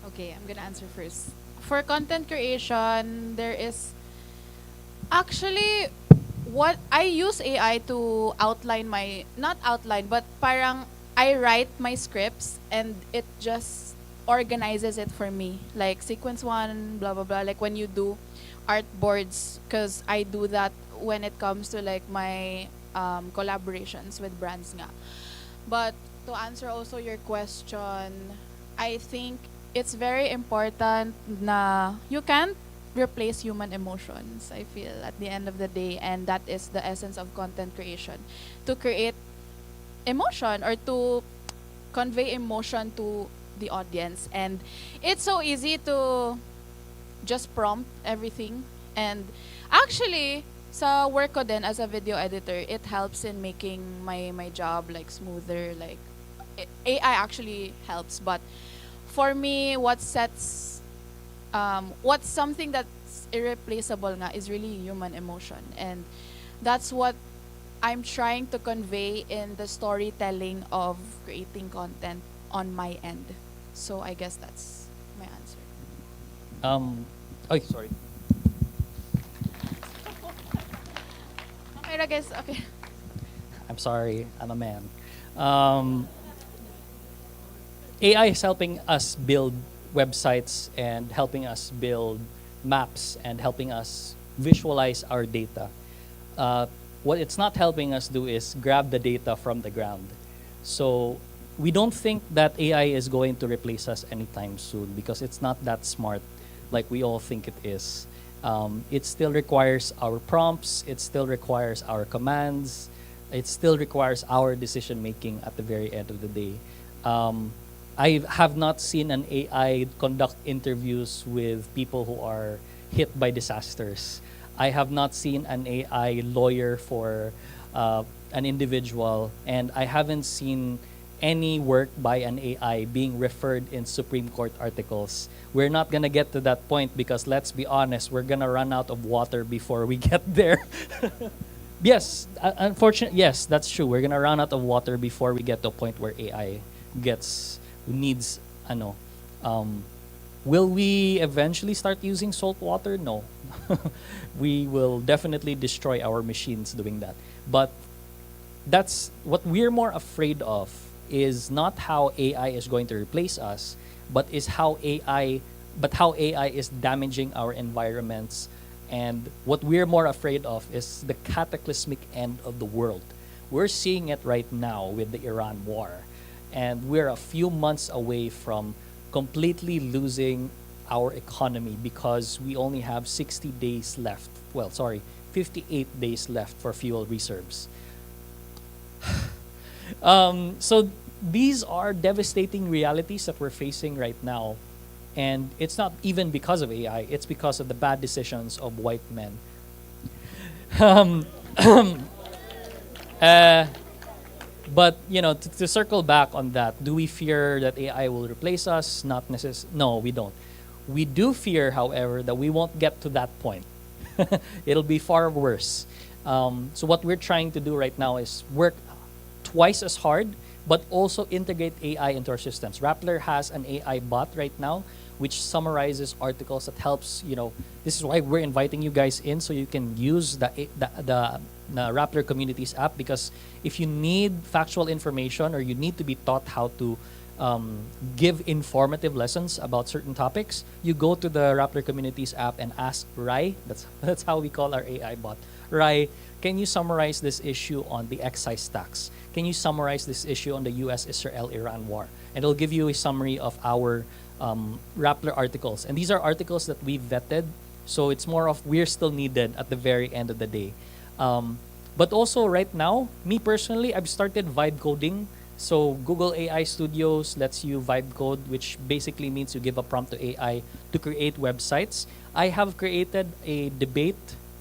Okay, I'm gonna answer first. For content creation, there is actually what I use AI to outline not outline, but parang I write my scripts and it just organizes it for me. Like sequence 1, blah blah blah. Like when you do art boards, because I do that when it comes to like my collaborations with brands nga. But to answer also your question, I think it's very important na you can't replace human emotions, I feel, at the end of the day, and that is the essence of content creation, to create emotion or to convey emotion to the audience. And it's so easy to just prompt everything, and actually sa work ko din as a video editor, it helps in making my job like smoother. Like AI actually helps, but for me, what's something that's irreplaceable nga is really human emotion, and that's what I'm trying to convey in the storytelling of creating content on my end. So I guess that's my answer. Oh, sorry. Okay, I guess. Okay. I'm sorry, I'm a man. AI is helping us build websites and helping us build maps and helping us visualize our data. What it's not helping us do is grab the data from the ground. So we don't think that AI is going to replace us anytime soon, because it's not that smart like we all think it is. It still requires our prompts, it still requires our commands, it still requires our decision making at the very end of the day. I have not seen an AI conduct interviews with people who are hit by disasters. I have not seen an AI lawyer for an individual, and I haven't seen any work by an AI being referred in Supreme Court articles. We're not gonna get to that point because, let's be honest, we're gonna run out of water before we get there. Yes, unfortunately, yes, that's true. We're gonna run out of water before we get to a point where AI needs. Will we eventually start using salt water? No. We will definitely destroy our machines doing that. But that's what we're more afraid of, is not how AI is going to replace us, but how AI is damaging our environments. And what we're more afraid of is the cataclysmic end of the world. We're seeing it right now with the Iran war. And we're a few months away from completely losing our economy because we only have 60 days left. 58 days left for fuel reserves. So these are devastating realities that we're facing right now. And it's not even because of AI, it's because of the bad decisions of white men. But to circle back on that, do we fear that AI will replace us? Not necessarily. No, we don't. We do fear, however, that we won't get to that point. It'll be far worse. So what we're trying to do right now is work twice as hard, but also integrate AI into our systems. Rappler has an AI bot right now, which summarizes articles that helps. This is why we're inviting you guys in, so you can use the na Rappler Communities app, because if you need factual information or you need to be taught how to give informative lessons about certain topics, you go to the Rappler Communities app and ask Rai. That's how we call our AI bot. Rai, can you summarize this issue on the excise tax? Can you summarize this issue on the U.S.-Israel-Iran war? And it'll give you a summary of our Rappler articles. And these are articles that we vetted, so it's more of we're still needed at the very end of the day. But also right now, me personally, I've started vibe coding. So Google AI Studios lets you vibe code, which basically means you give a prompt to AI to create websites. I have created a debate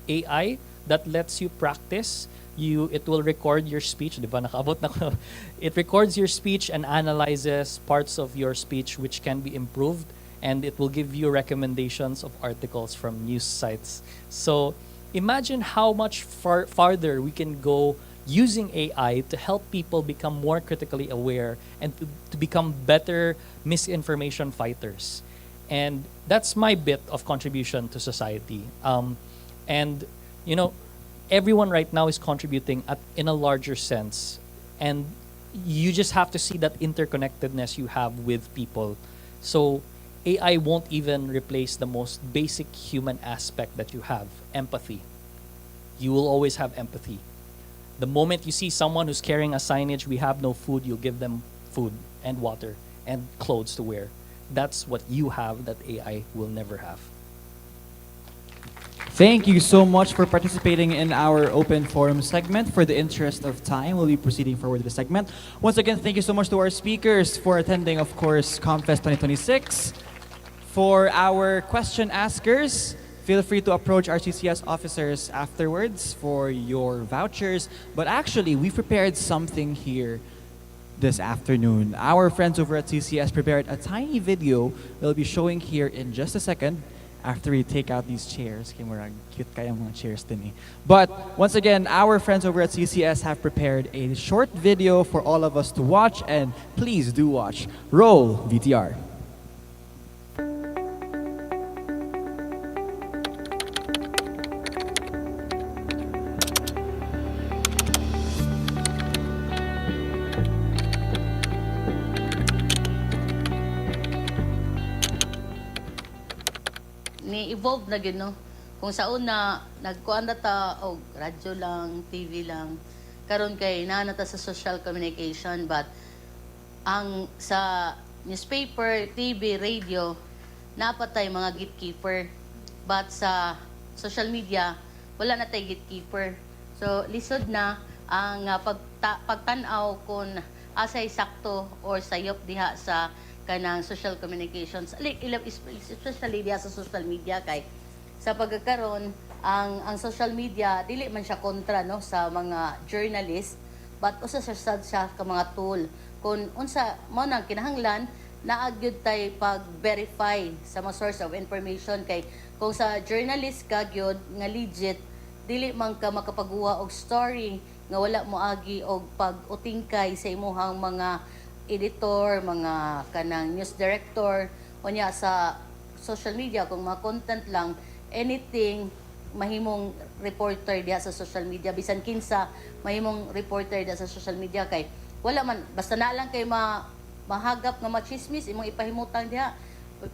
AI that lets you practice. It will record your speech. Di ba? Nakaabot na ko. It records your speech and analyzes parts of your speech which can be improved, and it will give you recommendations of articles from news sites. So imagine how much farther we can go using AI to help people become more critically aware and to become better misinformation fighters. And that's my bit of contribution to society. And you know, everyone right now is contributing in a larger sense, and you just have to see that interconnectedness you have with people. So AI won't even replace the most basic human aspect that you have, empathy. You will always have empathy. The moment you see someone who's carrying a signage, "We have no food," you'll give them food and water and clothes to wear. That's what you have that AI will never have. Thank you so much for participating in our open forum segment. For the interest of time, we'll be proceeding forward with the segment. Once again, thank you so much to our speakers for attending, of course, COMM Fest 2026. For our question askers, feel free to approach our CCS officers afterwards for your vouchers. But actually, we prepared something here this afternoon. Our friends over at CCS prepared a tiny video we'll be showing here in just a second after we take out these chairs. Kaya murag cute kaya mga chairs din eh. But once again, our friends over at CCS have prepared a short video for all of us to watch, and please do watch. Roll VTR. Ni-evolve na gid no. Kung sa una nagkuan na ta og radyo lang, TV lang, karon kay naa na ta sa social communication, but ang sa newspaper, TV, radio napatay mga gatekeeper, but sa social media wala na tay gatekeeper. So lisod na ang pagtan-aw kung asay sakto or sayop diha sa kanang social communications, especially diya sa social media, kay sa pagkakaroon ang social media dili man siya kontra no sa mga journalist, but usa siya ka mga tool kung unsa mo nang kinahanglan naagyud tay pag-verify sa mga source of information, kay kung sa journalist ka gyud nga legit, dili man ka makapaguha og story nga wala mo agi og pag-utingkay sa imuhang mga editor, mga kanang news director, unya sa social media, kung mga content lang, anything, mahimong reporter diya sa social media, bisan kinsa, mahimong reporter diya sa social media, kay wala man, basta na lang kay mahagap nga machismis, imong ipahimutang diha,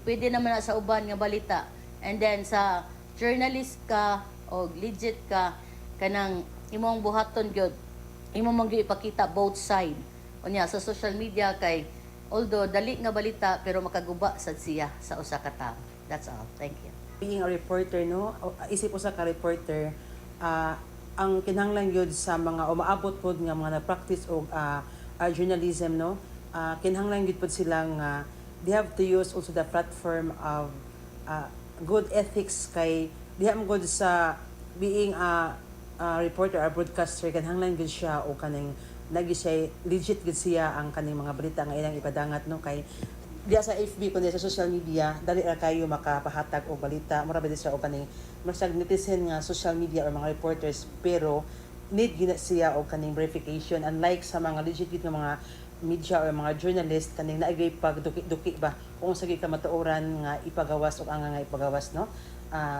pwede naman na sa uban nga balita. And then sa journalist ka, o legit ka, kanang imong buhaton gyud, imong mong ipakita both side. Unya sa social media, kay although dali nga balita pero makaguba sad siya sa usa ka tawo. That's all. Thank you. Being a reporter, no, isip usa ka reporter, ang kinahanglan gyud sa mga umaabot pod nga mga na-practice og journalism, no, kinahanglan gyud pod silang they have to use also the platform of good ethics, kay diha mo gud sa being a reporter or broadcaster, kinahanglan gyud siya o kaning lagi siya legit gud siya ang kaning mga balita nga ilang ipadangat, no, kay diya sa FB kundi sa social media dali ra kayo makapahatag og balita, mura ba siya o kaning masag netizen nga social media or mga reporters, pero need gina siya og kaning verification, unlike sa mga legit nga mga media or mga journalist kaning naagay pag duki ba kung sa ka matuoran nga ipagawas o ang nga ipagawas, no.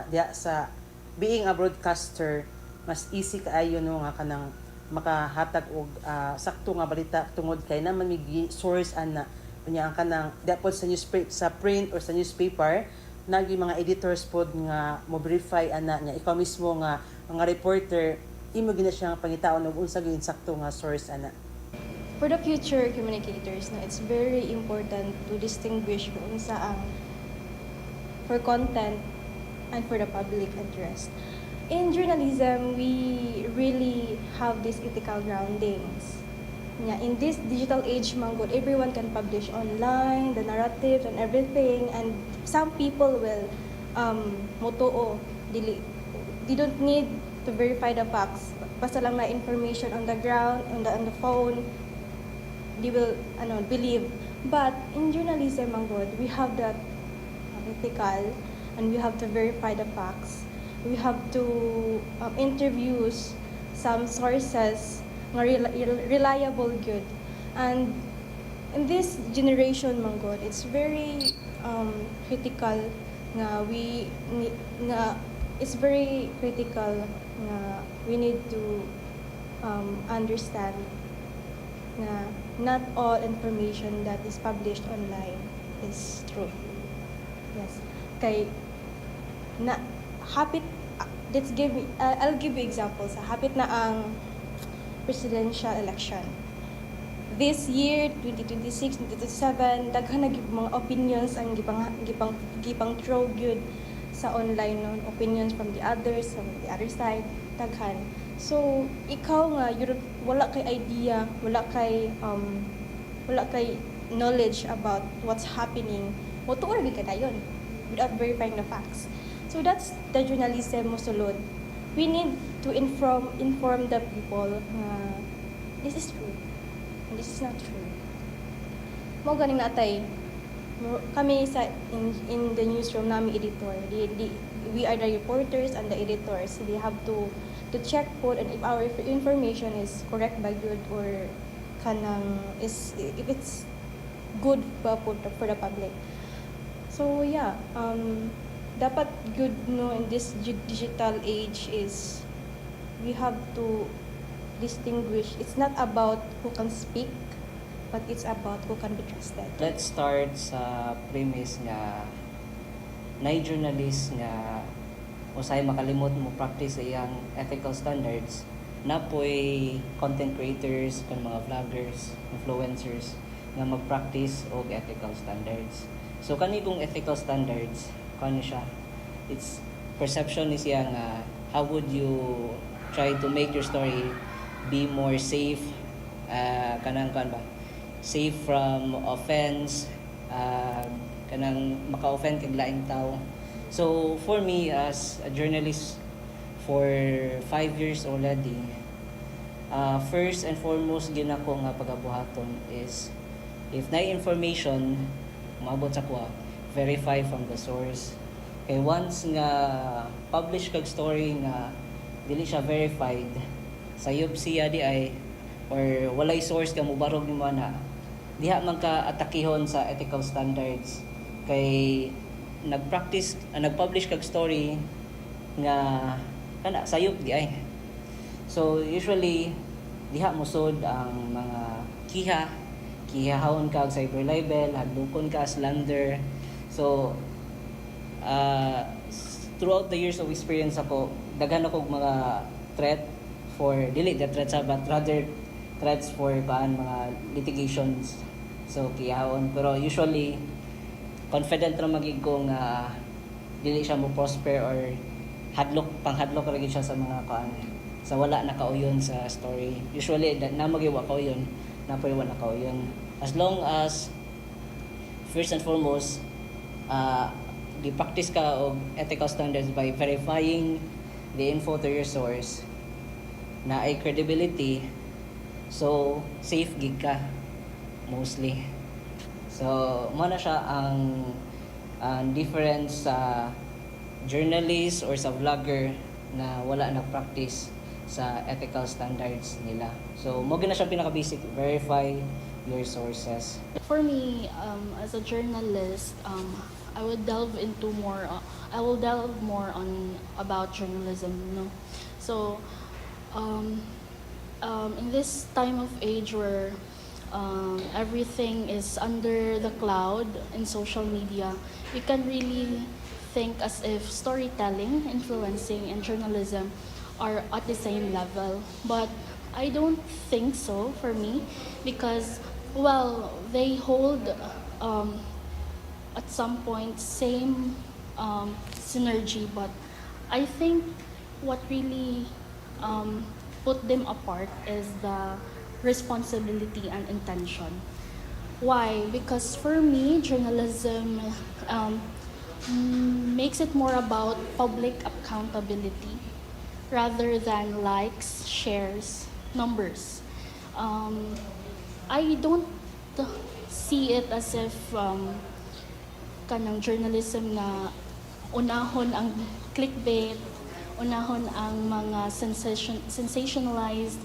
Diya sa being a broadcaster, mas easy kaayo no nga kanang makahatag og sakto nga balita tungod kay naman may source ana unya ang kanang dapat sa newspaper sa print or sa newspaper nagi mga editors pod nga mo verify ana nya ikaw mismo nga mga reporter imo gina siya pangitaon og unsa gyud sakto nga source ana. For the future communicators, no, it's very important to distinguish kung unsa ang for content and for the public interest. In journalism, we really have these ethical groundings. Yeah, in this digital age, manggod, everyone can publish online, the narratives and everything, and some people will motoo, they don't need to verify the facts. Basta lang na information on the ground, on the phone, they will believe. But in journalism, manggod, we have that ethical, and we have to verify the facts. We have to interviews some sources nga reliable good. And in this generation, manggod, it's very critical nga it's very critical nga we need to understand na not all information that is published online is true. Yes. Kay na hapit I'll give you examples. Hapit na ang presidential election. This year 2026, 2027, daghan na gyud mga opinions ang gipang throw gyud sa online non opinions from the other side daghan. So ikaw nga wala kay idea, wala kay knowledge about what's happening. Mo tuor gyud kadayon without verifying the facts. So that's the journalism mo sulod. We need to inform the people na this is true and this is not true. Mo ganing natay kami sa in the newsroom namin editor. We are the reporters and the editors. They have to check po and if our information is correct by good or kanang if it's good pa po for the public. So yeah, dapat good no in this digital age is we have to distinguish. It's not about who can speak, but it's about who can be trusted. Let's start sa premise nga nay journalist nga usay makalimot mo practice iyang ethical standards na po'y content creators kan mga vloggers, influencers nga mag-practice og ethical standards. So kani kung ethical standards kani siya, it's perception is yang how would you try to make your story be more safe, kanang kan ba, safe from offense, kanang maka-offend kag laing tao. So for me as a journalist for 5 years already, first and foremost ginako nga pagabuhaton is if na information maabot sa kuha, verify from the source. Kay once nga publish kag story nga dili siya verified, sayop siya di ay or walay source ka mubarog ni mana, diha man ka atakihon sa ethical standards. Kay nagpublish kag story nga kana sayop di ay. So usually diha musod ang mga kihahon ka cyber libel, hadlokon ka slander. So throughout the years of experience ako, daghan ako mga threat for dili the threats but rather threats for mga litigations. So kihahon, pero usually confident ra magig ko nga dili siya mo prosper or panghadlok ra gid siya sa mga sa wala na kauyon sa story. Usually na magiwa kauyon, na pwede wala kauyon. As long as first and foremost di practice ka og ethical standards by verifying the info to your source na ay credibility, so safe gig ka mostly. So mo na siya ang difference sa journalist or sa vlogger na wala nag-practice sa ethical standards nila. So mo gina siya pinaka-basic, verify your sources. For me, as a journalist, I will delve more on about journalism, no. So, um, in this time of age where everything is under the cloud in social media, you can really think as if storytelling, influencing, and journalism are at the same level. But I don't think so for me because, well, they hold at some point same synergy, but I think what really put them apart is the responsibility and intention. Why? Because for me, journalism makes it more about public accountability rather than likes, shares, numbers. I don't see it as if kanang journalism na unahon ang clickbait, unahon ang mga sensationalized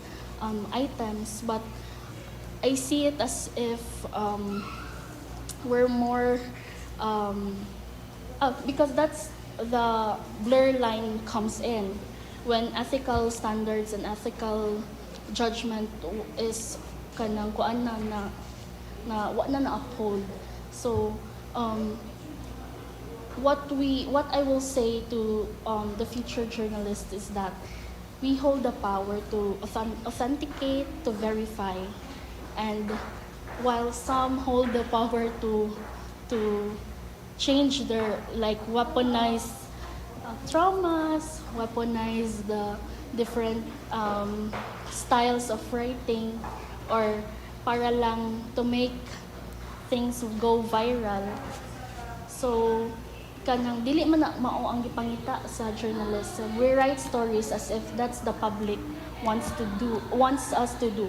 items, but I see it as if we're more because that's the blur line comes in when ethical standards and ethical judgment is kanang kuan na wa na uphold. So what I will say to the future journalists is that we hold the power to authenticate, to verify, and while some hold the power to change their weaponize traumas, weaponize the different styles of writing, or para lang to make things go viral. So kanang dili man na mao ang gipangita sa journalism. We write stories as if that's the public wants us to do.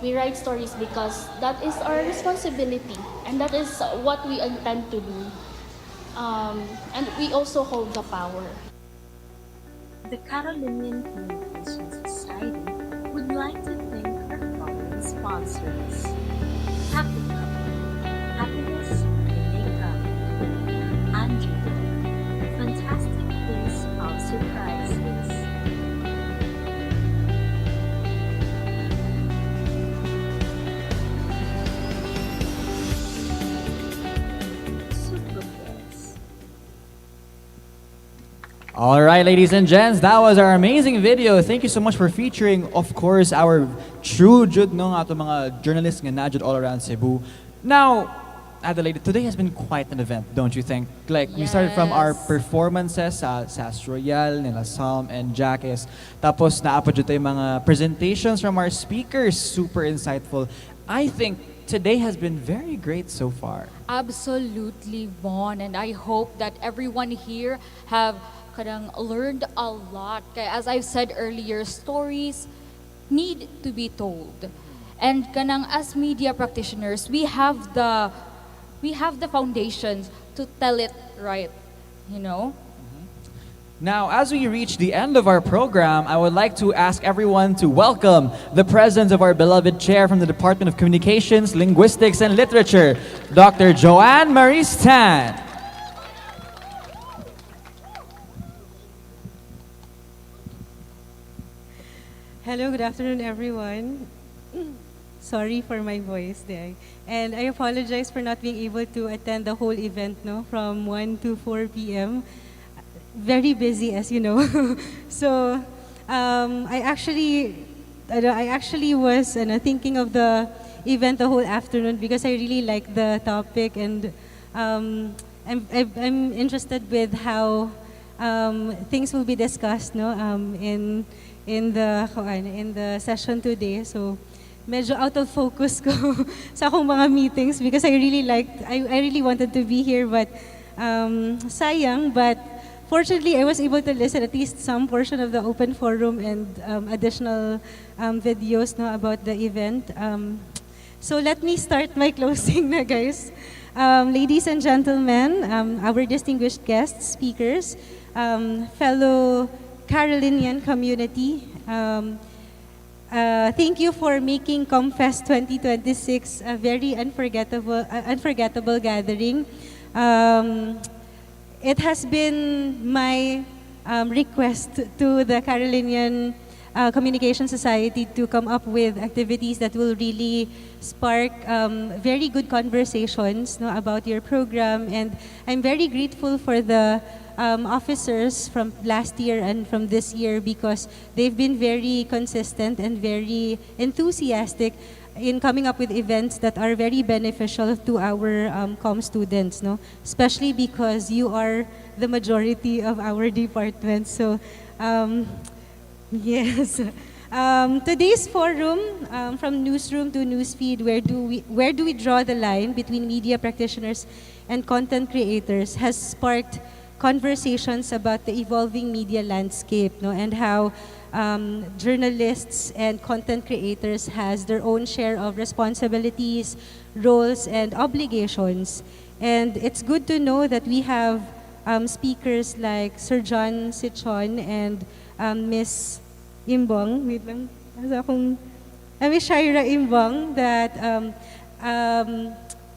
We write stories because that is our responsibility and that is what we intend to do. And we also hold the power. The Carolinian Communication Society would like to thank our following sponsors. Happy Cup, Happiness May Come. Andrew, Fantastic Place of Surprises. All right, ladies and gents, that was our amazing video. Thank you so much for featuring, of course, our true jud no ato mga journalists nga najud all around Cebu. Now, Adelaide, today has been quite an event, don't you think? Like, we started from our performances sa SAS Royal, nila Sam and Jacques. Tapos, naapod jud tayo mga presentations from our speakers. Super insightful. I think today has been very great so far. Absolutely, Vaughn. And I hope that everyone here have learned a lot. Kaya as I've said earlier, stories need to be told. And as media practitioners, we have the foundations to tell it right, you know? Now, as we reach the end of our program, I would like to ask everyone to welcome the presence of our beloved chair from the Department of Communications, Linguistics, and Literature, Dr. Joanne Marie Stan. Hello, good afternoon, everyone. Sorry for my voice there. And I apologize for not being able to attend the whole event from 1 to 4 p.m. Very busy, as you know. So I actually was thinking of the event the whole afternoon because I really like the topic, and I'm interested with how things will be discussed in the session today. So medyo out of focus ko sa akong mga meetings because I really wanted to be here, but sayang, but fortunately I was able to listen at least some portion of the open forum and additional videos about the event. So let me start my closing na, guys. Ladies and gentlemen, our distinguished guests, speakers, fellow Carolinian community, thank you for making COMM Fest 2026 a very unforgettable gathering. It has been my request to the Carolinian Communication Society to come up with activities that will really spark very good conversations, no, about your program. And I'm very grateful for the officers from last year and from this year, because they've been very consistent and very enthusiastic in coming up with events that are very beneficial to our COMM students, no? Especially because you are the majority of our department. So, yes. Today's forum, from newsroom to newsfeed, where do we draw the line between media practitioners and content creators, has sparked conversations about the evolving media landscape, no, and how journalists and content creators has their own share of responsibilities, roles, and obligations. And it's good to know that we have speakers like Sir John Sichon and Miss Imbong, wait lang, Miss Shaira Imbong, that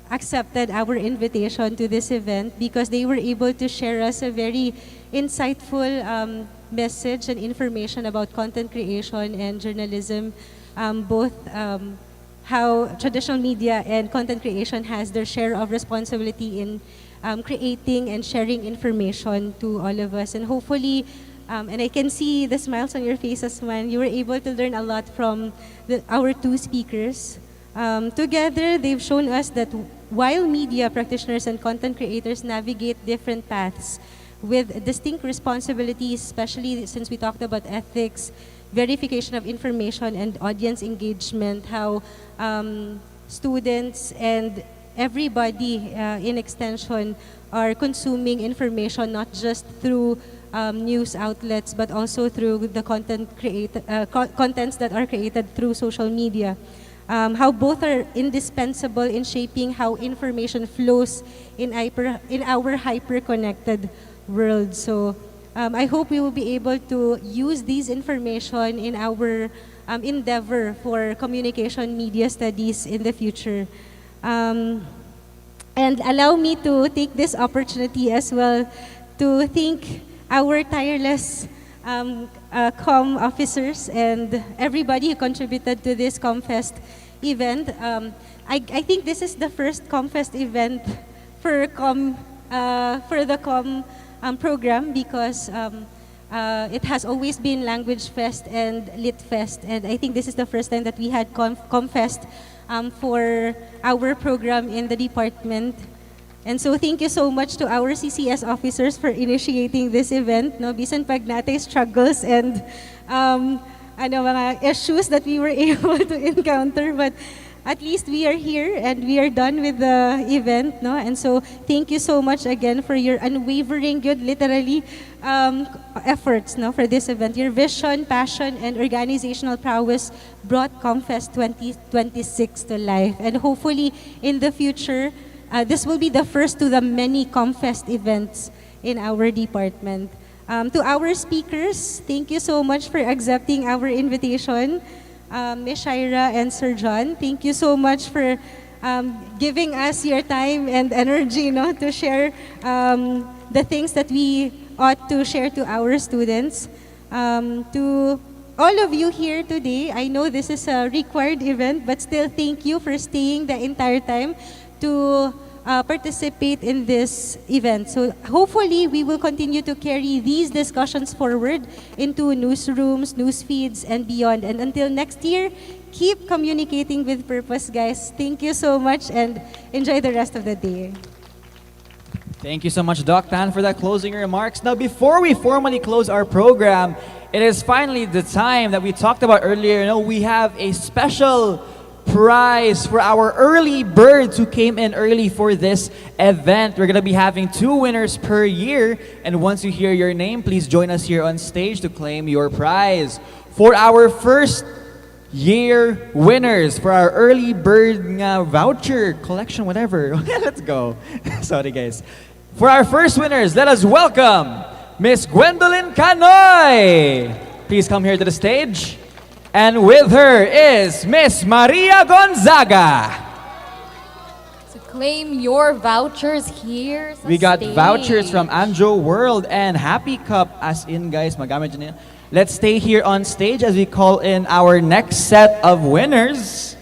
accepted our invitation to this event, because they were able to share us a very insightful message and information about content creation and journalism, both how traditional media and content creation has their share of responsibility in creating and sharing information to all of us. And hopefully, and I can see the smiles on your faces, man, you were able to learn a lot from our two speakers. Together, they've shown us that while media practitioners and content creators navigate different paths with distinct responsibilities, especially since we talked about ethics, verification of information, and audience engagement, how students and everybody in extension are consuming information not just through news outlets, but also through the contents that are created through social media. How both are indispensable in shaping how information flows in our hyper-connected world. So I hope we will be able to use these information in our endeavor for communication media studies in the future. And allow me to take this opportunity as well to thank our tireless COMM officers and everybody who contributed to this COMM Fest event. I think this is the first COMM Fest event for the COMM program, because it has always been Language Fest and Lit Fest, and I think this is the first time that we had COMM Fest for our program in the department. And so thank you so much to our CCS officers for initiating this event, no, bisan pag natay struggles and mga issues that we were able to encounter, but at least we are here and we are done with the event, no? And so thank you so much again for your unwavering, good, literally, efforts, no, for this event. Your vision, passion, and organizational prowess brought COMFest 2026 to life. And hopefully in the future, this will be the first to the many COMFest events in our department. To our speakers, thank you so much for accepting our invitation. Ms. Shaira and Sir John, thank you so much for giving us your time and energy, no, to share the things that we ought to share to our students. To all of you here today, I know this is a required event, but still thank you for staying the entire time to participate in this event. So hopefully we will continue to carry these discussions forward into newsrooms, news feeds, and beyond. And until next year, keep communicating with purpose, guys. Thank you so much and enjoy the rest of the day. Thank you so much, Doc Tan, for that closing remarks. Now, before we formally close our program, it is finally the time that we talked about earlier. You know, we have a special prize for our early birds who came in early for this event. We're going to be having 2 winners per year. And once you hear your name, please join us here on stage to claim your prize. For our first year winners, for our early bird voucher collection, whatever. Let's go. Sorry, guys. For our first winners, let us welcome Miss Gwendolyn Canoy. Please come here to the stage. And with her is Miss Maria Gonzaga. Claim your vouchers here sa We got stage. vouchers from Anjo World and Happy Cup, as in guys, magamit nyo. Let's stay here on stage as we call in our next set of winners.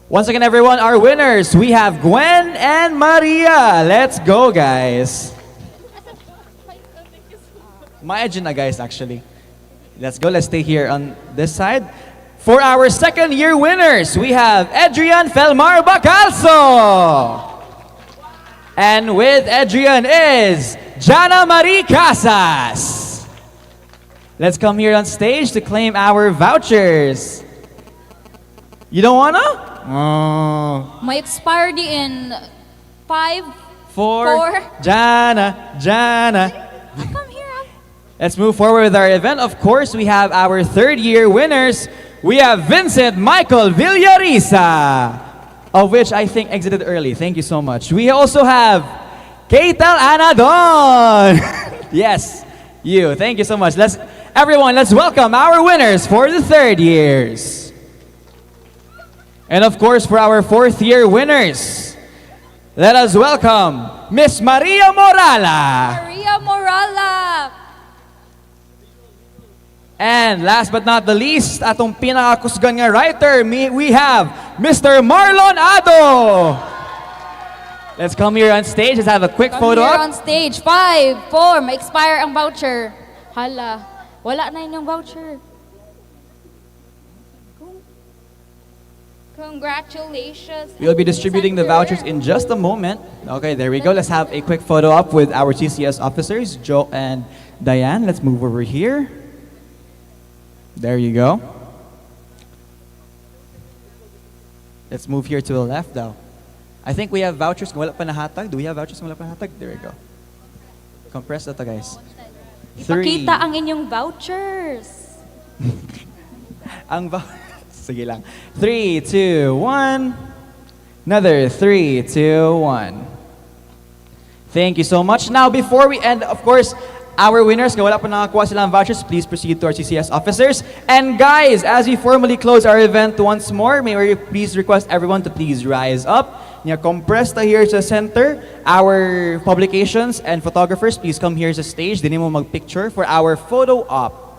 Once again, everyone, our winners, we have Gwen and Maria. Let's go, guys. Imagine na, guys, actually. Let's go. Let's stay here on this side. For our second year winners, we have Adrian Felmar Bacalso. And with Adrian is Jana Marie Casas. Let's come here on stage to claim our vouchers. You don't wanna? Oh. May expire di in 5, For Jana. Come here. Let's move forward with our event. Of course, we have our third year winners. We have Vincent Michael Villarisa, of which I think exited early. Thank you so much. We also have Keitel Anadon. Yes, you. Thank you so much. Everyone, let's welcome our winners for the third years. And of course, for our fourth year winners, let us welcome Miss Maria Morala. Maria Morala. And last but not the least, atong pinakakusgan nga writer, we have Mr. Marlon Ado. Let's come here on stage. Let's have a quick photo Come here up. on stage. 5, 4, ma-expire ang voucher. Hala, wala na inyong voucher. Congratulations. We'll be distributing the vouchers in just a moment. Okay, there we go. Let's have a quick photo up with our CCS officers, Joe and Diane. Let's move over here. There you go. Let's move here to the left though. I think we have vouchers. Wala pa nahatag. Do we have vouchers? Wala pa nahatag. There we go. Compress that, guys. 3. Ipakita ang inyong vouchers. Sige lang. 3, 2, 1. Another 3, 2, 1. Thank you so much. Now, before we end, of course, our winners, kung wala pa nakakuha silang vouchers, please proceed to our CCS officers. And guys, as we formally close our event once more, may we please request everyone to please rise up. Compress ta here sa center. Our publications and photographers, please come here sa stage. Dini mo mag-picture for our photo op.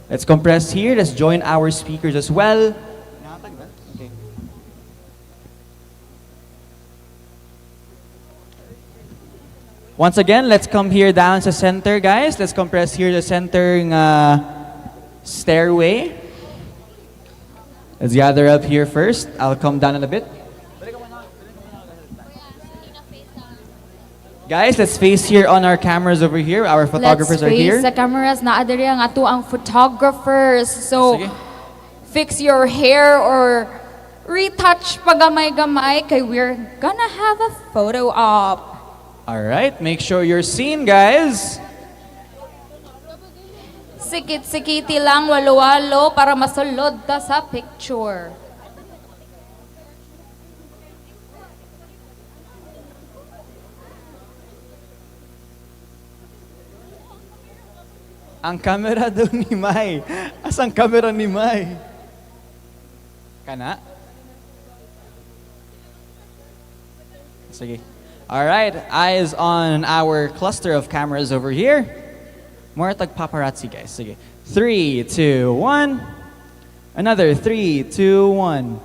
Let's compress here. Let's join our speakers as well. Okay. Once again, let's come here down sa center, guys. Let's compress here the center stairway. Let's gather up here first. I'll come down in a bit. Guys, let's face here on our cameras over here. Our photographers are here. Let's face sa cameras na adiri ang ato ang photographers. So, Sige. fix your hair or retouch pagamay-gamay kay we're gonna have a photo op. All right, make sure you're seen, guys. Sikit-sikiti lang, walo-walo para masulod ta sa picture. Ang camera daw ni Mai. Asang camera ni Mai? Kana? Sige. All right, eyes on our cluster of cameras over here. More tag paparazzi, guys. Sige. 3, 2, 1. Another 3, 2, 1.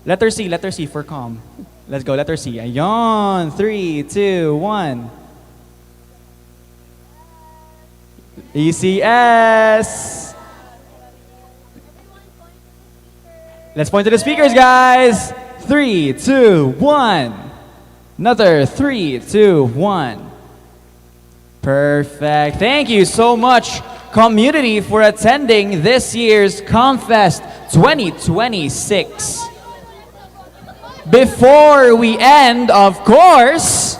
Letter C for COMM. Let's go, letter C. Ayon. 3, 2, 1. ECS. Let's point to the speakers, guys. 3, 2, 1. Another 3, 2, 1. Perfect. Thank you so much, community, for attending this year's COMM Fest 2026. Before we end, of course,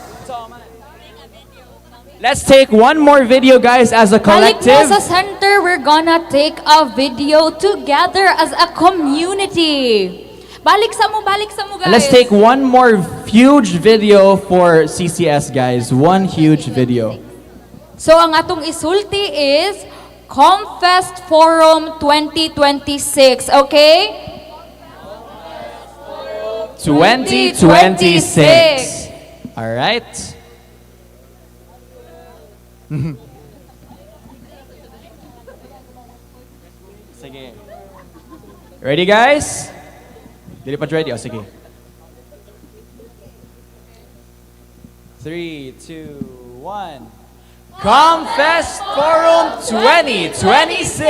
let's take one more video, guys, as a Balik collective. mo sa center, we're gonna take a video together as a community. Balik sa mo, guys. Let's take one more huge video for CCS, guys. One huge video. So, ang atong isulti is COMM Fest Forum 2026, okay? 2026. All right. Sige. Ready, guys? Dili pa ready? O, sige. 3, 2, 1. COMM Fest Forum 2026!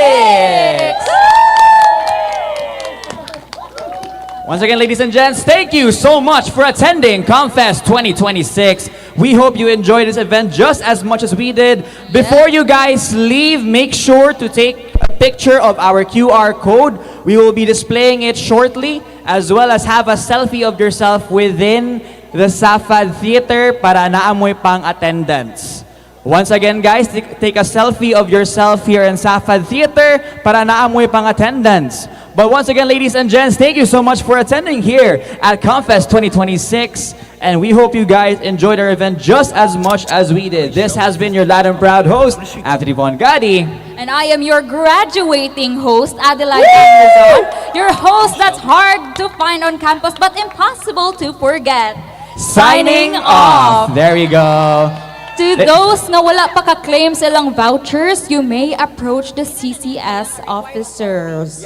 Once again, ladies and gents, thank you so much for attending COMM Fest 2026. We hope you enjoyed this event just as much as we did. Before you guys leave, make sure to take a picture of our QR code. We will be displaying it shortly, as well as have a selfie of yourself within the SAFAD Theatre para naamoy pang attendance. Once again, guys, take a selfie of yourself here in SAFAD Theatre para naamoy pang attendance. But once again, ladies and gents, thank you so much for attending here at COMM Fest 2026. And we hope you guys enjoyed our event just as much as we did. This has been your loud and proud host, Anthony Von Gadi. And I am your graduating host, Adelaide Amazon, your host that's hard to find on campus but impossible to forget. Signing off. There we go. To those na wala pa ka-claim silang vouchers, you may approach the CCS officers.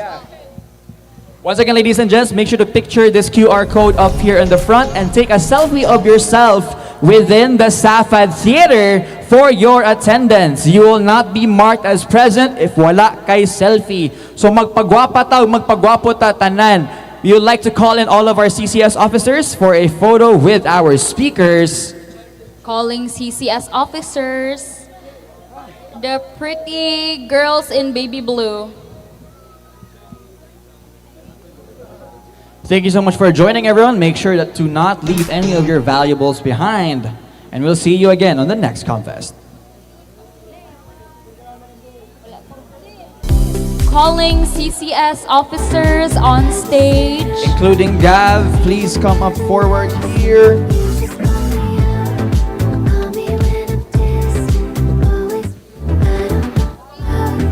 Once again, ladies and gents, make sure to picture this QR code up here in the front and take a selfie of yourself within the SAFAD Theatre for your attendance. You will not be marked as present if wala kay selfie. So magpagwapa ta, magpagwapo ta tanan. We would like to call in all of our CCS officers for a photo with our speakers. Calling CCS officers, the pretty girls in baby blue. Thank you so much for joining, everyone. Make sure that to not leave any of your valuables behind. And we'll see you again on the next COMM Fest. Calling CCS officers on stage. Including Gav, please come up forward here.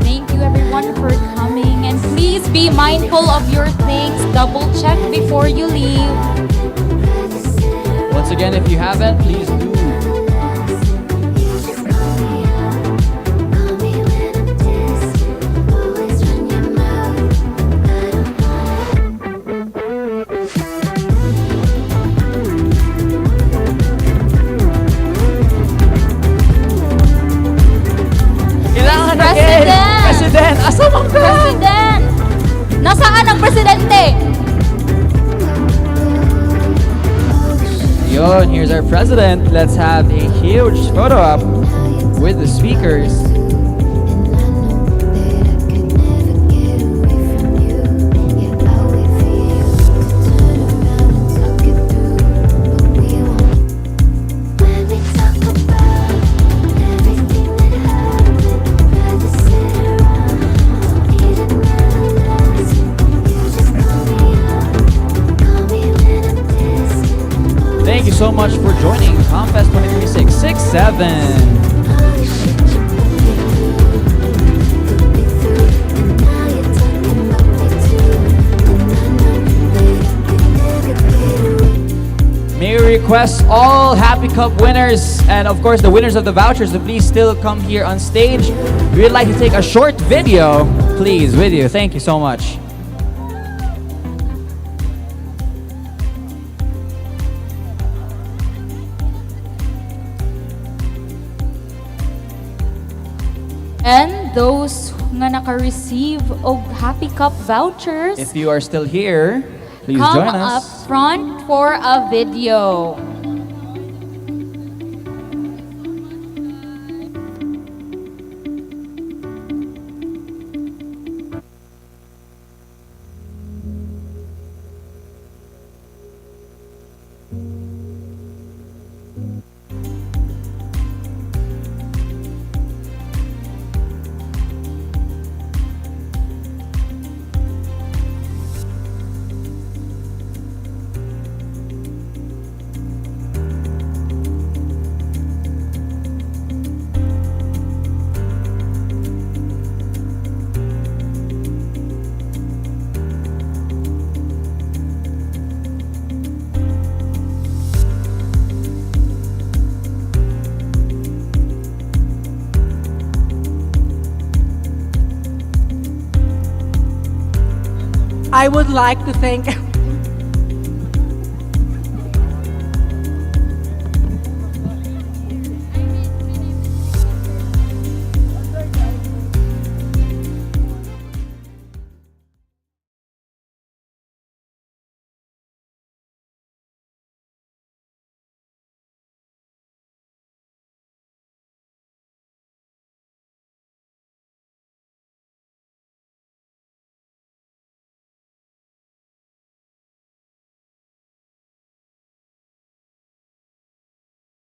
Thank you everyone for coming, and please be mindful of your things. Double check before you leave. Once again, if you haven't, please do. President! Asamang ka? President! Nasaan ang presidente? Yon, here's our president. Let's have a huge photo op with the speakers. Thank you so much for joining COMM Fest 2026 6-7. May we request all Happy Cup winners and of course the winners of the vouchers to please still come here on stage. We would like to take a short video, please, with you. Thank you so much. And those nga naka-receive og Happy Cup vouchers, If you are still here, please come join up us. front for a video. I would like to thank